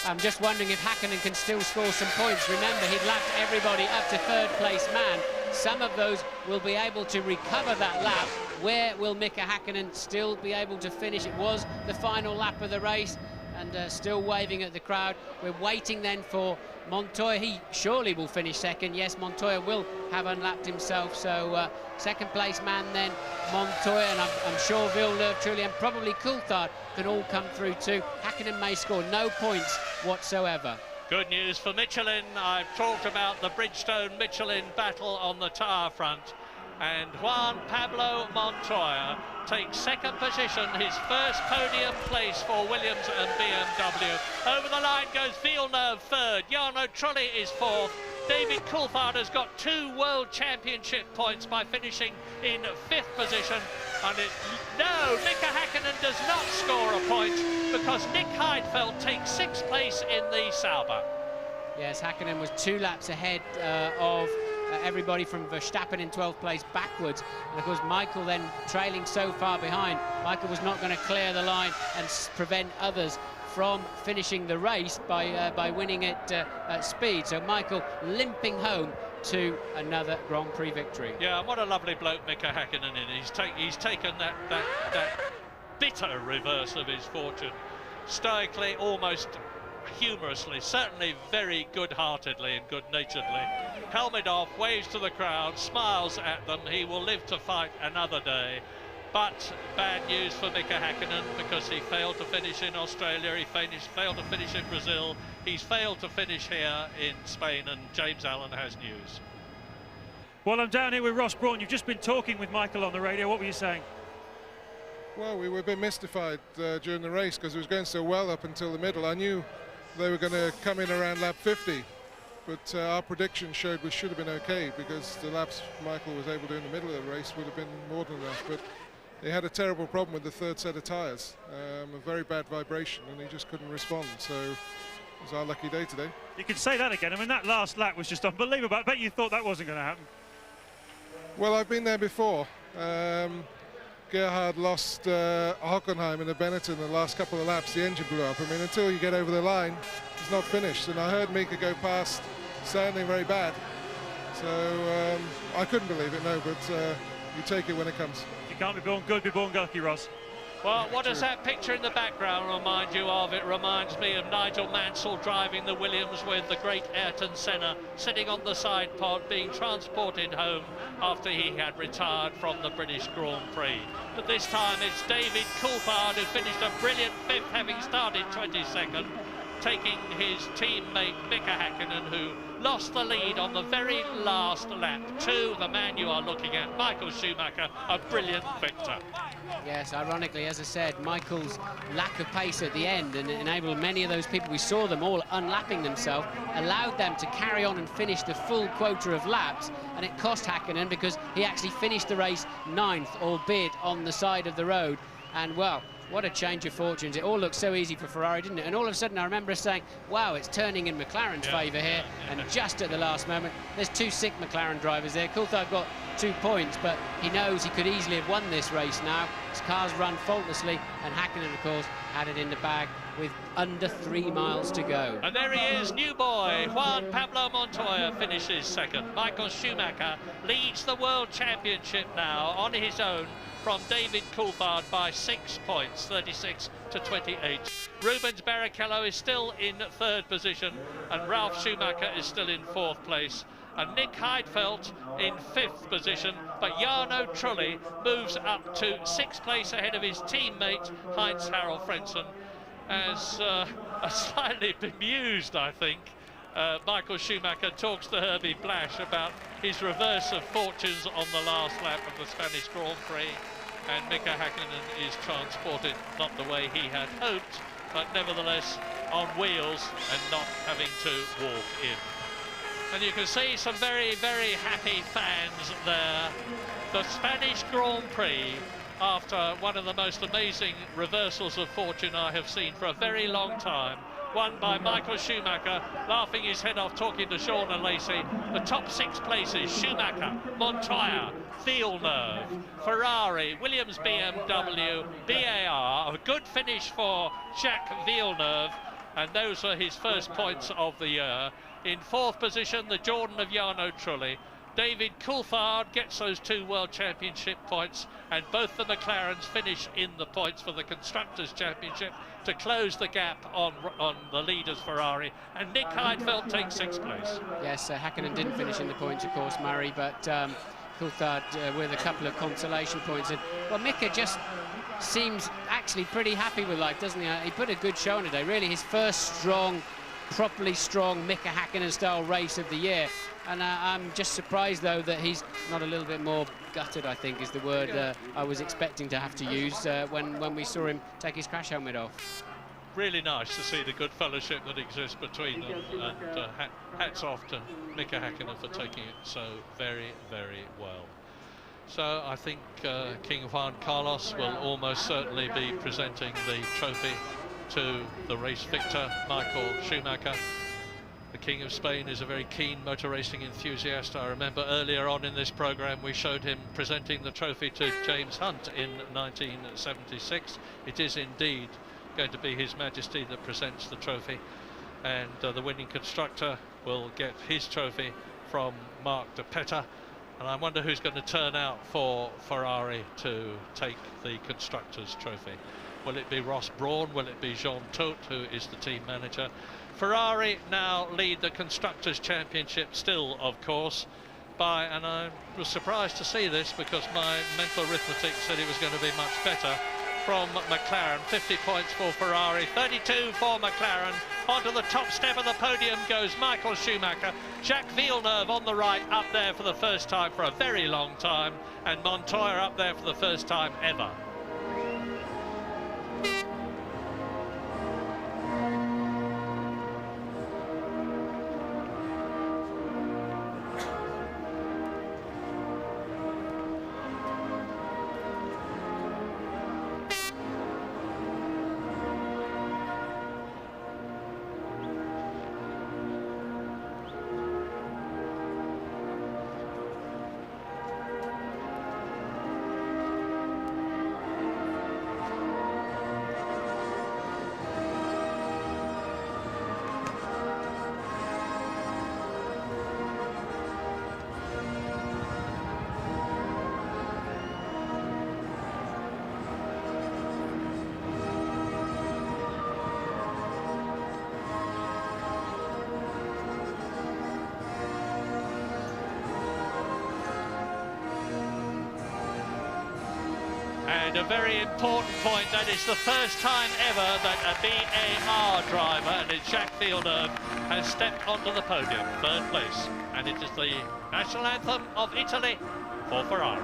I'm just wondering if Häkkinen can still score some points. Remember, he'd lapped everybody up to third place man. Some of those will be able to recover that lap. Where will Mika Häkkinen still be able to finish? It was the final lap of the race, and still waving at the crowd. We're waiting then for Montoya. He surely will finish second. Yes, Montoya will have unlapped himself. So second place man then Montoya, and I'm sure Villeneuve, Trulli, and probably Coulthard can all come through too. Häkkinen may score no points whatsoever. Good news for Michelin. I've talked about the Bridgestone-Michelin battle on the tyre front. And Juan Pablo Montoya takes second position, his first podium place for Williams and BMW. Over the line goes Villeneuve third, Jarno Trulli is fourth. David Coulthard has got 2 World Championship points by finishing in 5th position. And no, Mika Häkkinen does not score a point because Nick Heidfeld takes 6th place in the Sauber. Yes, Häkkinen was 2 laps ahead of everybody from Verstappen in 12th place backwards, and of course Michael then trailing so far behind. Michael was not going to clear the line and prevent others from finishing the race by winning it at speed. So Michael limping home to another Grand Prix victory. Yeah, what a lovely bloke Mika Häkkinen is. He's taken that bitter reverse of his fortune stoically, almost humorously, certainly very good-heartedly and good-naturedly. Helmet off, waves to the crowd, smiles at them. He will live to fight another day. But bad news for Mika Häkkinen because he failed to finish in Australia, he failed to finish in Brazil, he's failed to finish here in Spain, and James Allen has news. Well, I'm down here with Ross Brawn. You've just been talking with Michael on the radio. What were you saying? Well, we were a bit mystified during the race because it was going so well up until the middle. I knew they were going to come in around lap 50, but our prediction showed we should have been okay because the laps Michael was able to do in the middle of the race would have been more than enough. But he had a terrible problem with the third set of tyres, a very bad vibration, and he just couldn't respond. So it was our lucky day today. You could say that again. I mean, that last lap was just unbelievable. I bet you thought that wasn't going to happen. Well, I've been there before. Gerhard lost Hockenheim in the Benetton in the last couple of laps. The engine blew up. I mean, until you get over the line, it's not finished. And I heard Mika go past, sounding very bad. So I couldn't believe it, no, but you take it when it comes. You can't be born good, be born lucky, Ross. Well, what does that picture in the background remind you of? It reminds me of Nigel Mansell driving the Williams with the great Ayrton Senna sitting on the side pod being transported home after he had retired from the British Grand Prix. But this time it's David Coulthard who finished a brilliant 5th, having started 22nd, taking his teammate Mika Häkkinen, who lost the lead on the very last lap to the man you are looking at, Michael Schumacher, a brilliant victor. Yes, ironically, as I said, Michael's lack of pace at the end and enabled many of those people, we saw them all unlapping themselves, allowed them to carry on and finish the full quota of laps, and it cost Häkkinen because he actually finished the race 9th, albeit on the side of the road. And well, what a change of fortunes. It all looked so easy for Ferrari, didn't it? And all of a sudden I remember us saying, wow, it's turning in McLaren's favour here. And just at the last moment, there's 2 sick McLaren drivers there. Coulthard got 2 points, but he knows he could easily have won this race now. His car's run faultlessly, and Hakkinen, of course, had it in the bag with under 3 miles to go. And there he is, new boy, Juan Pablo Montoya finishes second. Michael Schumacher leads the World Championship now on his own from David Coulthard by 6 points, 36 to 28. Rubens Barrichello is still in 3rd position, and Ralf Schumacher is still in 4th place. And Nick Heidfeld in 5th position, but Jarno Trulli moves up to 6th place ahead of his teammate Heinz-Harald Frentzen, as slightly bemused, I think, Michael Schumacher talks to Herbie Blash about his reverse of fortunes on the last lap of the Spanish Grand Prix, and Mika Hakkinen is transported not the way he had hoped, but nevertheless on wheels and not having to walk in. And you can see some very, very happy fans there. The Spanish Grand Prix, after one of the most amazing reversals of fortune I have seen for a very long time, won by Michael Schumacher, laughing his head off, talking to Sean and Lacey. The top 6 places: Schumacher, Montoya, Villeneuve, Ferrari, Williams, BMW, BAR. A good finish for Jacques Villeneuve, and those are his first points of the year. In 4th position, the Jordan of Jarno Trulli. David Coulthard gets those 2 World Championship points, and both the McLarens finish in the points for the Constructors' Championship to close the gap on the leaders Ferrari, and Nick Heidfeld takes 6th place. Yes, Hakkinen didn't finish in the points, of course, Murray, but Coulthard with a couple of consolation points. And, well, Mika just seems actually pretty happy with life, doesn't he? He put a good show on today, really his first strong, properly strong Mika Hakkinen-style race of the year. And I'm just surprised, though, that he's not a little bit more gutted, I think, is the word I was expecting to have to use when we saw him take his crash helmet off. Really nice to see the good fellowship that exists between them, and hats off to Mika Hakkinen for taking it so very, very well. So I think King Juan Carlos will almost certainly be presenting the trophy to the race victor, Michael Schumacher. The King of Spain is a very keen motor racing enthusiast. I remember earlier on in this program we showed him presenting the trophy to James Hunt in 1976. It is indeed going to be His Majesty that presents the trophy, and the winning constructor will get his trophy from Marc de Petta. And I wonder who's going to turn out for Ferrari to take the Constructors' Trophy. Will it be Ross Brawn? Will it be Jean Todt, who is the team manager? Ferrari now lead the Constructors' Championship still, of course, by, and I was surprised to see this because my mental arithmetic said it was going to be much better, from McLaren. 50 points for Ferrari, 32 for McLaren. Onto the top step of the podium goes Michael Schumacher. Jacques Villeneuve on the right, up there for the first time for a very long time, and Montoya up there for the first time ever. And a very important point, that is the first time ever that a BAR driver, and it's Jacques Villeneuve, has stepped onto the podium, 3rd place. And it is the national anthem of Italy for Ferrari.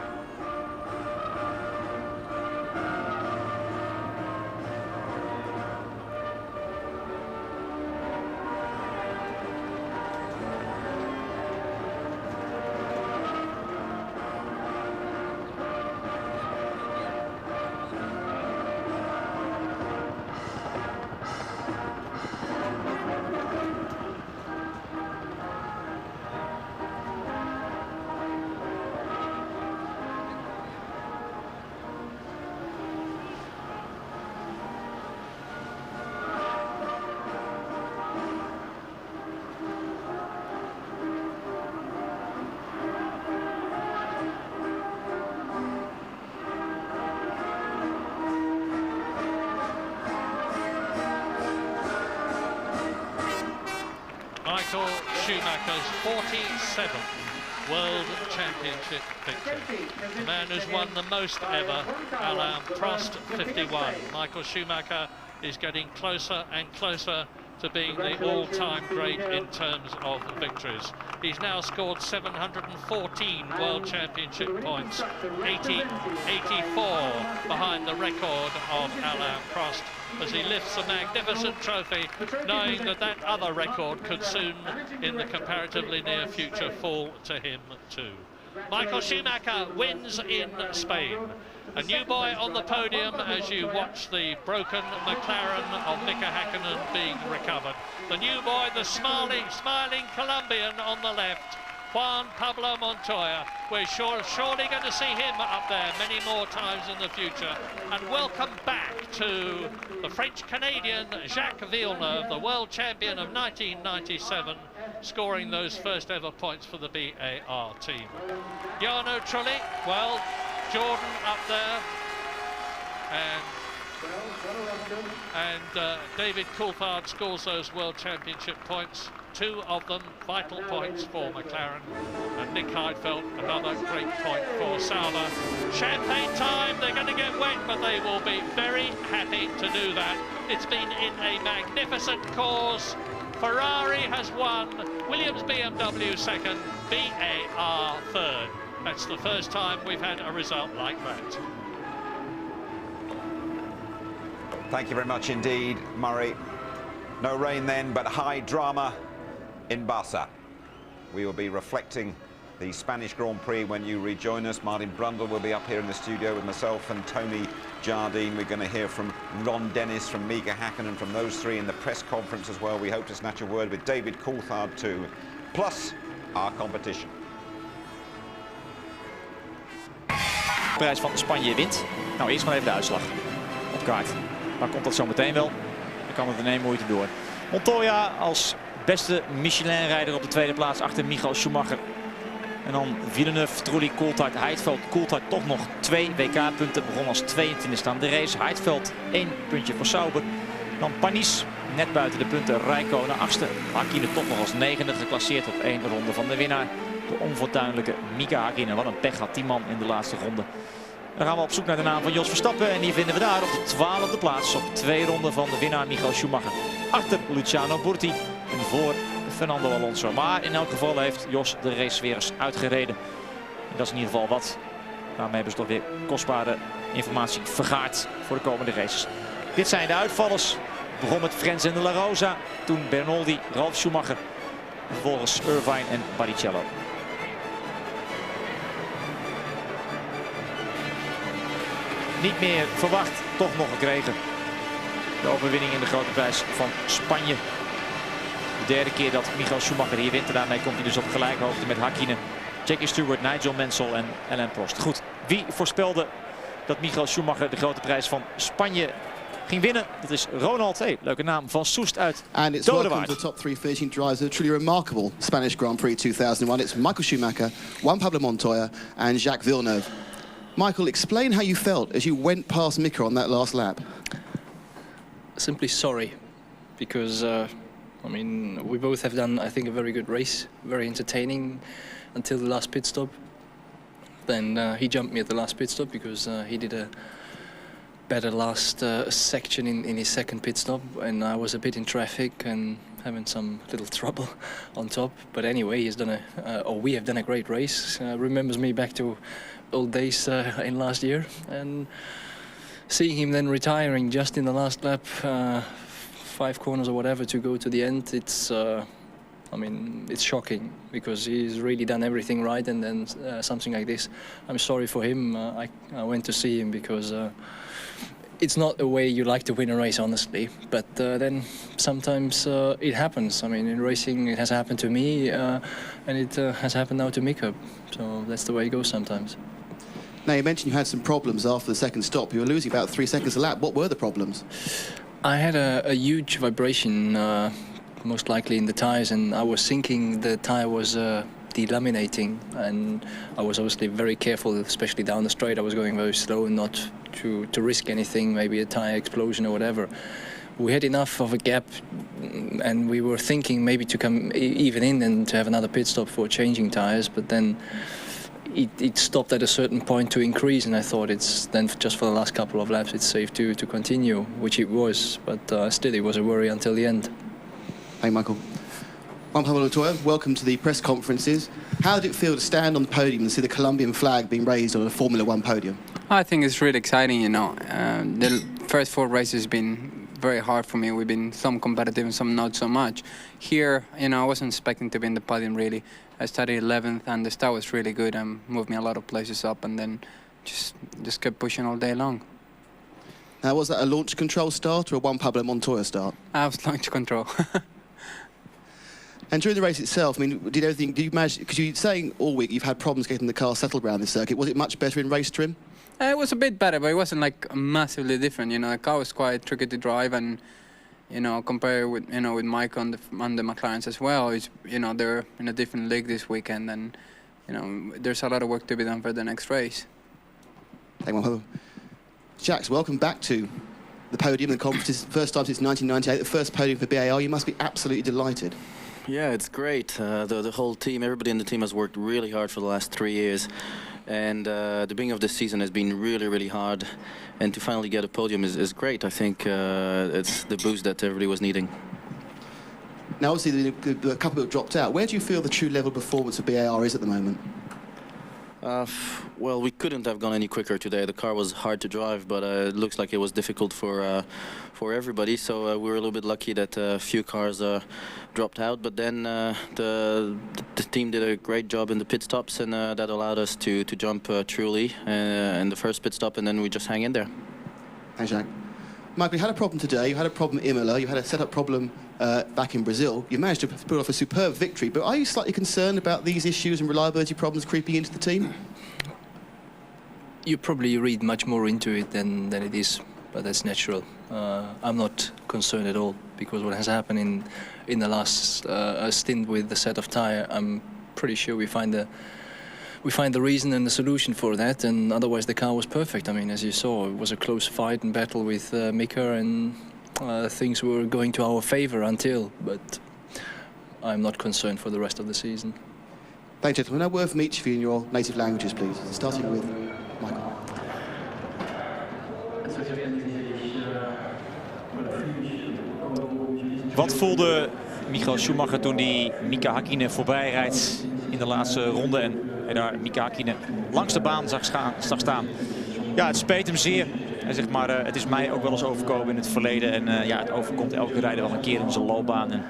Michael Schumacher's 47th World Championship victory. The man who's won the most ever, Alain Prost, 51. Michael Schumacher is getting closer and closer to being the all-time great in terms of victories. He's now scored 714 World Championship points, 84 behind the record of Alain Prost, as he lifts a magnificent trophy, knowing that that other record could soon, in the comparatively near future, fall to him too. Michael Schumacher wins in Spain. A new boy on the podium as you watch the broken McLaren of Mika Häkkinen being recovered. The new boy, the smiling Colombian on the left, Juan Pablo Montoya. We're surely going to see him up there many more times in the future. And welcome back to the French-Canadian Jacques Villeneuve, the world champion of 1997, scoring those first ever points for the BAR team. Jarno Trulli, well, Jordan up there, and David Coulthard scores those World Championship points, 2 of them vital points for McLaren, and Nick Heidfeld, another great point for Sauber. Champagne time, they're going to get wet, but they will be very happy to do that. It's been in a magnificent cause. Ferrari has won, Williams BMW second, BAR third. That's the first time we've had a result like that. Thank you very much indeed, Murray. No rain then, but high drama in Barça. We will be reflecting the Spanish Grand Prix when you rejoin us. Martin Brundle will be up here in the studio with myself and Tony Jardine. We're going to hear from Ron Dennis, from Mika Häkkinen, from those three in the press conference as well. We hope to snatch a word with David Coulthard too, plus our competition. De prijs van Spanje wint. Nou, eerst maar even de uitslag op kaart. Maar komt dat zo meteen wel. Dan kan het in één moeite door. Montoya als beste Michelin-rijder op de tweede plaats achter Michael Schumacher. En dan Villeneuve, Trulli, Coulthard, Heidfeld. Coulthard toch nog 2 WK-punten. Begon als 22e aan de race. Heidfeld 1 puntje voor Sauber. Dan Panis net buiten de punten. Räikkönen 8e. Häkkinen toch nog als 9e geclasseerd op 1 ronde van de winnaar. De onfortuinlijke Mika Häkkinen. Wat een pech had die man in de laatste ronde. Dan gaan we op zoek naar de naam van Jos Verstappen. En die vinden we daar op de 12e plaats. Op 2 ronden van de winnaar Michael Schumacher. Achter Luciano Burti en voor Fernando Alonso. Maar in elk geval heeft Jos de race weer eens uitgereden. En dat is in ieder geval wat. Daarmee hebben ze toch weer kostbare informatie vergaard voor de komende races. Dit zijn de uitvallers. Het begon met Frenz en de La Rosa. Toen Bernoldi, Ralf Schumacher. En vervolgens Irvine en Barrichello. Niet meer verwacht, toch nog gekregen. De overwinning in de grote prijs van Spanje. De derde keer dat Michael Schumacher hier wint. En daarmee komt hij dus op gelijke hoogte met Häkkinen, Jackie Stewart, Nigel Mansell en Alain Prost. Goed, wie voorspelde dat Michael Schumacher de grote prijs van Spanje ging winnen? Dat is Ronald, leuke naam, van Soest uit And it's welcome to the top 3 finishing drivers of a truly remarkable Spanish Grand Prix 2001. It's Michael Schumacher, Juan Pablo Montoya and Jacques Villeneuve. Michael, explain how you felt as you went past Mika on that last lap. Simply sorry, because I mean, we both have done, I think, a very good race, very entertaining until the last pit stop. Then he jumped me at the last pit stop because he did a better last section in his second pit stop, and I was a bit in traffic and having some little trouble on top. But anyway, he's done we have done a great race. Remembers me back to old days in last year, and seeing him then retiring just in the last lap, 5 corners or whatever to go to the end, it's I mean, it's shocking because he's really done everything right, and then something like this. I'm sorry for him. I went to see him because it's not a way you like to win a race, honestly, but then sometimes it happens. I mean, in racing it has happened to me, and it has happened now to Mika, so that's the way it goes sometimes. Now, you mentioned you had some problems after the second stop. You were losing about 3 seconds a lap. What were the problems? I had a huge vibration, most likely in the tyres, and I was thinking the tyre was delaminating, and I was obviously very careful, especially down the straight. I was going very slow and not to risk anything, maybe a tyre explosion or whatever. we had enough of a gap, and we were thinking maybe to come even in and to have another pit stop for changing tires, but then it stopped at a certain point to increase, and I thought it's then just for the last couple of laps it's safe to continue, which it was, but still it was a worry until the end. Hey Michael. Juan Pablo Montoya, welcome to the press conferences. How did it feel to stand on the podium and see the Colombian flag being raised on a Formula 1 podium? I think it's really exciting, you know. The first 4 races have been very hard for me. We've been some competitive and some not so much. Here, you know, I wasn't expecting to be in the podium really. I started 11th and the start was really good and moved me a lot of places up, and then just kept pushing all day long. Now, was that a launch control start or a Juan Pablo Montoya start? I was launch control. And during the race itself, I mean, did you manage, because you're saying all week you've had problems getting the car settled around this circuit, was it much better in race trim? It was a bit better, but it wasn't like massively different. You know, the car was quite tricky to drive, and you know, compared with with Mike on the McLarens as well, it's, you know, they're in a different league this weekend, and you know, there's a lot of work to be done for the next race. Thank you. Jacques, welcome back to the podium in the conferences. First time since 1998, the first podium for BAR. You must be absolutely delighted. Yeah, it's great. The whole team, everybody in the team has worked really hard for the last 3 years. And the beginning of this season has been really, really hard. And to finally get a podium is great. I think it's the boost that everybody was needing. Now, obviously, the couple that dropped out. Where do you feel the true level of performance of BAR is at the moment? Well, we couldn't have gone any quicker today. The car was hard to drive, but it looks like it was difficult for everybody. So we were a little bit lucky that a few cars dropped out. But then the team did a great job in the pit stops, and that allowed us to jump truly in the first pit stop, and then we just hang in there. Thanks, Jacques. Michael, you had a problem today. You had a problem in Imola. You had a setup problem back in Brazil. You managed to pull off a superb victory, but are you slightly concerned about these issues and reliability problems creeping into the team? You probably read much more into it than it is, but that's natural. I'm not concerned at all, because what has happened in the last stint with the set of tyre, I'm pretty sure we find the reason and the solution for that, and otherwise the car was perfect. I mean, as you saw, it was a close fight and battle with Mika, and things were going to our favor until, but I'm not concerned for the rest of the season. Thanks, gentlemen. A word from each of you in your native languages, please, starting with Michael. Wat voelde Michael Schumacher toen hij Mika Häkkinen voorbij rijdt in de laatste ronde en daar Mika Häkkinen langs de baan zag staan? Ja, het speet hem zeer. Hij zegt maar, het is mij ook wel eens overkomen in het verleden. En ja, het overkomt elke rijder wel een keer in zijn loopbaan. En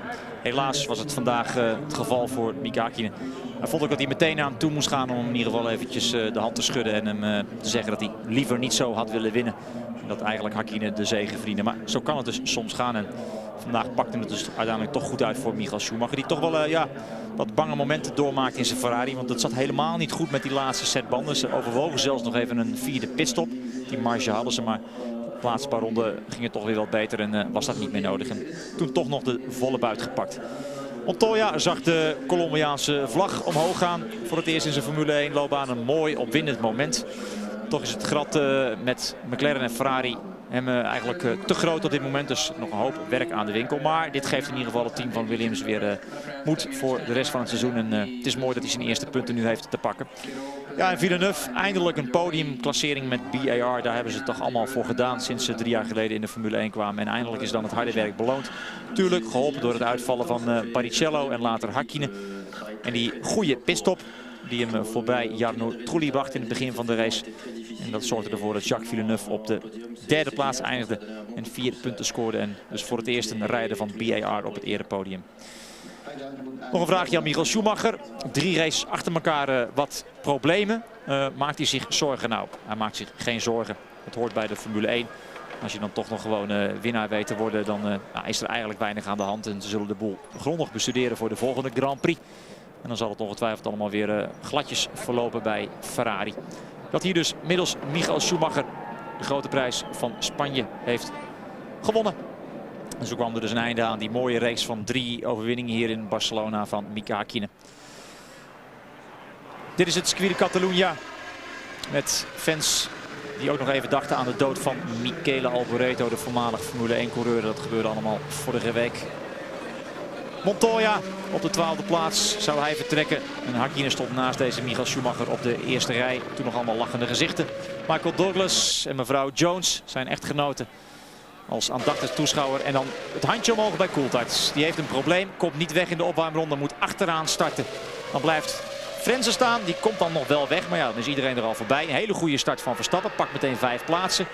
helaas was het vandaag het geval voor Mika Häkkinen. Hij vond ook dat hij meteen aan hem toe moest gaan om hem in ieder geval eventjes de hand te schudden. En hem te zeggen dat hij liever niet zo had willen winnen. En dat eigenlijk Häkkinen de zege verdiende. Maar zo kan het dus soms gaan. En vandaag pakte het dus uiteindelijk toch goed uit voor Michael Schumacher. Die toch wel ja, wat bange momenten doormaakt in zijn Ferrari. Want het zat helemaal niet goed met die laatste set banden. Ze overwogen zelfs nog even een vierde pitstop. Die marge hadden ze, maar de laatste paar ronden ging het toch weer wat beter. En was dat niet meer nodig. En toen toch nog de volle buit gepakt. Montoya zag de Colombiaanse vlag omhoog gaan. Voor het eerst in zijn Formule 1 loopbaan een mooi opwindend moment. Toch is het gat met McLaren en Ferrari hem eigenlijk te groot op dit moment. Dus nog een hoop werk aan de winkel. Maar dit geeft in ieder geval het team van Williams weer moed voor de rest van het seizoen. En het is mooi dat hij zijn eerste punten nu heeft te pakken. Ja, en Villeneuve eindelijk een podiumklassering met BAR. Daar hebben ze het toch allemaal voor gedaan sinds ze 3 jaar geleden in de Formule 1 kwamen. En eindelijk is dan het harde werk beloond. Tuurlijk geholpen door het uitvallen van Barrichello en later Häkkinen. En die goede pitstop die hem voorbij Jarno Trulli bracht in het begin van de race. En dat zorgde ervoor dat Jacques Villeneuve op de 3e plaats eindigde en 4 punten scoorde. En dus voor het eerst een rijder van BAR op het erepodium. Nog een vraagje aan Michael Schumacher. 3 races achter elkaar wat problemen. Maakt hij zich zorgen? Nou, hij maakt zich geen zorgen. Het hoort bij de Formule 1. Als je dan toch nog gewoon winnaar weet te worden, dan is er eigenlijk weinig aan de hand. En ze zullen de boel grondig bestuderen voor de volgende Grand Prix. En dan zal het ongetwijfeld allemaal weer gladjes verlopen bij Ferrari. Dat hier dus middels Michael Schumacher de grote prijs van Spanje heeft gewonnen. En zo kwam er dus een einde aan die mooie race van 3 overwinningen hier in Barcelona van Mika Häkkinen. Dit is het circuit de Catalunya met fans die ook nog even dachten aan de dood van Michele Alboreto, de voormalig Formule 1-coureur. Dat gebeurde allemaal vorige week. Montoya op de 12e plaats zou hij vertrekken. En Hakkinen stond naast deze Michael Schumacher op de eerste rij. Toen nog allemaal lachende gezichten. Michael Douglas en mevrouw Jones zijn echtgenoten. Als aandachtig toeschouwer. En dan het handje omhoog bij Coulthard. Die heeft een probleem. Komt niet weg in de opwarmronde. Moet achteraan starten. Dan blijft Frenzen staan. Die komt dan nog wel weg. Maar ja, dan is iedereen er al voorbij. Een hele goede start van Verstappen. Pakt meteen 5 plaatsen.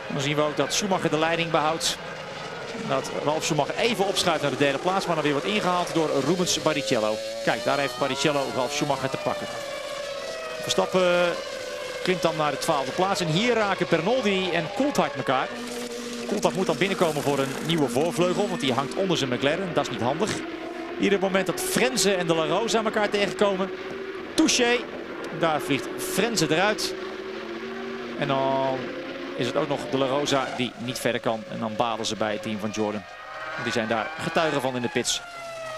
Dan zien we ook dat Schumacher de leiding behoudt. Dat Ralf Schumacher even opschuift naar de 3e plaats. Maar dan weer wordt ingehaald door Rubens Barrichello. Kijk, daar heeft Barrichello Ralf Schumacher te pakken. Verstappen klimt dan naar de 12e plaats. En hier raken Bernoldi en Coulthard elkaar. Coulthard moet dan binnenkomen voor een nieuwe voorvleugel. Want die hangt onder zijn McLaren. Dat is niet handig. Hier het moment dat Frenzen en de La Rosa elkaar tegenkomen. Touché. Daar vliegt Frenzen eruit. En dan is het ook nog de La Rosa die niet verder kan. En dan balen ze bij het team van Jordan. Die zijn daar getuigen van in de pits.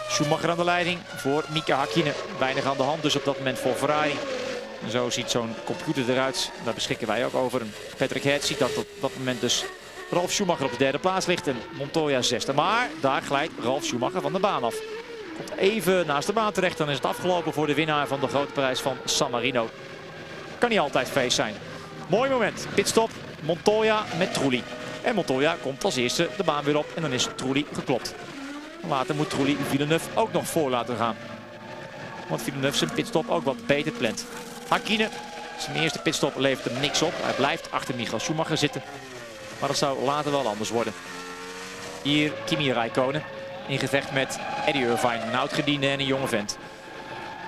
Schumacher aan de leiding voor Mika Hakkinen. Weinig aan de hand dus op dat moment voor Ferrari. En zo ziet zo'n computer eruit. Daar beschikken wij ook over. En Patrick Head ziet dat op dat moment dus Ralf Schumacher op de 3e plaats ligt. En Montoya 6e. Maar daar glijdt Ralf Schumacher van de baan af. Komt even naast de baan terecht. Dan is het afgelopen voor de winnaar van de grote prijs van San Marino. Kan niet altijd feest zijn. Mooi moment. Pitstop. Montoya met Trulli. En Montoya komt als eerste de baan weer op. En dan is Trulli geklopt. Later moet Trulli Villeneuve ook nog voor laten gaan. Want Villeneuve zijn pitstop ook wat beter plant. Hakkinen, zijn eerste pitstop levert hem niks op. Hij blijft achter Michael Schumacher zitten. Maar dat zou later wel anders worden. Hier Kimi Räikkönen in gevecht met Eddie Irvine. Een oud-gediende en een jonge vent.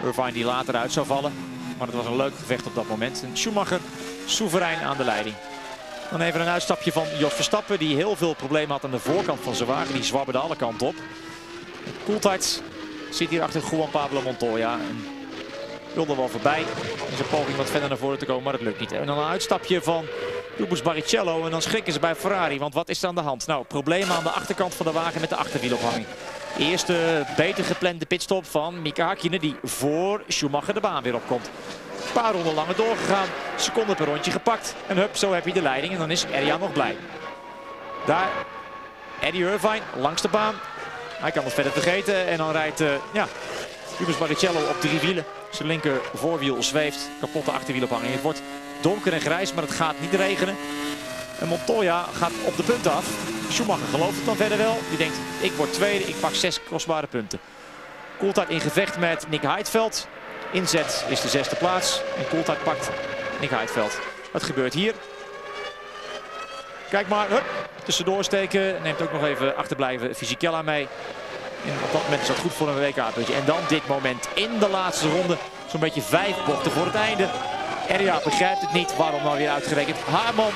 Irvine die later uit zou vallen. Maar het was een leuk gevecht op dat moment. En Schumacher soeverein aan de leiding. Dan even een uitstapje van Jos Verstappen. Die heel veel problemen had aan de voorkant van zijn wagen. Die zwabberde alle kanten op. Coulthard zit hier achter Juan Pablo Montoya. En wilde wel voorbij. In zijn poging wat verder naar voren te komen. Maar dat lukt niet. En dan een uitstapje van Rubens Barrichello. En dan schrikken ze bij Ferrari. Want wat is er aan de hand? Nou, problemen aan de achterkant van de wagen met de achterwielophanging. Eerste beter geplande pitstop van Mika Hakkinen. Die voor Schumacher de baan weer opkomt. Een paar ronden langer doorgegaan. Seconden per rondje gepakt. En hup, zo heb je de leiding. En dan is Erja nog blij. Daar Eddie Irvine langs de baan. Hij kan het verder vergeten. En dan rijdt Rubens Barrichello op 3 wielen. Zijn linker voorwiel zweeft. Kapotte achterwielophanging. Het wordt donker en grijs, maar het gaat niet regenen. En Montoya gaat op de punten af. Schumacher gelooft het dan verder wel. Die denkt, ik word tweede, ik pak 6 kostbare punten. Coulthard in gevecht met Nick Heidfeld. Inzet is de 6e plaats. En Coulthard pakt Nick Heidfeld. Wat gebeurt hier? Kijk maar, hup, tussendoor steken. Neemt ook nog even achterblijven Fisichella mee. En op dat moment is dat goed voor een WK-puntje. En dan dit moment in de laatste ronde. Zo'n beetje 5 bochten voor het einde. Erja begrijpt het niet. Waarom nou weer uitgerekend? Haarman.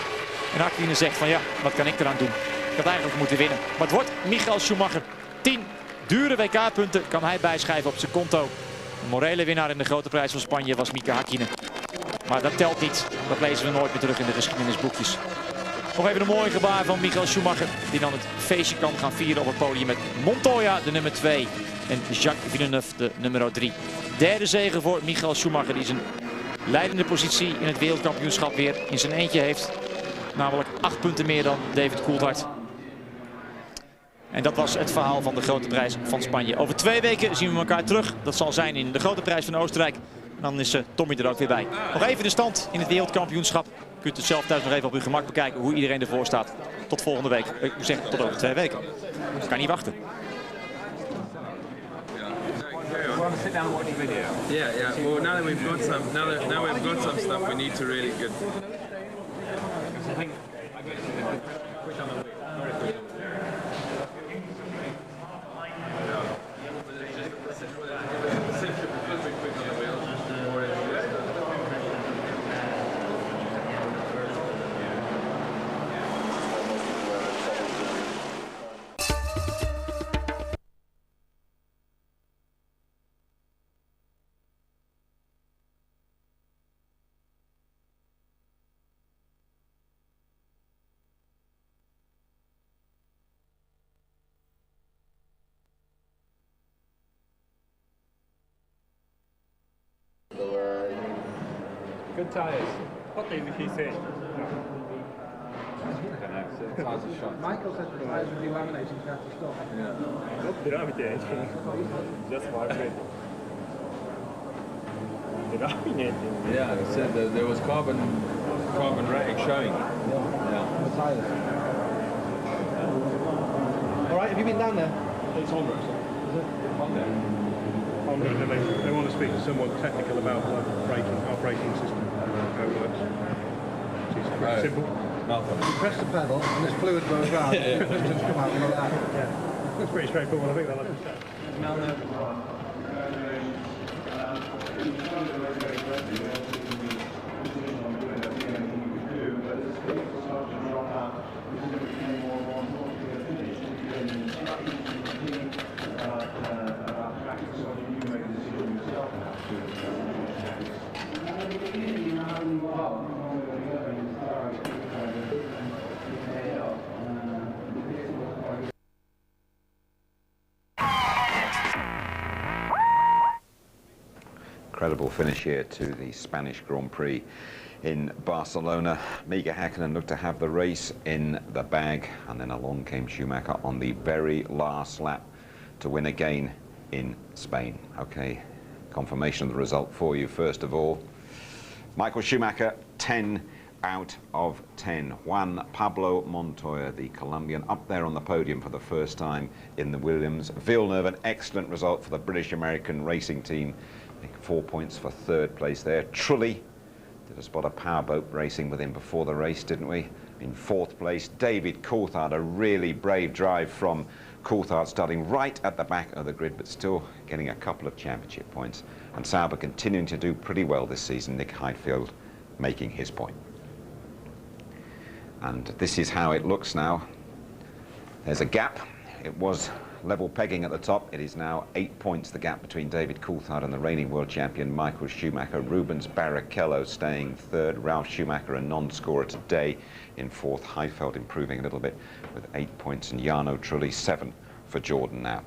En Hakkinen zegt van ja, wat kan ik eraan doen? Ik had eigenlijk moeten winnen. Maar het wordt Michael Schumacher. 10 dure WK-punten kan hij bijschrijven op zijn konto. De morele winnaar in de grote prijs van Spanje was Mika Hakkinen. Maar dat telt niet. Dat lezen we nooit meer terug in de geschiedenisboekjes. Nog even een mooi gebaar van Michael Schumacher. Die dan het feestje kan gaan vieren op het podium met Montoya, de nummer 2. En Jacques Villeneuve, de nummer 3. Derde zege voor Michael Schumacher. Die zijn leidende positie in het wereldkampioenschap weer in zijn eentje heeft. Namelijk 8 punten meer dan David Coulthard. En dat was het verhaal van de grote prijs van Spanje. Over 2 weken zien we elkaar terug. Dat zal zijn in de grote prijs van Oostenrijk. En dan is Tommy er ook weer bij. Nog even de stand in het wereldkampioenschap. U kunt het zelf thuis nog even op uw gemak bekijken hoe iedereen ervoor staat. Tot volgende week. Ik moet zeggen tot over 2 weken. Ik kan niet wachten. Yeah. Well, now that we've got some stuff, we need to really get. Good tires. What did he say? Michael said the tyres would be laminated, you have to stop. Yeah. Not delaminating, just working. Delaminating? Yeah, he said that there was carbon rag showing. Yeah. The tyres. All right, have you been down there? It's on road. Is it? On there. On road, they want to speak to someone technical about our braking system, how it works. It's pretty simple. You press the pedal and this fluid goes round, the pistons come out like that. Yeah, it's pretty straightforward. I think they'll understand. Incredible finish here to the Spanish Grand Prix in Barcelona. Mika Häkkinen looked to have the race in the bag, and then along came Schumacher on the very last lap to win again in Spain. Okay, confirmation of the result for you first of all. Michael Schumacher, 10 out of 10. Juan Pablo Montoya, the Colombian, up there on the podium for the first time in the Williams. Villeneuve, an excellent result for the British-American racing team. 4 points for third place there. Trulli did a spot of powerboat racing with him before the race, didn't we? In fourth place, David Coulthard, a really brave drive from Coulthard, starting right at the back of the grid, but still getting a couple of championship points. And Sauber continuing to do pretty well this season. Nick Heidfeld making his point. And this is how it looks now. There's a gap. It was level pegging at the top. It is now 8 points, the gap between David Coulthard and the reigning world champion Michael Schumacher. Rubens Barrichello staying third. Ralf Schumacher, a non-scorer today, in fourth. Heidfeld improving a little bit with 8 points, and Jarno Trulli 7 for Jordan now.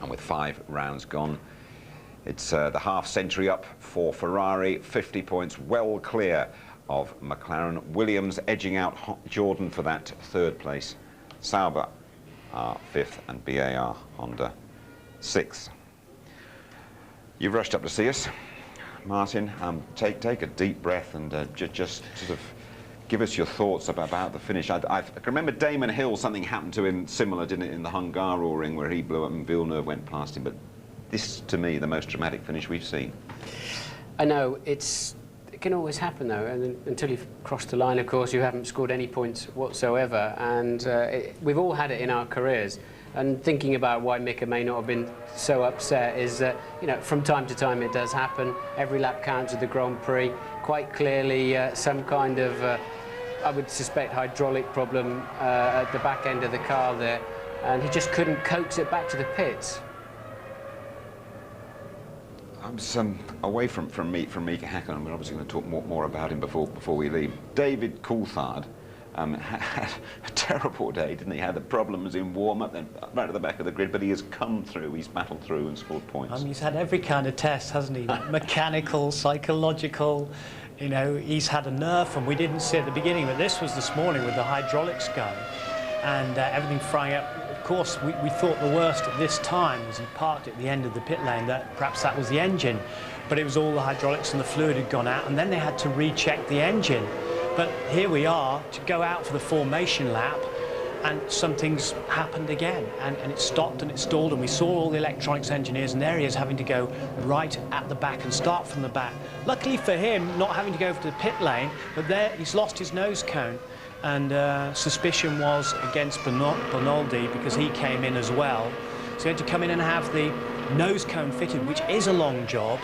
And with 5 rounds gone, it's the half century up for Ferrari. 50 points, well clear of McLaren. Williams edging out Jordan for that third place. Sauber are 5th and BAR Honda 6th. You've rushed up to see us, Martin. Take a deep breath and just sort of give us your thoughts about the finish. I can remember Damon Hill, something happened to him similar, didn't it, in the Hungaroring, where he blew up and Villeneuve went past him. But this, to me, the most dramatic finish we've seen. I know, it can always happen though, and until you've crossed the line, of course, you haven't scored any points whatsoever, and we've all had it in our careers. And thinking about why Mika may not have been so upset is that, you know, from time to time it does happen. Every lap counts at the Grand Prix. Quite clearly some kind of, I would suspect, hydraulic problem at the back end of the car there, and he just couldn't coax it back to the pits. I'm away from Mika Häkkinen. We're obviously going to talk more about him before we leave. David Coulthard had a terrible day, didn't he? Had the problems in warm-up, then right at the back of the grid, but he has come through, he's battled through and scored points. He's had every kind of test, hasn't he? Mechanical, psychological, you know, he's had a nerve, and we didn't see at the beginning, but this was this morning with the hydraulics going and everything frying up. Of course, we thought the worst at this time as he parked at the end of the pit lane, that perhaps that was the engine, but it was all the hydraulics and the fluid had gone out, and then they had to recheck the engine. But here we are to go out for the formation lap, and something's happened again, and it stopped and it stalled, and we saw all the electronics engineers, and there he is having to go right at the back and start from the back. Luckily for him, not having to go over to the pit lane, but there he's lost his nose cone. And suspicion was against Bonaldi because he came in as well. So he had to come in and have the nose cone fitted, which is a long job.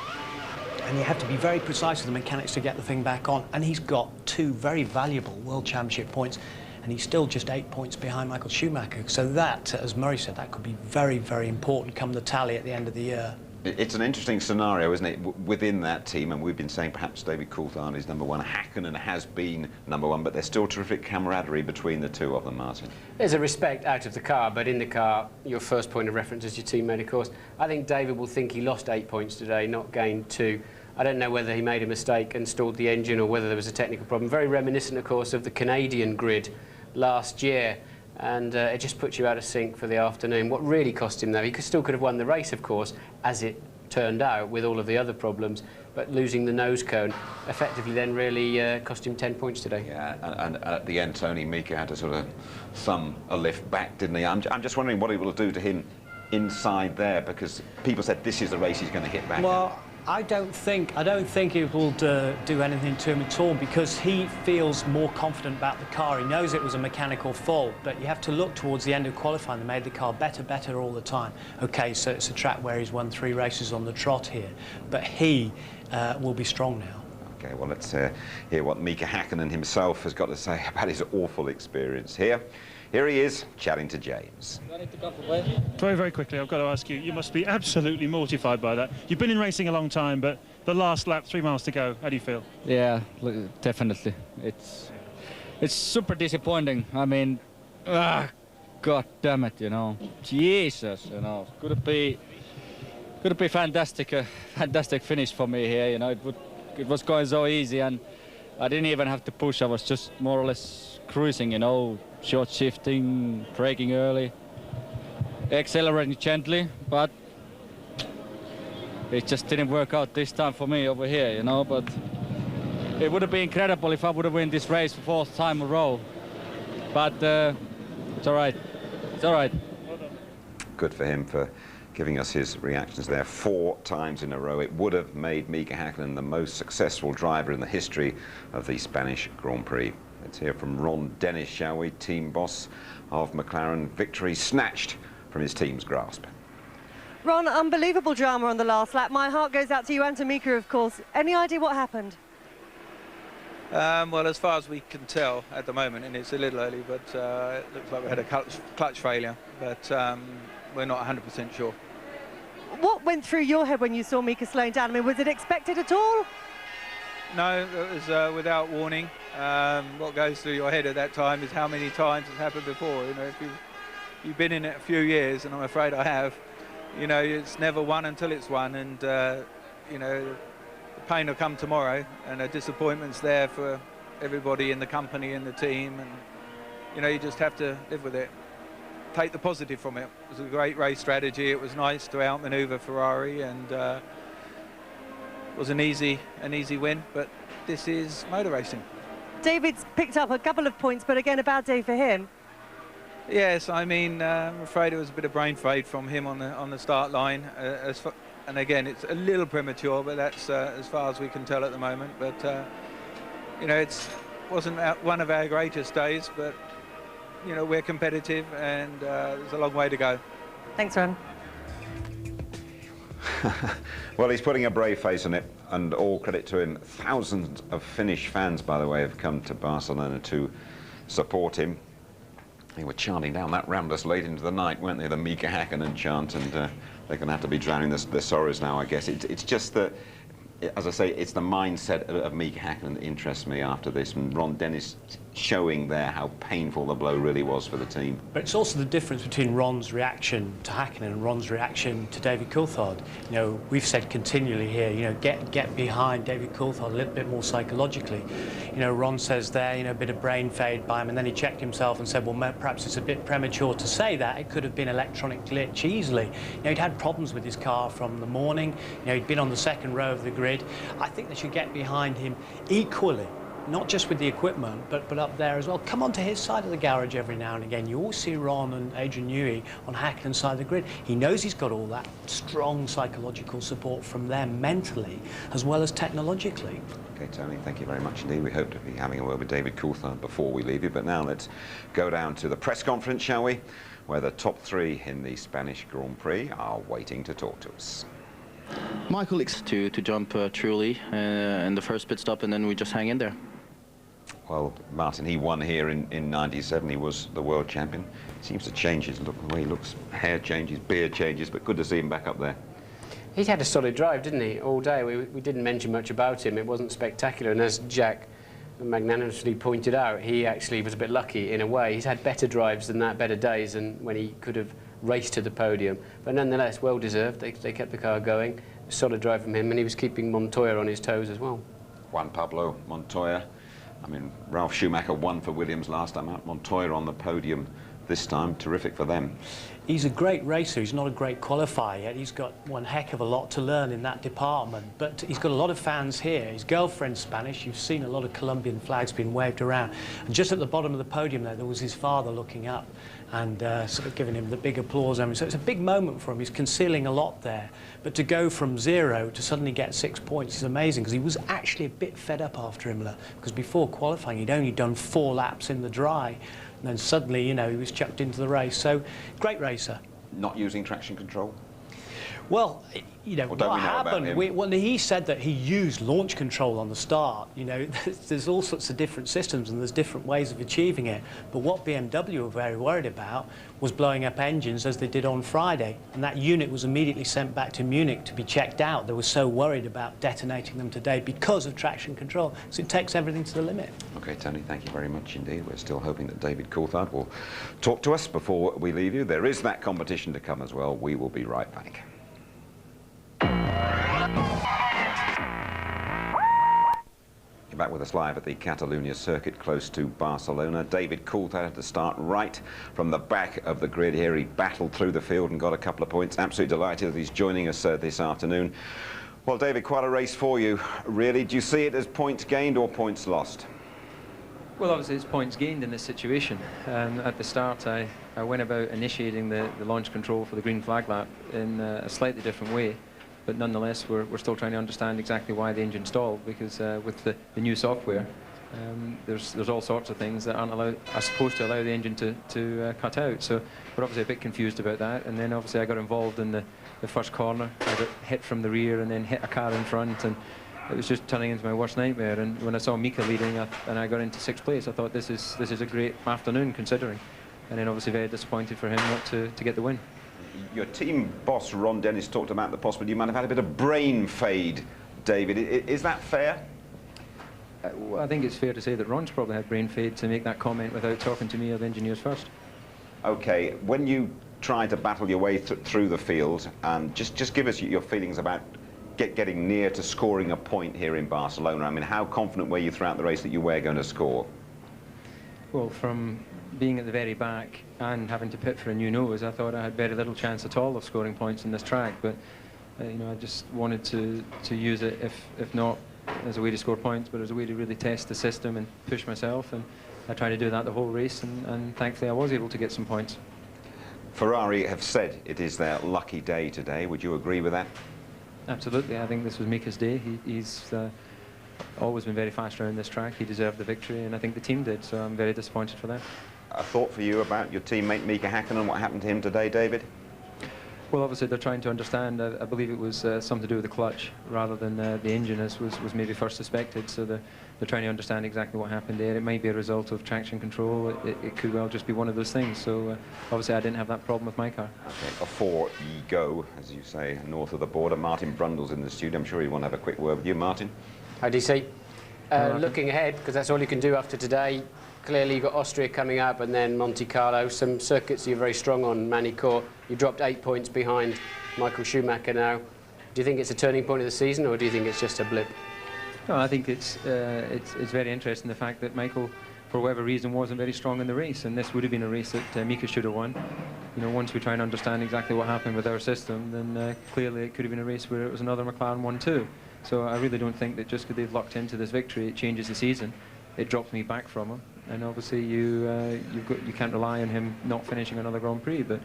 And you have to be very precise with the mechanics to get the thing back on. And he's got 2 very valuable World Championship points. And he's still just 8 points behind Michael Schumacher. So that, as Murray said, that could be very, very important come the tally at the end of the year. It's an interesting scenario, isn't it, within that team, and we've been saying perhaps David Coulthard is #1, Häkkinen has been #1, but there's still terrific camaraderie between the two of them, Martin. There's a respect out of the car, but in the car, your first point of reference is your teammate, of course. I think David will think he lost 8 points today, not gained 2. I don't know whether he made a mistake and stalled the engine or whether there was a technical problem. Very reminiscent, of course, of the Canadian grid last year. And it just puts you out of sync for the afternoon. What really cost him, though, he still could have won the race, of course, as it turned out, with all of the other problems. But losing the nose cone effectively then really cost him 10 points today. Yeah, and at the end, Tony, Mika had to sort of thumb a lift back, didn't he? I'm just wondering what it will do to him inside there, because people said this is the race he's going to hit back. Well, I don't think it will do anything to him at all, because he feels more confident about the car. He knows it was a mechanical fault, but you have to look towards the end of qualifying. They made the car better all the time. Okay, so it's a track where he's won 3 races on the trot here, but he will be strong now. Okay, well, let's hear what Mika Häkkinen himself has got to say about his awful experience here. Here he is, chatting to James. Very, very quickly, I've got to ask you, you must be absolutely mortified by that. You've been in racing a long time, but the last lap, 3 miles to go, how do you feel? Yeah, definitely. It's super disappointing. I mean, God damn it, you know. Jesus, you know. Could it be fantastic, fantastic finish for me here, you know. It was going so easy, and I didn't even have to push. I was just more or less cruising, you know, short shifting, braking early, accelerating gently, but it just didn't work out this time for me over here, you know. But it would have been incredible if I would have won this race for 4th time in a row. But it's all right. It's all right. Good for him for giving us his reactions there 4 times in a row. It would have made Mika Häkkinen the most successful driver in the history of the Spanish Grand Prix. Let's hear from Ron Dennis, shall we? Team boss of McLaren. Victory snatched from his team's grasp. Ron, unbelievable drama on the last lap. My heart goes out to you and to Mika, of course. Any idea what happened? Well, as far as we can tell at the moment, and it's a little early, but it looks like we had a clutch failure, but we're not 100% sure. What went through your head when you saw Mika slowing down? I mean, was it expected at all? No, it was without warning. What goes through your head at that time is how many times it's happened before. You know, if you've been in it a few years, and I'm afraid I have, you know, it's never won until it's won, and you know, the pain will come tomorrow, and the disappointment's there for everybody in the company and the team, and you know, you just have to live with it. Take the positive from it. It was a great race strategy. It was nice to outmaneuver Ferrari, and it was an easy win, but this is motor racing. David's picked up a couple of points, but again, a bad day for him. Yes, I mean, I'm afraid it was a bit of brain fade from him on the start line. And again, it's a little premature, but that's as far as we can tell at the moment. But you know, it wasn't one of our greatest days, but you know, we're competitive, and there's a long way to go. Thanks, Ron. Well, he's putting a brave face on it, and all credit to him. Thousands of Finnish fans, by the way, have come to Barcelona to support him. They were chanting down that Ramblas late into the night, weren't they? The Mika Häkkinen chant, and they're going to have to be drowning their sorrows now, I guess. It's just that, as I say, it's the mindset of Mika Häkkinen that interests me after this, and Ron Dennis showing there how painful the blow really was for the team. But it's also the difference between Ron's reaction to Häkkinen and Ron's reaction to David Coulthard. You know, we've said continually here, you know, get behind David Coulthard a little bit more psychologically. You know, Ron says there, you know, a bit of brain fade by him, and then he checked himself and said, well, perhaps it's a bit premature to say that. It could have been electronic glitch easily. You know, he'd had problems with his car from the morning. You know, he'd been on the 2nd row of the grid. I think they should get behind him equally. Not just with the equipment, but up there as well. Come onto his side of the garage every now and again. You always see Ron and Adrian Newey on Häkkinen's side of the grid. He knows he's got all that strong psychological support from them mentally as well as technologically. Okay, Tony, thank you very much indeed. We hope to be having a word with David Coulthard before we leave you. But now let's go down to the press conference, shall we? Where the top 3 in the Spanish Grand Prix are waiting to talk to us. Michael, to jump truly in the first pit stop, and then we just hang in there. Well, Martin, he won here in 97. He was the world champion. Seems to change his look, the way he looks. Hair changes, beard changes, but good to see him back up there. He's had a solid drive, didn't he, all day. We didn't mention much about him. It wasn't spectacular, and as Jack magnanimously pointed out, he actually was a bit lucky in a way. He's had better drives than that, better days, and when he could have raced to the podium. But nonetheless, well deserved. They kept the car going. solid drive from him, and he was keeping Montoya on his toes as well. Juan Pablo Montoya. I mean, Ralf Schumacher won for Williams last time out. Montoya on the podium this time. Terrific for them. He's a great racer. He's not a great qualifier yet. He's got one heck of a lot to learn in that department. But he's got a lot of fans here. His girlfriend's Spanish. You've seen a lot of Colombian flags being waved around. And just at the bottom of the podium there was his father looking up and sort of giving him the big applause. I mean, so it's a big moment for him. He's concealing a lot there. But to go from 0 to suddenly get 6 points is amazing, because he was actually a bit fed up after Imola, because before qualifying he'd only done 4 laps in the dry. And then suddenly, you know, he was chucked into the race. So, great racer. Not using traction control? Well, you know, what happened, well, he said that he used launch control on the start. You know, there's all sorts of different systems and there's different ways of achieving it. But what BMW were very worried about was blowing up engines as they did on Friday. And that unit was immediately sent back to Munich to be checked out. They were so worried about detonating them today because of traction control. So it takes everything to the limit. OK, Tony, thank you very much indeed. We're still hoping that David Coulthard will talk to us before we leave you. There is that competition to come as well. We will be right back. You're back with us live at the Catalunya circuit close to Barcelona. David Coulthard had to start right from the back of the grid here. He battled through the field and got a couple of points. Absolutely delighted that he's joining us this afternoon. Well, David, quite a race for you, really. Do you see it as points gained or points lost? Well, obviously it's points gained in this situation. At the start, I went about initiating the launch control for the green flag lap in a slightly different way. But nonetheless, we're still trying to understand exactly why the engine stalled, because with the new software, there's all sorts of things that are supposed to allow the engine to cut out. So we're obviously a bit confused about that. And then obviously I got involved in the first corner. I got hit from the rear and then hit a car in front, and it was just turning into my worst nightmare. And when I saw Mika leading and I got into 6th place, I thought this is a great afternoon considering. And then obviously very disappointed for him not to get the win. Your team boss, Ron Dennis, talked about the possibility you might have had a bit of brain fade, David. Is that fair? Well, I think it's fair to say that Ron's probably had brain fade to make that comment without talking to me or the engineers first. OK, when you try to battle your way through the field, just give us your feelings about getting near to scoring a point here in Barcelona. I mean, how confident were you throughout the race that you were going to score? Well, from being at the very back and having to pit for a new nose, I thought I had very little chance at all of scoring points in this track. But you know, I just wanted to use it, if not as a way to score points, but as a way to really test the system and push myself. And I tried to do that the whole race, and thankfully I was able to get some points. Ferrari have said it is their lucky day today. Would you agree with that? Absolutely. I think this was Mika's day. He's always been very fast around this track. He deserved the victory, and I think the team did, so I'm very disappointed for that. A thought for you about your teammate Mika Häkkinen, what happened to him today, David? Well, obviously they're trying to understand. I believe it was something to do with the clutch rather than the engine, as was maybe first suspected. So they're trying to understand exactly what happened there. It might be a result of traction control. It could well just be one of those things. So obviously I didn't have that problem with my car. Okay, before you go, as you say, north of the border, Martin Brundle's in the studio. I'm sure he'd want to have a quick word with you, Martin. Hi, DC. Looking ahead, because that's all you can do after today. Clearly you've got Austria coming up and then Monte Carlo, some circuits you're very strong on. Manicourt, you dropped 8 points behind Michael Schumacher now. Do you think it's a turning point of the season, or do you think it's just a blip? No, I think it's very interesting, the fact that Michael, for whatever reason, wasn't very strong in the race, and this would have been a race that Mika should have won. You know, once we try and understand exactly what happened with our system, then clearly it could have been a race where it was another McLaren 1-2. So I really don't think that just because they've locked into this victory, it changes the season. It drops me back from him, and obviously you can't rely on him not finishing another Grand Prix, but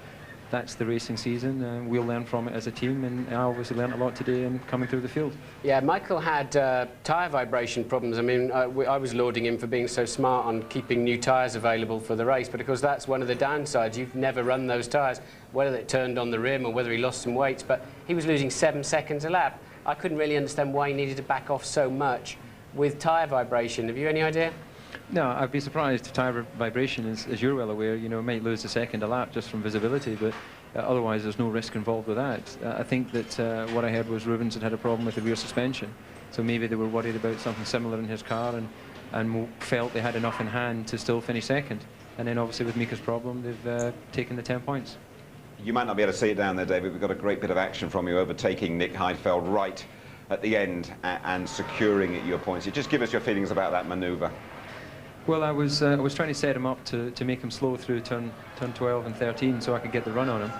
that's the racing season. We'll learn from it as a team, and I obviously learned a lot today in coming through the field. Yeah, Michael had tyre vibration problems. I mean, I was lauding him for being so smart on keeping new tyres available for the race, but of course that's one of the downsides. You've never run those tyres, whether it turned on the rim or whether he lost some weights, but he was losing 7 seconds a lap. I couldn't really understand why he needed to back off so much with tyre vibration. Have you any idea? No, I'd be surprised if tyre vibration, as you're well aware, you know, might lose a second a lap just from visibility, but otherwise there's no risk involved with that. I think that what I heard was Rubens had a problem with the rear suspension, so maybe they were worried about something similar in his car and felt they had enough in hand to still finish second. And then obviously with Mika's problem, they've taken the 10 points. You might not be able to see it down there, David. We've got a great bit of action from you, overtaking Nick Heidfeld right at the end and securing at your points. Just give us your feelings about that manoeuvre. Well, I was trying to set him up to make him slow through turn 12 and 13 so I could get the run on him.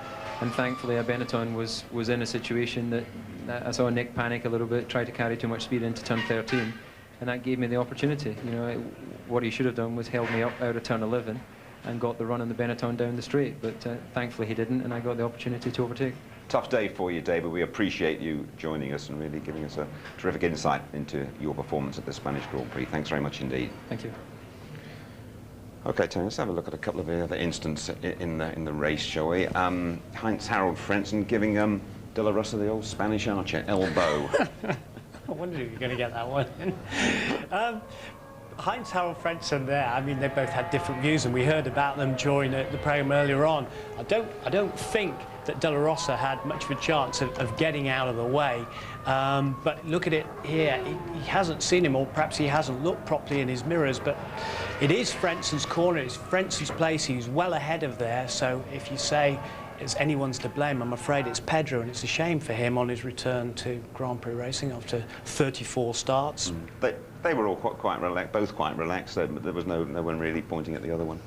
And thankfully, Benetton was in a situation that I saw Nick panic a little bit, try to carry too much speed into turn 13, and that gave me the opportunity. You know, what he should have done was held me up out of turn 11 and got the run on the Benetton down the straight, but thankfully he didn't, and I got the opportunity to overtake. Tough day for you, David. We appreciate you joining us and really giving us a terrific insight into your performance at the Spanish Grand Prix. Thanks very much indeed. Thank you. Okay, Tony, let's have a look at a couple of the other incidents in the race, shall we? Heinz-Harald Frentzen giving De La Rosa the old Spanish Archer elbow. I wondered if you were going to get that one in. Heinz-Harald Frentzen there, I mean, they both had different views, and we heard about them during the programme earlier on. I don't think that De La Rosa had much of a chance of getting out of the way. But look at it here, he hasn't seen him, or perhaps he hasn't looked properly in his mirrors, but it is Frentzen's corner, it's Frentzen's place, he's well ahead of there, so if you say it's anyone's to blame, I'm afraid it's Pedro, and it's a shame for him on his return to Grand Prix racing after 34 starts. They were all quite relaxed, both quite relaxed, there was no one really pointing at the other one.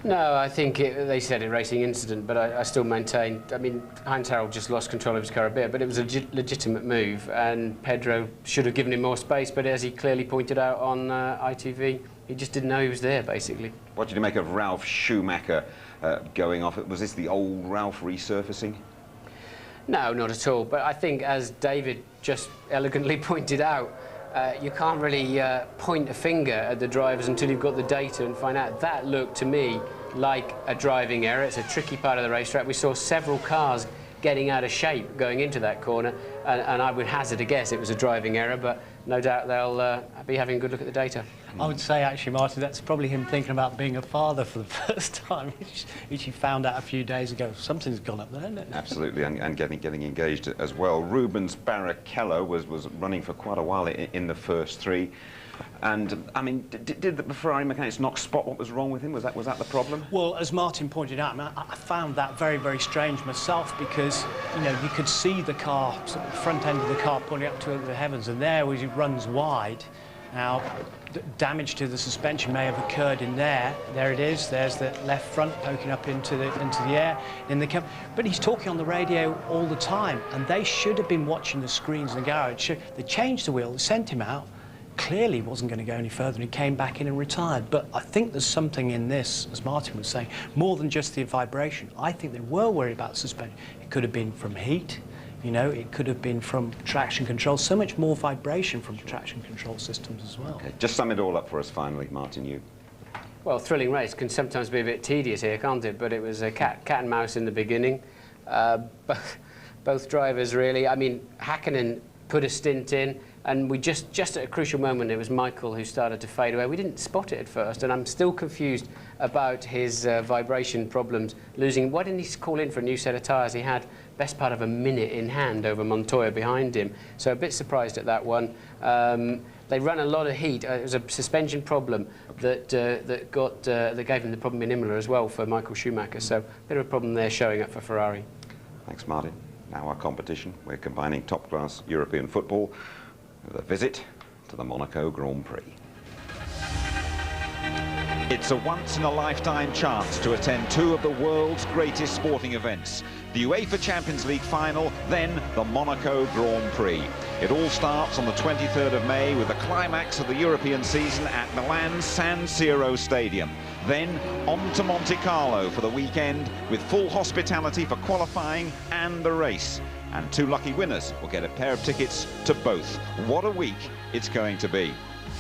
No, I think they said a racing incident, but I still maintain, I mean, Heinz-Harald just lost control of his car a bit, but it was a legitimate move, and Pedro should have given him more space, but as he clearly pointed out on ITV, he just didn't know he was there, basically. What did you make of Ralf Schumacher going off? Was this the old Ralf resurfacing? No, not at all, but I think, as David just elegantly pointed out, you can't really point a finger at the drivers until you've got the data and find out. That looked to me like a driving error. It's a tricky part of the racetrack. We saw several cars getting out of shape going into that corner, and I would hazard a guess it was a driving error, but no doubt they'll be having a good look at the data. I would say, actually, Martin, that's probably him thinking about being a father for the first time, which he found out a few days ago. Something's gone up there, isn't it? Absolutely, and getting engaged as well. Rubens Barrichello was running for quite a while in the first three. And, I mean, did the Ferrari mechanics not spot what was wrong with him? Was that the problem? Well, as Martin pointed out, I found that very, very strange myself, because, you know, you could see the car, sort of the front end of the car pointing up to the heavens, and there, as he runs wide, now, damage to the suspension may have occurred in there. There it is. There's the left front poking up into the air. But he's talking on the radio all the time, and they should have been watching the screens in the garage. They changed the wheel, they sent him out. Clearly wasn't going to go any further, and he came back in and retired. But I think there's something in this, as Martin was saying, more than just the vibration. I think they were worried about suspension. It could have been from heat. You know, it could have been from traction control, so much more vibration from traction control systems as well. Okay, just sum it all up for us finally, Martin, you. Well, thrilling race can sometimes be a bit tedious here, can't it? But it was a cat and mouse in the beginning. Both drivers, really. I mean, Häkkinen put a stint in, and we just at a crucial moment, it was Michael who started to fade away. We didn't spot it at first, and I'm still confused about his vibration problems, losing. Why didn't he call in for a new set of tyres? He had best part of a minute in hand over Montoya behind him, so a bit surprised at that one. They ran a lot of heat. It was a suspension problem that gave him the problem in Imola as well for Michael Schumacher, so a bit of a problem there showing up for Ferrari. Thanks, Martin. Now our competition. We're combining top-class European football with a visit to the Monaco Grand Prix. It's a once-in-a-lifetime chance to attend two of the world's greatest sporting events. The UEFA Champions League final, then the Monaco Grand Prix. It all starts on the 23rd of May with the climax of the European season at Milan's San Siro Stadium. Then on to Monte Carlo for the weekend with full hospitality for qualifying and the race. And two lucky winners will get a pair of tickets to both. What a week it's going to be.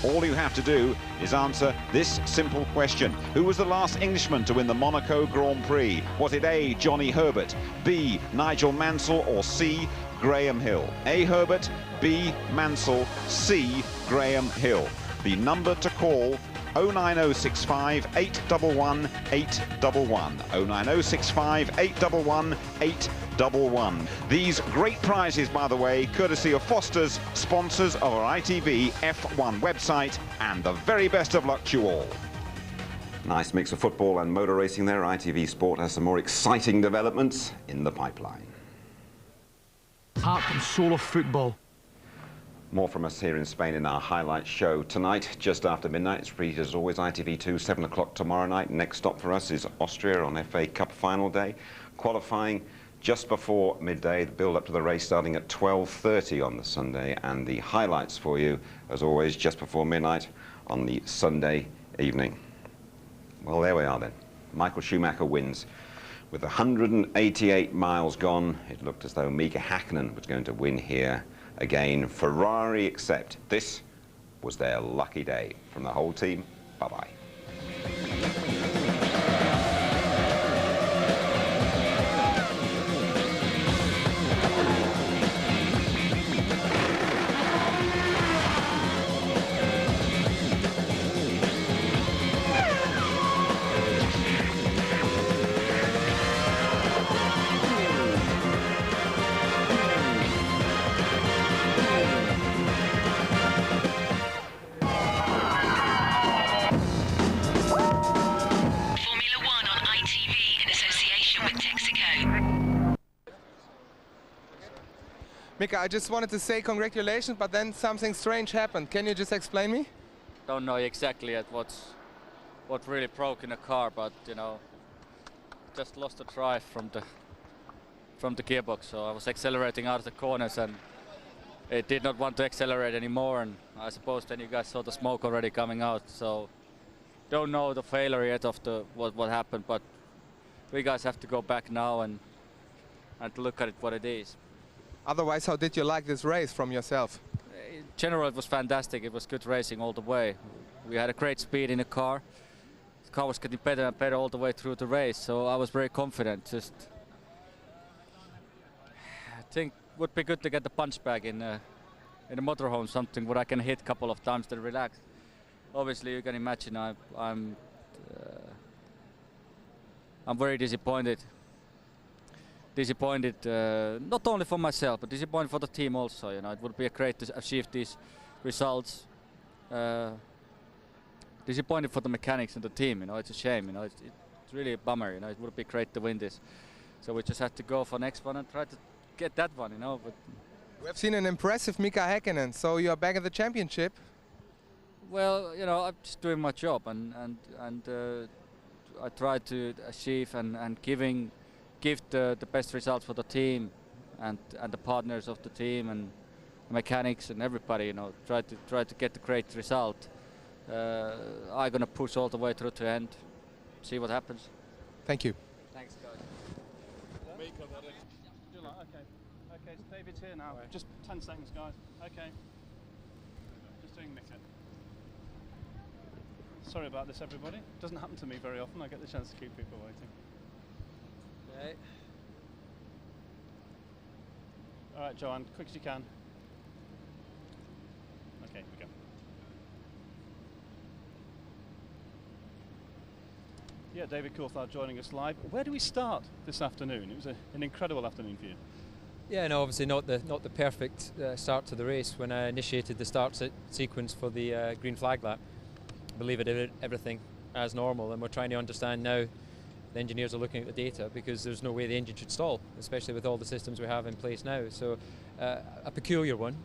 All you have to do is answer this simple question. Who was the last Englishman to win the Monaco Grand Prix? Was it A, Johnny Herbert, B, Nigel Mansell, or C, Graham Hill? A, Herbert, B, Mansell, C, Graham Hill. The number to call, 09065 811 811. 09065 811 811. These great prizes, by the way, courtesy of Foster's, sponsors of our ITV F1 website, and the very best of luck to you all. Nice mix of football and motor racing there. ITV Sport has some more exciting developments in the pipeline. Heart and soul of football. More from us here in Spain in our highlight show tonight, just after midnight. It's repeated as always, ITV2, 7 o'clock tomorrow night. Next stop for us is Austria on FA Cup final day. Qualifying just before midday, the build-up to the race starting at 12:30 on the Sunday, and the highlights for you, as always, just before midnight on the Sunday evening. Well, there we are then. Michael Schumacher wins. With 188 miles gone, it looked as though Mika Häkkinen was going to win here again. Ferrari accept. This was their lucky day. From the whole team, bye-bye. Mika, I just wanted to say congratulations, but then something strange happened. Can you just explain me? Don't know exactly at what really broke in the car, but you know, just lost the drive from the gearbox. So I was accelerating out of the corners and it did not want to accelerate anymore. And I suppose then you guys saw the smoke already coming out. So don't know the failure yet of what happened, but we guys have to go back now and look at it what it is. Otherwise, how did you like this race from yourself? In general, it was fantastic. It was good racing all the way. We had a great speed in the car. The car was getting better and better all the way through the race, so I was very confident. Just, I think it would be good to get the punch bag in the motorhome, something where I can hit a couple of times to relax. Obviously, you can imagine I'm very disappointed. Not only for myself, but disappointed for the team also. You know, it would be great to achieve these results. Disappointed for the mechanics and the team. You know, it's a shame. You know, it's really a bummer. You know, it would be great to win this. So we just have to go for next one and try to get that one. You know, but we have seen an impressive Mika Häkkinen. So you are back at the championship. Well, you know, I'm just doing my job, and I try to achieve and give the best results for the team and the partners of the team and the mechanics and everybody. You know, try to get the great result. I'm gonna push all the way through to end. See what happens. Thank you. Thanks, guys. Okay, so David's here now. Just 10 seconds, guys. Okay. Just doing Mika. Sorry about this, everybody. It doesn't happen to me very often. I get the chance to keep people waiting. Okay. All right, Joanne, quick as you can. Okay, we go. Yeah, David Coulthard joining us live. Where do we start this afternoon? It was an incredible afternoon for you. Yeah, no, obviously not the perfect start to the race. When I initiated the start sequence for the green flag lap, I believe I did everything as normal, and we're trying to understand now. The engineers are looking at the data because there's no way the engine should stall, especially with all the systems we have in place now. So a peculiar one.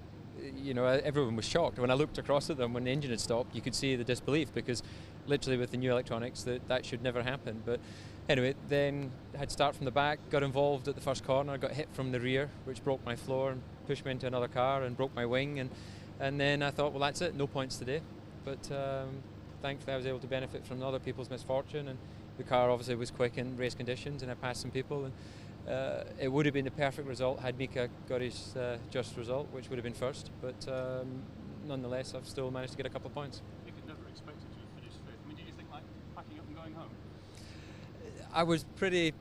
You know, everyone was shocked. When I looked across at them when the engine had stopped, you could see the disbelief because literally with the new electronics that should never happen. But anyway, then I had to start from the back, got involved at the first corner, got hit from the rear, which broke my floor and pushed me into another car and broke my wing. And then I thought, well, that's it, no points today. But thankfully I was able to benefit from other people's misfortune, and the car obviously was quick in race conditions, and I passed some people. And it would have been the perfect result had Mika got his just result, which would have been first. But nonetheless, I've still managed to get a couple of points. You could never expect it to have finished fifth. I mean, did you think like packing up and going home? I was pretty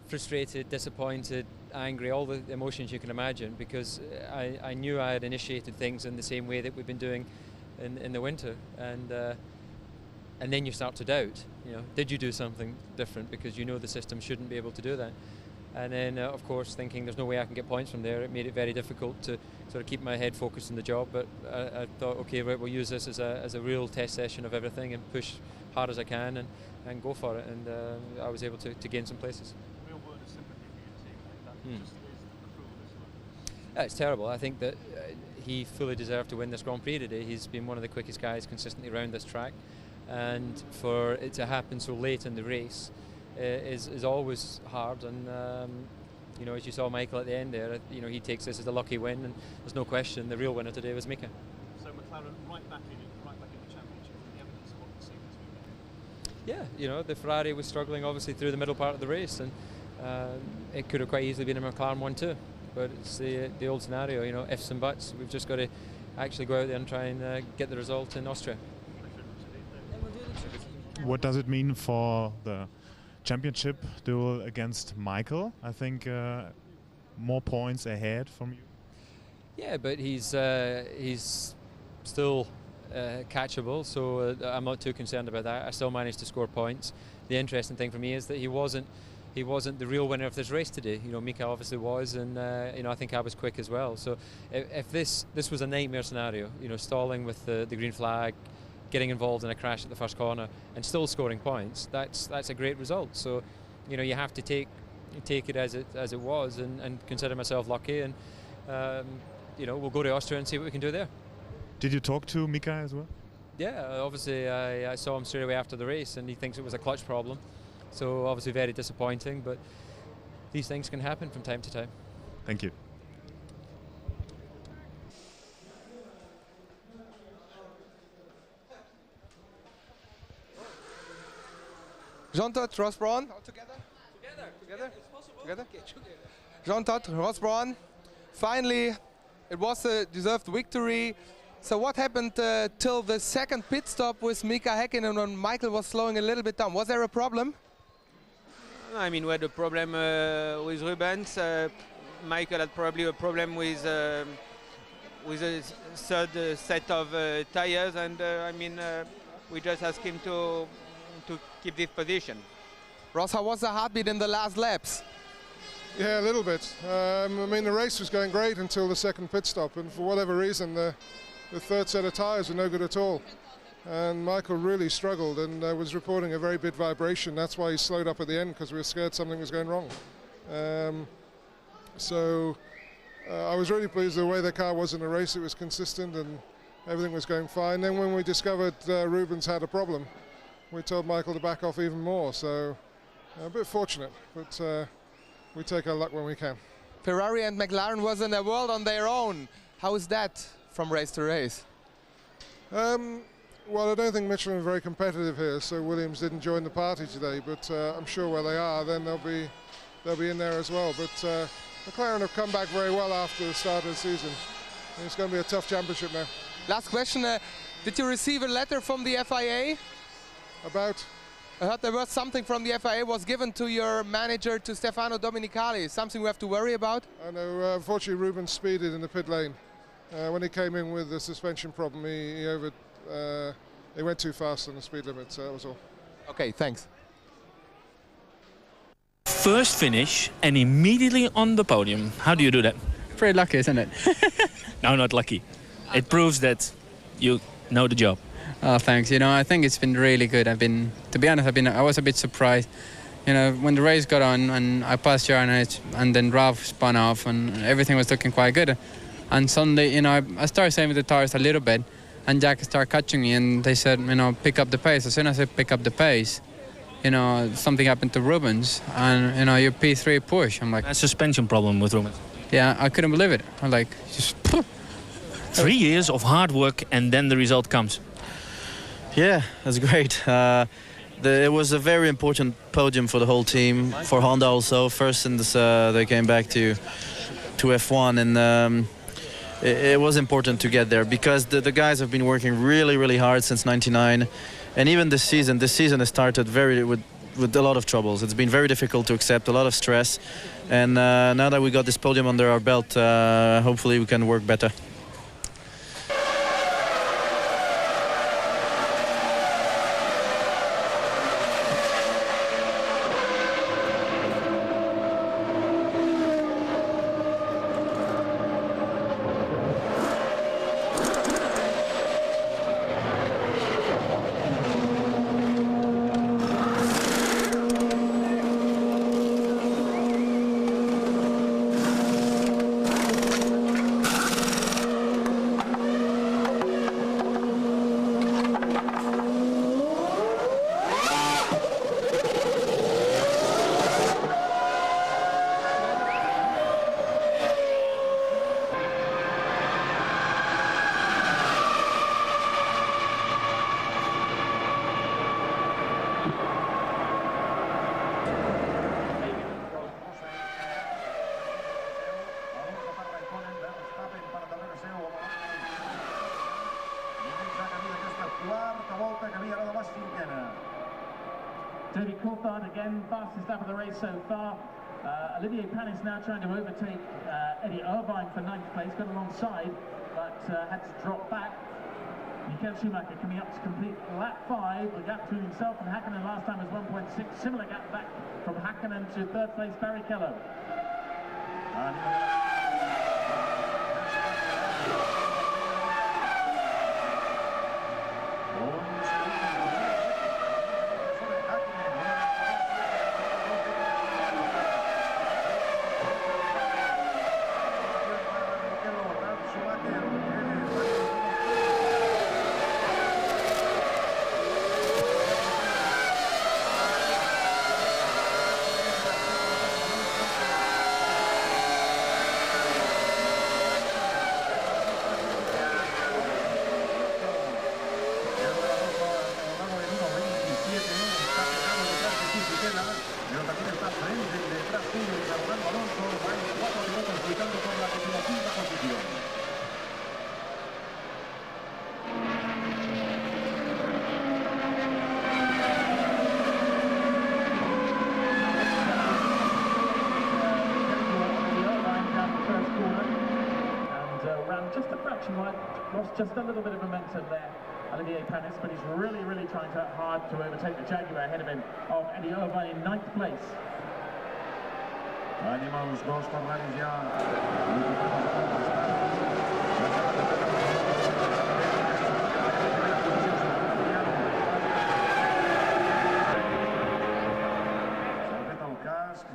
frustrated, disappointed, angry, all the emotions you can imagine, because I knew I had initiated things in the same way that we've been doing in the winter, and then you start to doubt, you know, did you do something different, because you know the system shouldn't be able to do that. And then of course thinking there's no way I can get points from there, it made it very difficult to sort of keep my head focused on the job. But I thought, okay, right, we'll use this as a real test session of everything and push hard as I can, and go for it, and I was able to gain some places. It's terrible. I think that he fully deserved to win this Grand Prix today. He's been one of the quickest guys consistently around this track, and for it to happen so late in the race is always hard. And you know, as you saw Michael at the end there, you know, he takes this as a lucky win, and there's no question the real winner today was Mika. So McLaren right back in the championship. The evidence of what we've seen this weekend. Yeah, you know, the Ferrari was struggling obviously through the middle part of the race, and it could have quite easily been a McLaren 1-2. But it's the old scenario, you know, ifs and buts. We've just got to actually go out there and try and get the result in Austria. What does it mean for the championship duel against Michael? I think more points ahead from you. Yeah, but he's still catchable, so I'm not too concerned about that. I still managed to score points. The interesting thing for me is that he wasn't the real winner of this race today. You know, Mika obviously was, and you know, I think I was quick as well. So if this was a nightmare scenario, you know, stalling with the green flag, getting involved in a crash at the first corner, and still scoring points, that's a great result. So, you know, you have to take it as it was, and consider myself lucky. And you know, we'll go to Austria and see what we can do there. Did you talk to Mika as well? Yeah, obviously I saw him straight away after the race, and he thinks it was a clutch problem. So obviously very disappointing, but these things can happen from time to time. Thank you. Jean Todt, Ross Brawn, all together? Together? Together? Jean Todt, Ross Brawn. Finally, it was a deserved victory. So what happened till the second pit stop with Mika Häkkinen when Michael was slowing a little bit down? Was there a problem? I mean, we had a problem with Rubens. Michael had probably a problem with a third set of tires, and I mean, we just asked him to keep this position. Ross, how was the heartbeat in the last laps? Yeah, a little bit. I mean, the race was going great until the second pit stop, and for whatever reason, the third set of tyres were no good at all. And Michael really struggled and was reporting a very big vibration. That's why he slowed up at the end, because we were scared something was going wrong. So I was really pleased with the way the car was in the race. It was consistent and everything was going fine. Then when we discovered Rubens had a problem, we told Michael to back off even more. So a bit fortunate, but we take our luck when we can. Ferrari and McLaren was in a world on their own. How is that from race to race? Well, I don't think Michelin are very competitive here, so Williams didn't join the party today, but I'm sure where they are, then they'll be in there as well. But McLaren have come back very well after the start of the season. And it's going to be a tough championship now. Last question, did you receive a letter from the FIA? About? I heard there was something from the FIA was given to your manager, to Stefano Domenicali. Something we have to worry about? I know, unfortunately Rubens speeded in the pit lane. When he came in with the suspension problem, he went too fast on the speed limit, so that was all. Okay, thanks. First finish and immediately on the podium. How do you do that? Pretty lucky, isn't it? No, not lucky. It proves that you know the job. Oh, thanks. You know, I think it's been really good. To be honest, I was a bit surprised. You know, when the race got on and I passed Jarno and then Ralph spun off and everything was looking quite good. And suddenly, you know, I started saving the tires a little bit, and Jack started catching me, and they said, you know, pick up the pace. As soon as I pick up the pace, you know, something happened to Rubens, and, you know, your P3 push. I'm like... A suspension problem with Rubens. Yeah, I couldn't believe it. I'm like, just... 3 years of hard work, and then the result comes. Yeah, that's great. It was a very important podium for the whole team, for Honda also. First since they came back to F1, and it was important to get there because the guys have been working really, really hard since '99, and even this season has started with a lot of troubles. It's been very difficult to accept, a lot of stress, and now that we got this podium under our belt, hopefully we can work better. David Coulthard again, fastest lap of the race so far. Olivier Panis now trying to overtake Eddie Irvine for 9th place, got alongside, but had to drop back. Michael Schumacher coming up to complete lap 5. The gap between himself and Hakkinen last time was 1.6. Similar gap back from Hakkinen to 3rd place Barrichello. Just a fraction wide, lost just a little bit of momentum there, Olivier Panis, but he's really trying hard to overtake the Jaguar ahead of him, of Eddie Irvine in 9th place. Animals dos parlaris ja.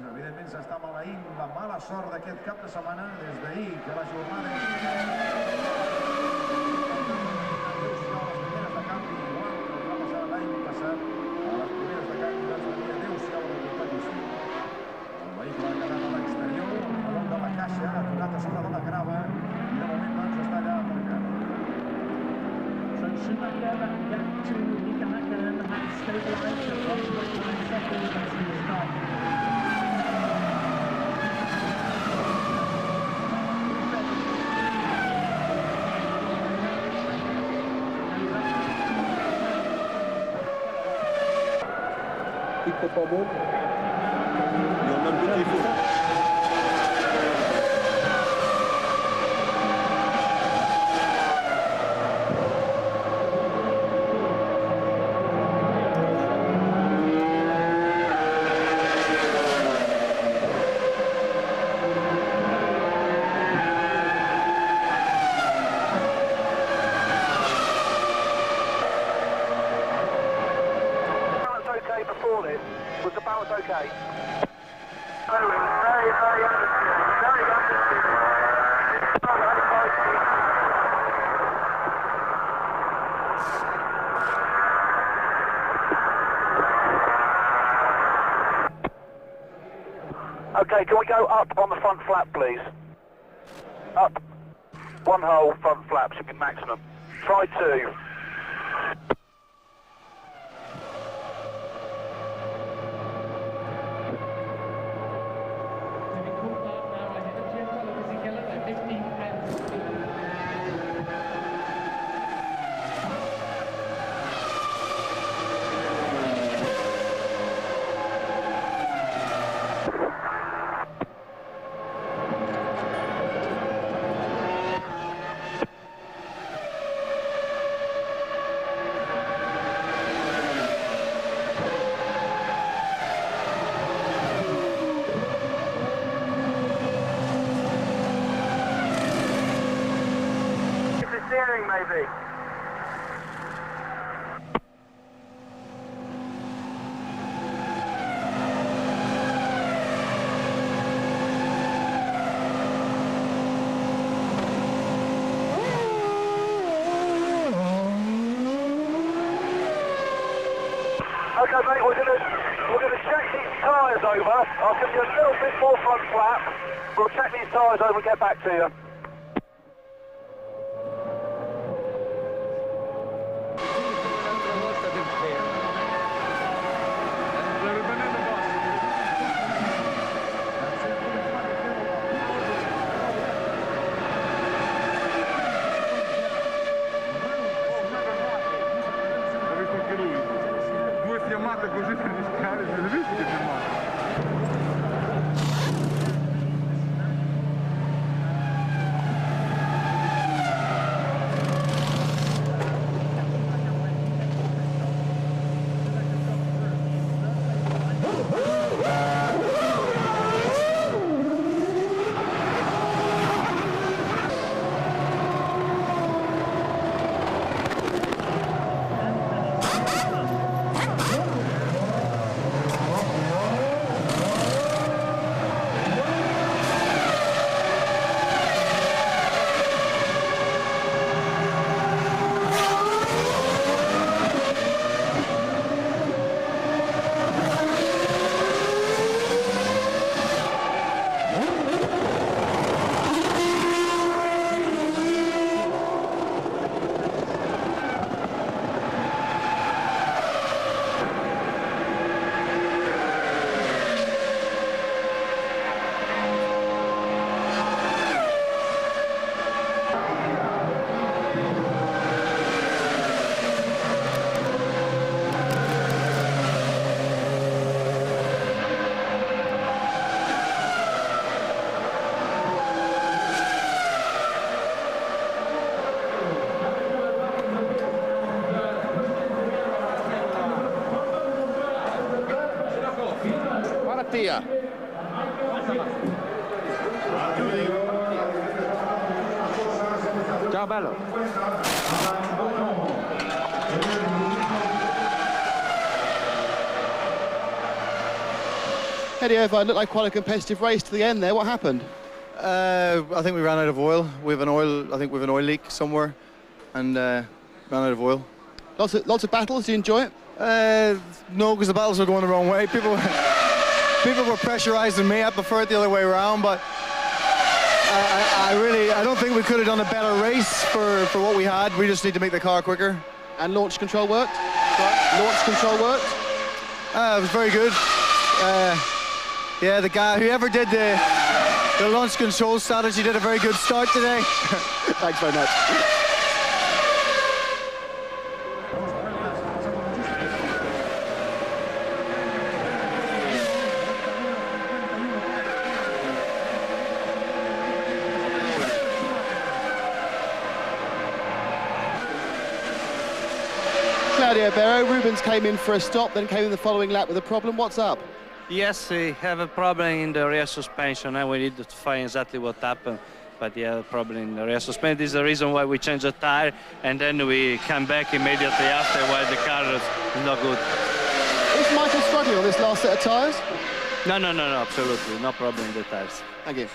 Evidentment s'està maleint la mala sort d'aquest cap de setmana des d'ahir, que la jornada és de canvi igual que va passar l'any passat. A les primeres de canvi va venir adeu-siau a la competició. El vehicle ha quedat a l'exterior, a l'on de la caixa, ha tocat a sobre de la grava i de moment doncs està allà aparcat. So Schumacher, that gap to Mika Hakkinen has stabilised approximately 9 seconds as he was starting. Pico pas bon. Et on a un petit défaut. Was the balance okay? Okay, can we go up on the front flap, please? Up. 1 hole front flap should be maximum. Try 2. Maybe. Okay, mate, we're gonna check these tyres over. I'll give you a little bit more front flap. We'll check these tyres over and get back to you. Guarda così per rischiare, se le vedi che fermata. Mattia. Ciao bello. Eddie Irvine looked like quite a competitive race to the end there. What happened? I think we ran out of oil. We have an oil. I think we have an oil leak somewhere, and ran out of oil. Lots of battles. Do you enjoy it? No, because the battles were going the wrong way. People were pressurising me. I prefer it the other way around, but I don't think we could have done a better race for what we had. We just need to make the car quicker. And launch control worked? Sorry? Launch control worked? It was very good. Yeah, the guy, whoever did the launch control strategy did a very good start today. Thanks very much. Claudio Barrow, Rubens came in for a stop, then came in the following lap with a problem. What's up? Yes, we have a problem in the rear suspension and we need to find exactly what happened. But yeah, the problem in the rear suspension this is the reason why we changed the tire and then we come back immediately after while the car is not good. Is Michael struggling on this last set of tyres? No, absolutely. No problem in the tires. Thank you.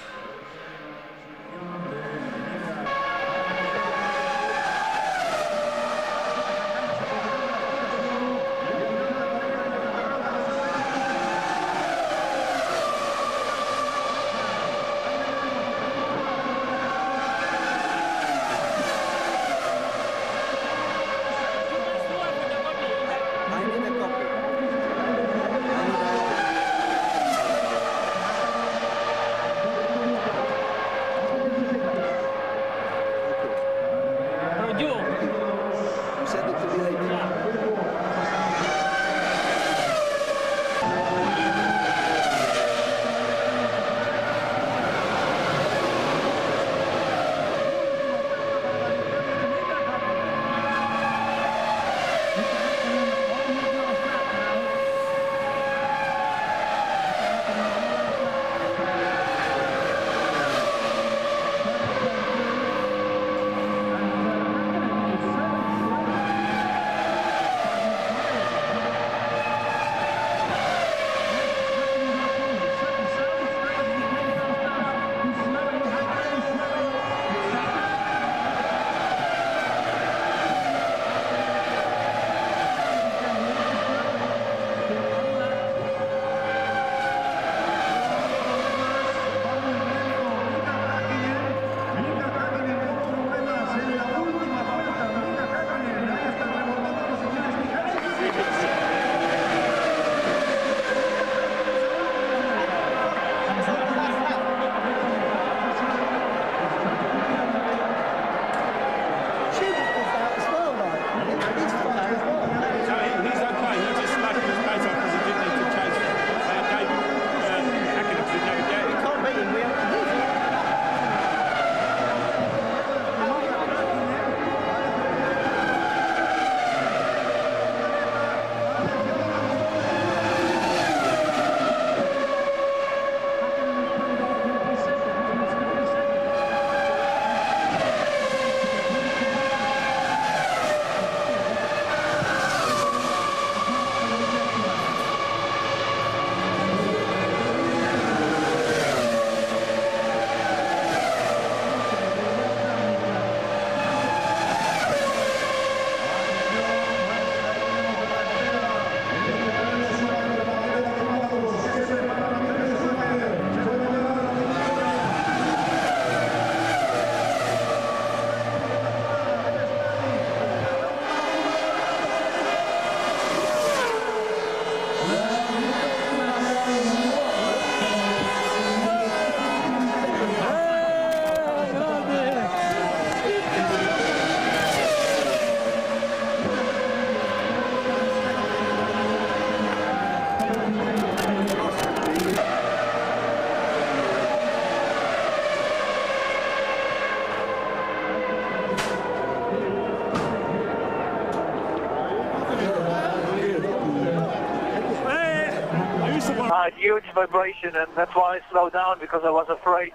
Huge vibration, and that's why I slowed down, because I was afraid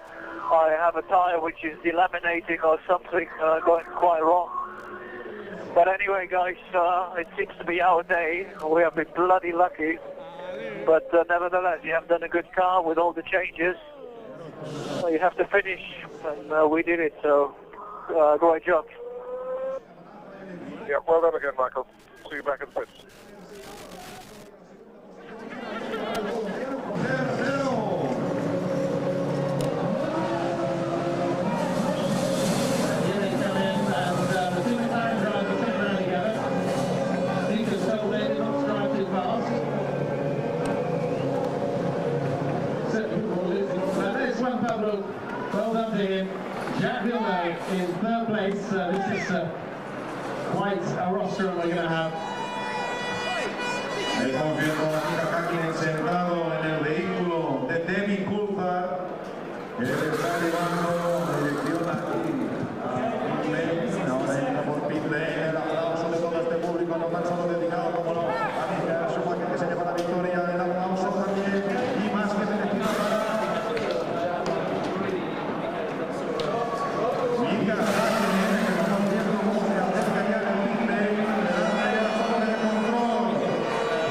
I have a tire which is delaminating or something going quite wrong. But anyway, guys, it seems to be our day. We have been bloody lucky. But nevertheless, you have done a good car with all the changes. You have to finish, and we did it, so great job. Yeah, well done again, Michael. See you back in the pits. Well done to him. Jack Villeneuve in third place. This is quite a roster we're going to have. Estamos viendo a Mika Häkkinen sentado en el vehículo de Demi Coulthard. Él está llevando dirección aquí a Pitlane. Ahora entra por Pitlane. El aplauso de todo este público, no tan solo dedicado como no a Mika Schumacher, que se lleva la victoria. El aplauso también y más que merecido para Mika Häkkinen, que estamos viendo cómo se acerca ya el Pitlane. Le da ya la zona de control.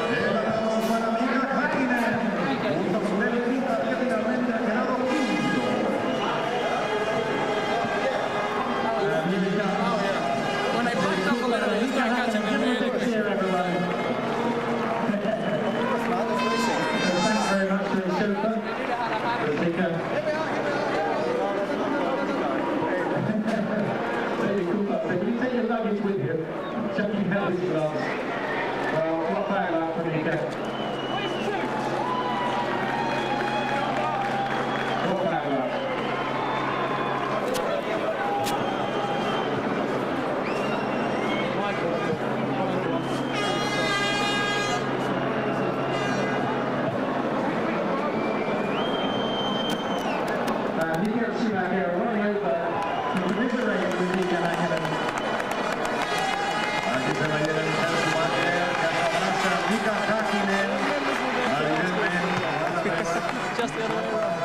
El aplauso para Mika Häkkinen. Junto con Demi Coulthard, que finalmente ha quedado quinto. When I backed up a little bit, this guy catching me really quick. Here, everyone. Thanks very much to the chauffeur. Can you take your luggage with you? Chuck your head in gloves. Well, not bad luck for Mika. Not bad luck. Mika Schumacher running over to commiserate with Mika Häkkinen. Aquí se va a ir el Michael Schumacher, que abraza a Mika Häkkinen. Just the other way around.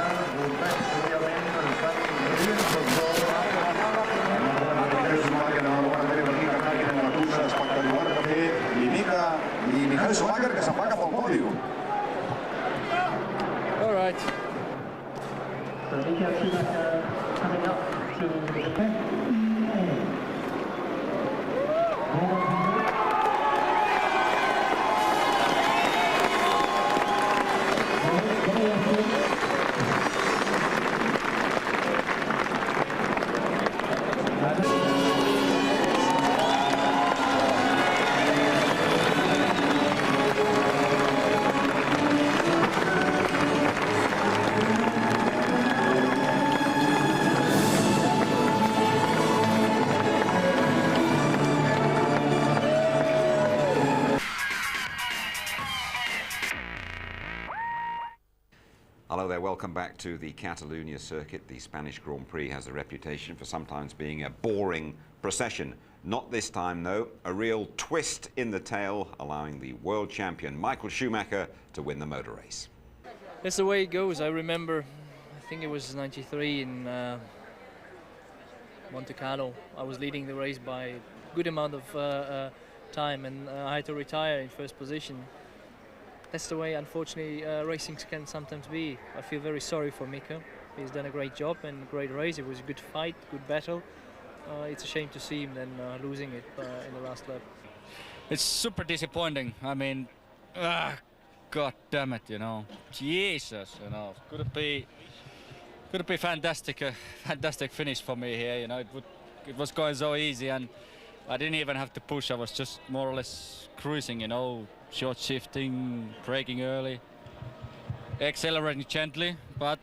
Y Michael Schumacher, que se apaga por podio. All right. So Mika Schumacher coming up to the pen. Hello there, welcome back to the Catalunya circuit. The Spanish Grand Prix has a reputation for sometimes being a boring procession. Not this time though, a real twist in the tail, allowing the world champion Michael Schumacher to win the motor race. That's the way it goes. I remember, I think it was '93 in Monte Carlo. I was leading the race by a good amount of time, and I had to retire in first position. That's the way, unfortunately, racing can sometimes be. I feel very sorry for Mika. He's done a great job and a great race. It was a good fight, good battle. It's a shame to see him then losing it in the last lap. It's super disappointing. I mean, god damn it, you know. Jesus, you know. Could it be fantastic, fantastic finish for me here, you know. It was going so easy, and I didn't even have to push. I was just more or less cruising, you know. Short shifting, braking early, accelerating gently, but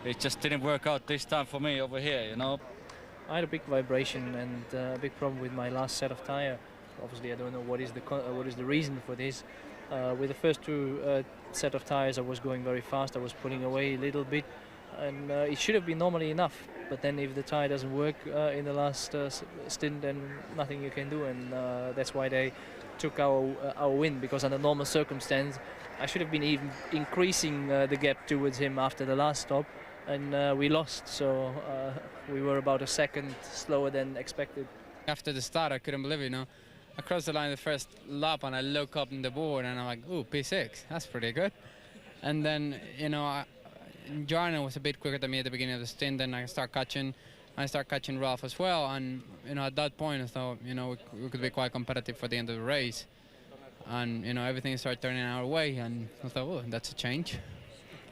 it just didn't work out this time for me over here, you know. I had a big vibration and a big problem with my last set of tire. Obviously, I don't know what is the reason for this. With the first two set of tires, I was going very fast. I was pulling away a little bit, and it should have been normally enough. But then, if the tire doesn't work in the last stint, then nothing you can do, and that's why they took our win, because under normal circumstance I should have been even increasing the gap towards him after the last stop, and we lost, so we were about a second slower than expected. After the start, I couldn't believe it, you know. I crossed the line the first lap and I look up on the board and I'm like, ooh, P6, that's pretty good. And then, you know, Jarno was a bit quicker than me at the beginning of the stint, then I start catching Ralph as well, and, you know, at that point I thought, you know, we could be quite competitive for the end of the race. And, you know, everything started turning our way, and I thought, oh, that's a change.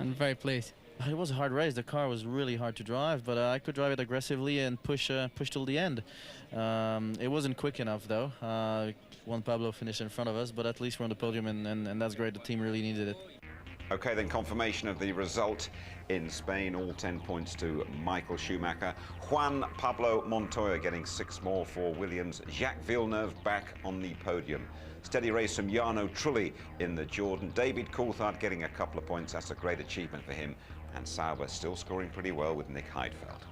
I'm very pleased. It was a hard race. The car was really hard to drive, but I could drive it aggressively and push till the end. It wasn't quick enough, though. Juan Pablo finished in front of us, but at least we're on the podium, and that's great. The team really needed it. Okay, then confirmation of the result in Spain. All 10 points to Michael Schumacher. Juan Pablo Montoya getting 6 more for Williams. Jacques Villeneuve back on the podium. Steady race from Jarno Trulli in the Jordan. David Coulthard getting a couple of points. That's a great achievement for him. And Sauber still scoring pretty well with Nick Heidfeld.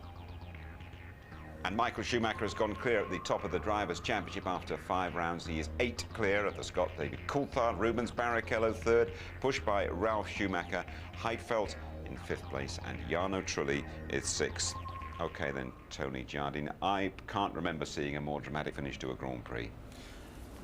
And Michael Schumacher has gone clear at the top of the Drivers' Championship after 5 rounds. He is 8 clear of the Scot. David Coulthard, Rubens Barrichello 3rd, pushed by Ralf Schumacher. Heidfeld in 5th place, and Jarno Trulli is 6th. Okay then, Tony Jardine, I can't remember seeing a more dramatic finish to a Grand Prix.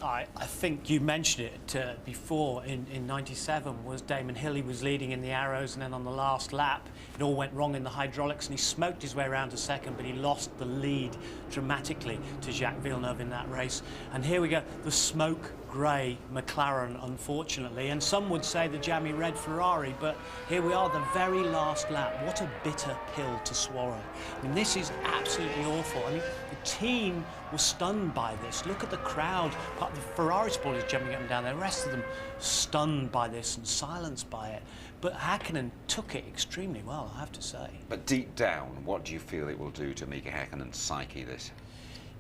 I think you mentioned it before in 97 was Damon Hill. He was leading in the Arrows, and then on the last lap it all went wrong in the hydraulics and he smoked his way around to second, but he lost the lead dramatically to Jacques Villeneuve in that race. And here we go, the smoke grey McLaren, unfortunately, and some would say the jammy red Ferrari, but here we are, the very last lap. What a bitter pill to swallow. I mean, this is absolutely awful. I mean, the team was stunned by this. Look at the crowd. Part of the Ferrari supporters jumping up and down. The rest of them stunned by this and silenced by it. But Häkkinen took it extremely well, I have to say. But deep down, what do you feel it will do to Mika Häkkinen's psyche, this?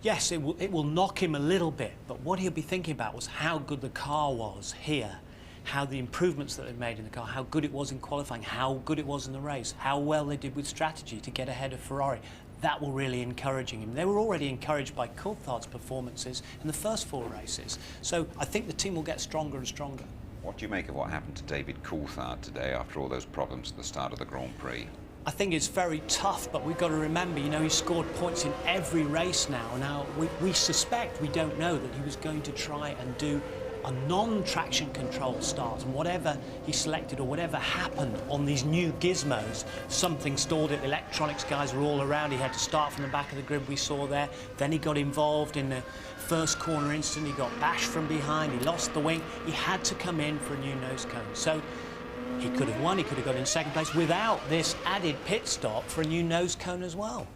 Yes, it will knock him a little bit, but what he'll be thinking about was how good the car was here, how the improvements that they've made in the car, how good it was in qualifying, how good it was in the race, how well they did with strategy to get ahead of Ferrari. That will really encouraging him. They were already encouraged by Coulthard's performances in the first 4 races, so I think the team will get stronger and stronger. What do you make of what happened to David Coulthard today after all those problems at the start of the Grand Prix? I think it's very tough, but we've got to remember, you know, he scored points in every race now. Now, we suspect, we don't know, that he was going to try and do a non-traction control start, and whatever he selected or whatever happened on these new gizmos, something stalled it. The electronics guys were all around. He had to start from the back of the grid we saw there. Then he got involved in the first corner instant. He got bashed from behind. He lost the wing. He had to come in for a new nose cone. So he could have won, he could have got in 2nd place without this added pit stop for a new nose cone as well.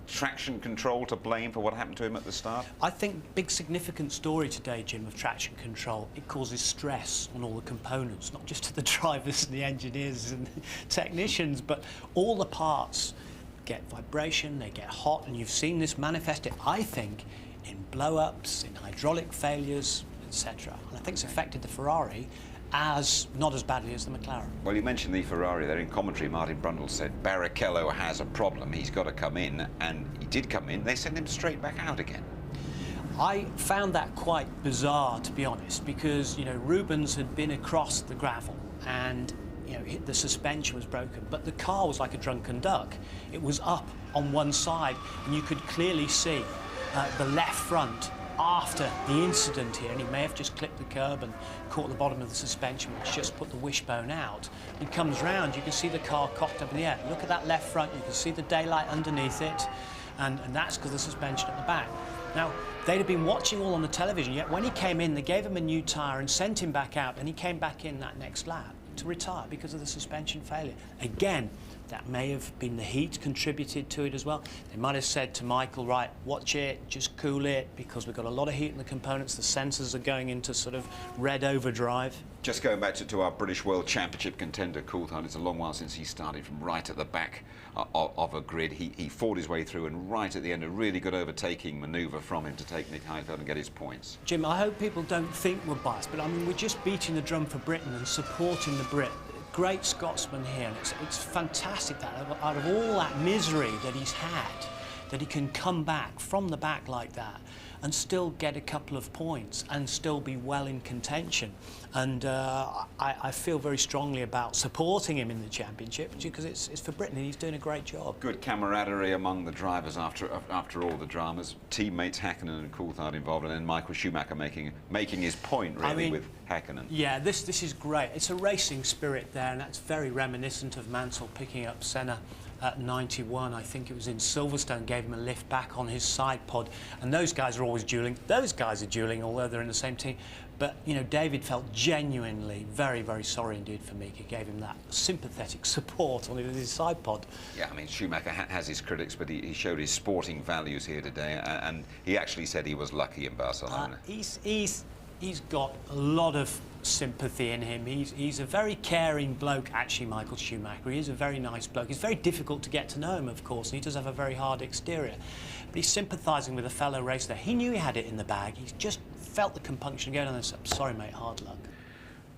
Traction control to blame for what happened to him at the start? I think big significant story today, Jim, of traction control. It causes stress on all the components, not just to the drivers and the engineers and the technicians, but all the parts get vibration, they get hot, and you've seen this manifested, I think, in blow-ups, in hydraulic failures, etc. And I think it's affected the Ferrari not as badly as the McLaren. Well, you mentioned the Ferrari there. In commentary, Martin Brundle said Barrichello has a problem, he's got to come in, and he did come in. They sent him straight back out again. I found that quite bizarre, to be honest, because, you know, Rubens had been across the gravel and, you know, the suspension was broken, but the car was like a drunken duck. It was up on one side, and you could clearly see the left front after the incident here, and he may have just clipped the curb and caught the bottom of the suspension, which just put the wishbone out. He comes round, you can see the car cocked up in the air. Look at that left front, you can see the daylight underneath it, and that's because of the suspension at the back. Now, they'd have been watching all on the television, yet when he came in, they gave him a new tyre and sent him back out, and he came back in that next lap to retire because of the suspension failure. Again, that may have been the heat contributed to it as well. They might have said to Michael, right, watch it, just cool it, because we've got a lot of heat in the components. The sensors are going into sort of red overdrive. Just going back to our British World Championship contender, Coulthard, it's a long while since he started from right at the back of a grid. He fought his way through, and right at the end, a really good overtaking manoeuvre from him to take Nick Heidfeld and get his points. Jim, I hope people don't think we're biased, but I mean, we're just beating the drum for Britain and supporting the Brit. Great Scotsman here, and it's fantastic that out of all that misery that he's had, that he can come back from the back like that. and still get a couple of points and still be well in contention. And I feel very strongly about supporting him in the championship because it's for Britain and he's doing a great job. Good camaraderie among the drivers after all the dramas. Teammates Häkkinen and Coulthard involved, and then Michael Schumacher making his point really with Häkkinen. Yeah, this is great. It's a racing spirit there, and that's very reminiscent of Mansell picking up Senna at 91. I think it was in Silverstone, gave him a lift back on his side pod, and those guys are always duelling. Those guys are duelling, although they're in the same team. But, you know, David felt genuinely very, very sorry indeed for Mika, gave him that sympathetic support on his side pod. Yeah, I mean, Schumacher has his critics, but he showed his sporting values here today, and he actually said he was lucky in Barcelona. He's got a lot of sympathy in him. He's a very caring bloke, actually, Michael Schumacher. He is a very nice bloke. It's very difficult to get to know him, of course, and he does have a very hard exterior. But he's sympathising with a fellow racer. He knew he had it in the bag. He's just felt the compunction going on and said, sorry, mate, hard luck.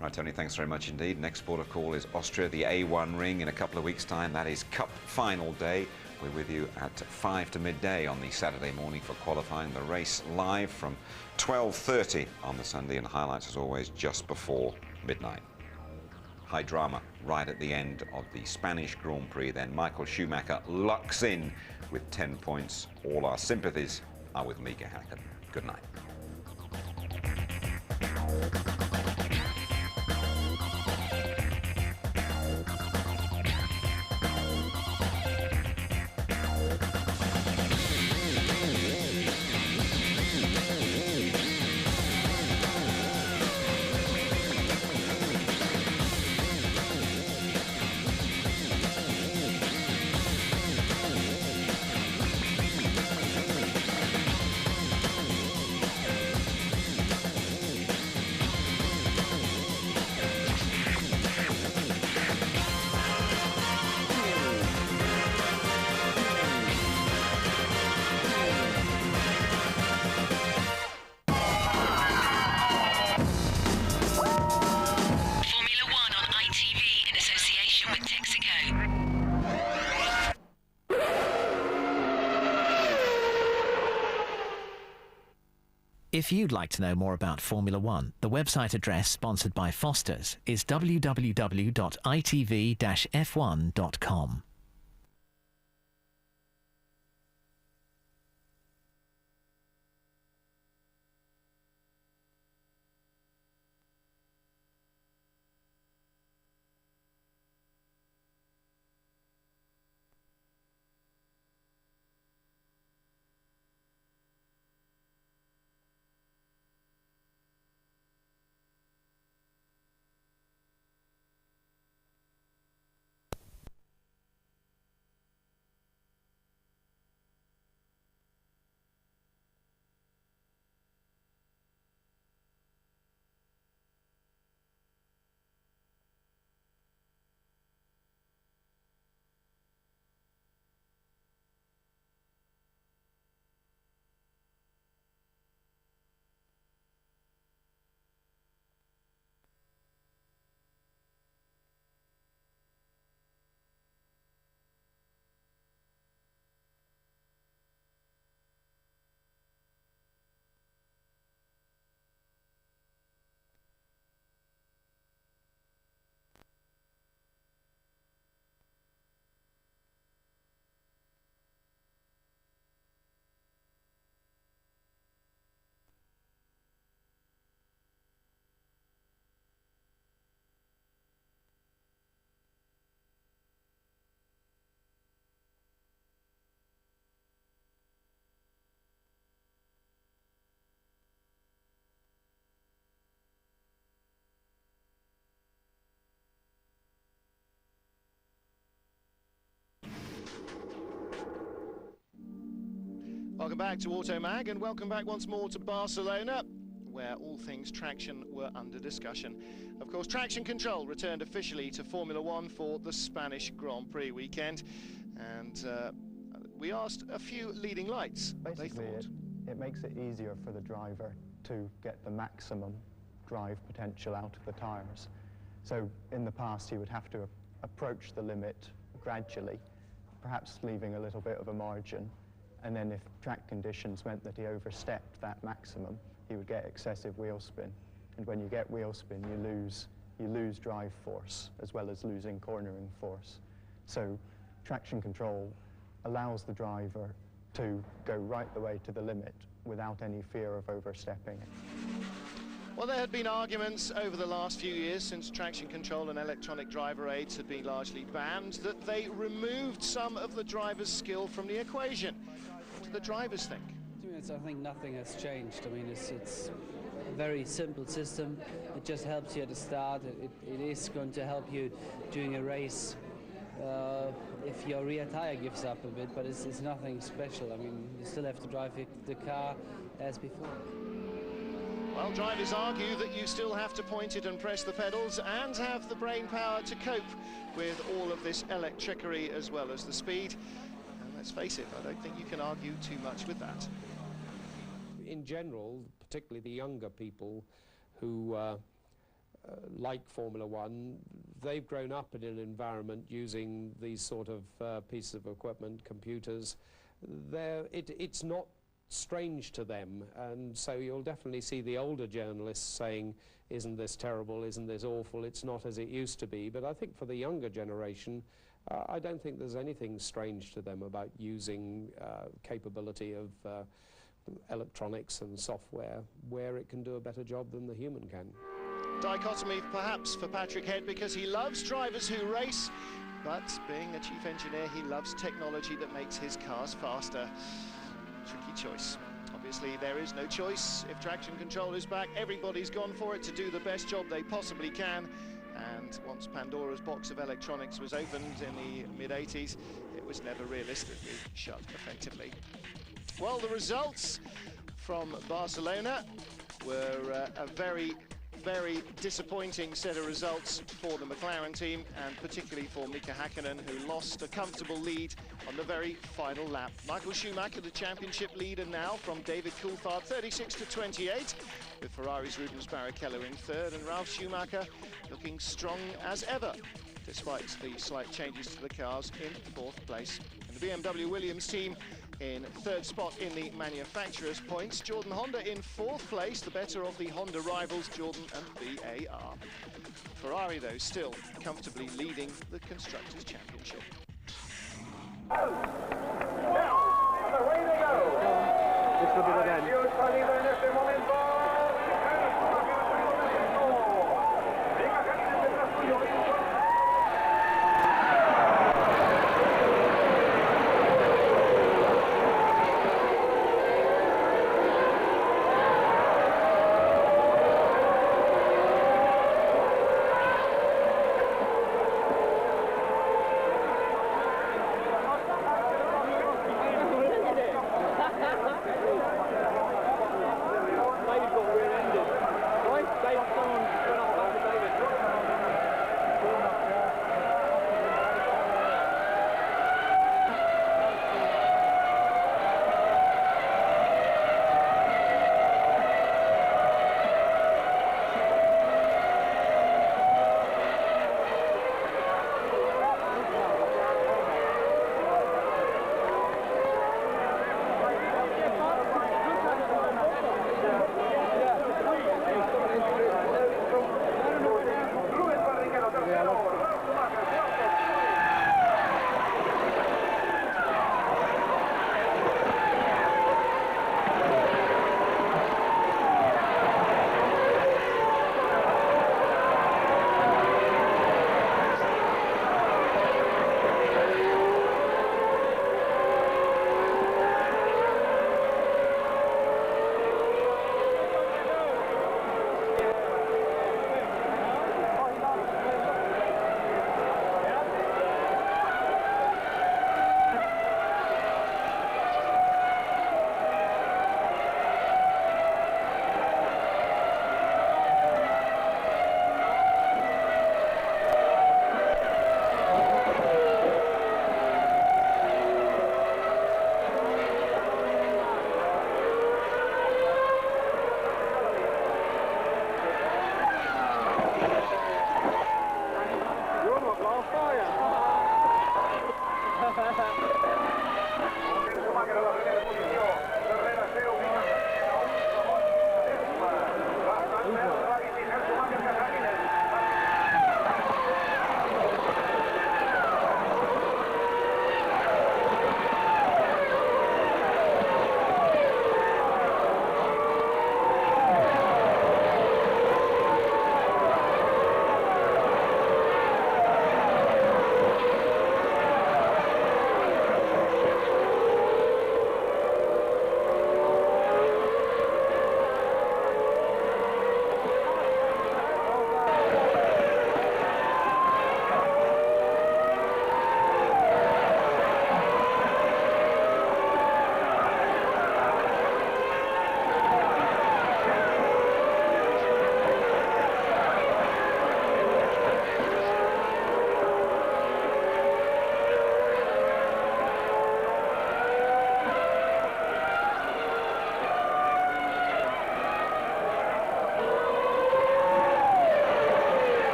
Right, Tony, thanks very much indeed. Next port of call is Austria, the A1 ring in a couple of weeks' time. That is Cup final day. We're with you at 5 to midday on the Saturday morning for qualifying. The race live from 12:30 on the Sunday, and highlights as always just before midnight. High drama right at the end of the Spanish Grand Prix. Then Michael Schumacher lucks in with 10 points. All our sympathies are with Mika Häkkinen. Good night. If you'd like to know more about Formula One, the website address sponsored by Foster's is www.itv-f1.com. Welcome back to Automag, and welcome back once more to Barcelona, where all things traction were under discussion. Of course, traction control returned officially to Formula One for the Spanish Grand Prix weekend, and we asked a few leading lights what they thought. It makes it easier for the driver to get the maximum drive potential out of the tyres. So in the past he would have to approach the limit gradually, perhaps leaving a little bit of a margin, And then if track conditions meant that he overstepped that maximum, he would get excessive wheel spin. And when you get wheel spin, you lose drive force as well as losing cornering force. So traction control allows the driver to go right the way to the limit without any fear of overstepping it. Well, there had been arguments over the last few years since traction control and electronic driver aids had been largely banned that they removed some of the driver's skill from the equation. What do the drivers think? I think nothing has changed. I mean, it's a very simple system. It just helps you at the start. It is going to help you during a race if your rear tire gives up a bit, but it's nothing special. I mean, you still have to drive the car as before. Well, drivers argue that you still have to point it and press the pedals and have the brain power to cope with all of this electricity as well as the speed. And let's face it, I don't think you can argue too much with that. In general, particularly the younger people who like Formula One, they've grown up in an environment using these sort of pieces of equipment, computers. It's not strange to them, and so you'll definitely see the older journalists saying, isn't this terrible, isn't this awful, it's not as it used to be. But I think for the younger generation, I don't think there's anything strange to them about using capability of electronics and software where it can do a better job than the human can. Dichotomy perhaps for Patrick Head, because he loves drivers who race, but being a chief engineer, he loves technology that makes his cars faster. Tricky choice. Obviously there is no choice. If traction control is back, everybody's gone for it to do the best job they possibly can. And once Pandora's box of electronics was opened in the mid-80s, it was never realistically shut effectively. Well, the results from Barcelona were a very disappointing set of results for the McLaren team, and particularly for Mika Häkkinen, who lost a comfortable lead on the very final lap. Michael Schumacher, the championship leader now from David Coulthard, 36 to 28, with Ferrari's Rubens Barrichello in third, and Ralf Schumacher looking strong as ever, despite the slight changes to the cars, in fourth place. And the BMW Williams team in third spot in the manufacturer's points. Jordan Honda in fourth place, the better of the Honda rivals, Jordan and BAR. Ferrari, though, still comfortably leading the Constructors' Championship. And away they go. This will be the end.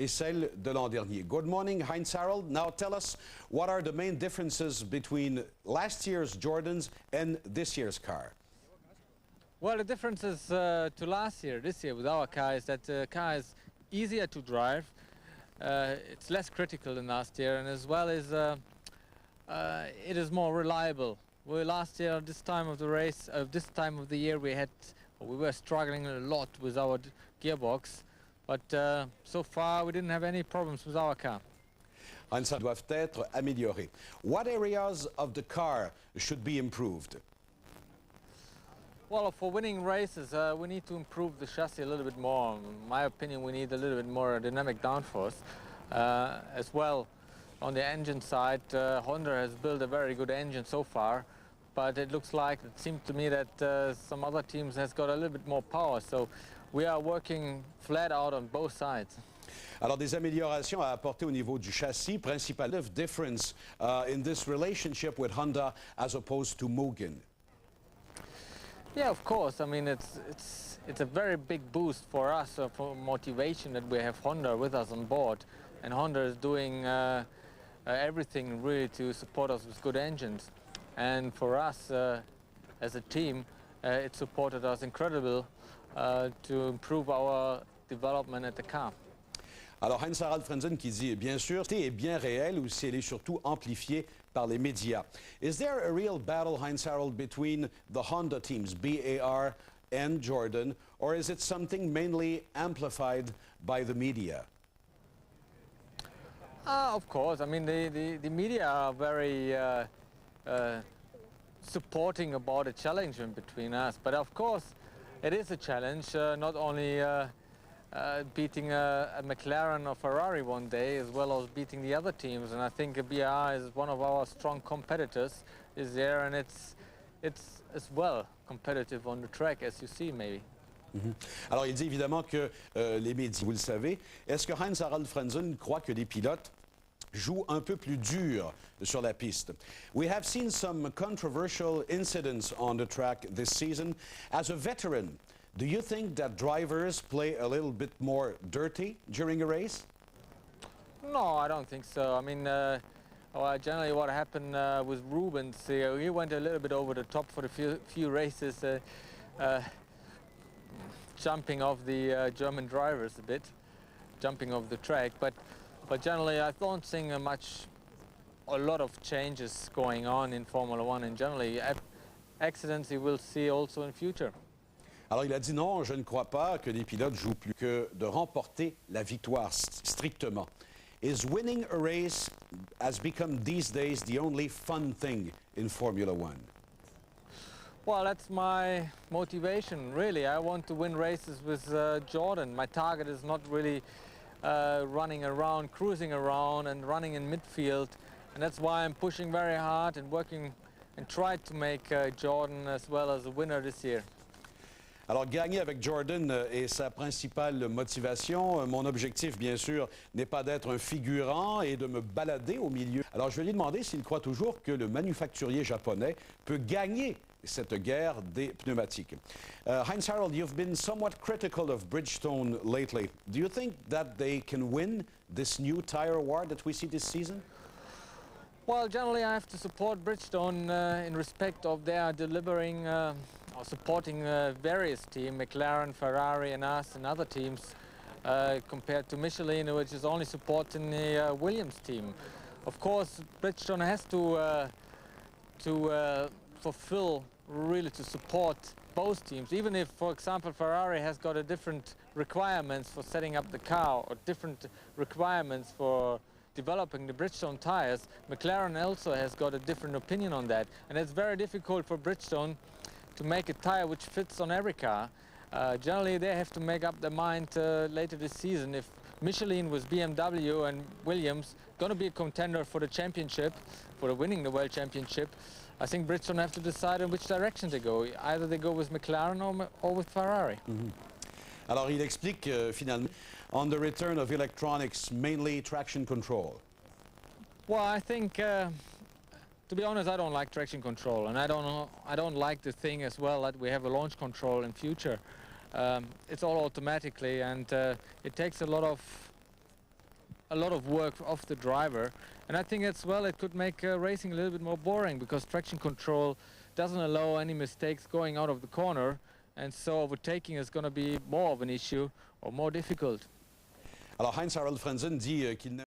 et celle de l'an dernier. Good morning, Heinz-Harald. Now tell us, what are the main differences between last year's Jordans and this year's car? Well, the differences to last year, this year with our car, is that the car is easier to drive. It's less critical than last year, and as well as it is more reliable. Last year, this time of the race, this time of the year, we were struggling a lot with our gearbox, but so far we didn't have any problems with our car. Ça doivent être améliorés. What areas of the car should be improved? Well, for winning races, we need to improve the chassis a little bit more. In my opinion, we need a little bit more dynamic downforce. As well, on the engine side, Honda has built a very good engine so far, but it seems to me that some other teams has got a little bit more power. So we are working flat out on both sides. Alors, des améliorations à apporter au niveau du châssis, principal difference in this relationship with Honda as opposed to Mugen. Yeah, of course. I mean, it's a very big boost for us, for motivation, that we have Honda with us on board, and Honda is doing everything really to support us with good engines. And for us, as a team, it supported us incredibly to improve our development at the car. Alors, Heinz-Harald Frentzen qui dit, bien sûr, est bien réelle ou si elle est surtout amplifiée par les médias. Is there a real battle, Heinz-Harald, between the Honda teams, BAR and Jordan, or is it something mainly amplified by the media? Of course. I mean, the media are very supporting about a challenge in between us. But of course, it is a challenge, not only beating a McLaren or Ferrari one day, as well as beating the other teams. And I think BR is one of our strong competitors, is there, and it's as well competitive on the track, as you see, maybe. Alors, il dit évidemment que les médias, vous le savez, est-ce que Heinz-Harald Frentzen croit que les pilotes jouent un peu plus dur sur la piste? We have seen some controversial incidents on the track this season. As a veteran, do you think that drivers play a little bit more dirty during a race? No, I don't think so. I mean, generally what happened with Rubens, he went a little bit over the top for the few races, jumping off the German drivers a bit, jumping off the track. But generally, I don't think a lot of changes going on in Formula One, and generally accidents you will see also in future. Alors, il a dit non, je ne crois pas que les pilotes jouent plus que de remporter la victoire strictement. Is winning a race has become these days the only fun thing in Formula One? Well, that's my motivation, really. I want to win races with Jordan. My target is not really running around, cruising around and running in midfield. And that's why I'm pushing very hard and working and try to make Jordan as well as a winner this year. Alors, gagner avec Jordan est sa principale motivation. Mon objectif, bien sûr, n'est pas d'être un figurant et de me balader au milieu. Alors, je vais lui demander s'il croit toujours que le manufacturier japonais peut gagner cette guerre des pneumatiques. Heinz-Harald, you've been somewhat critical of Bridgestone lately. Do you think that they can win this new tire war that we see this season? Well, generally I have to support Bridgestone in respect of their delivering or supporting various teams, McLaren, Ferrari and us and other teams, compared to Michelin, which is only supporting the Williams team. Of course, Bridgestone has to fulfill, really to support both teams, even if, for example, Ferrari has got a different requirements for setting up the car or different requirements for developing the Bridgestone tires. McLaren also has got a different opinion on that, and it's very difficult for Bridgestone to make a tire which fits on every car. Generally, they have to make up their mind later this season if Michelin with BMW and Williams going to be a contender for the championship, for winning the World Championship. I think Bridgestone have to decide in which direction they go. Either they go with McLaren or with Ferrari. Alors, il explique finalement on the return of electronics, mainly traction control. Well, I think, to be honest, I don't like traction control, and I don't like the thing as well that we have a launch control in future. It's all automatically, and it takes a lot of a lot of work off the driver, and I think as well it could make racing a little bit more boring, because traction control doesn't allow any mistakes going out of the corner, and so overtaking is going to be more of an issue or more difficult. Alors Heinz-Harald Frentzen dit qu'il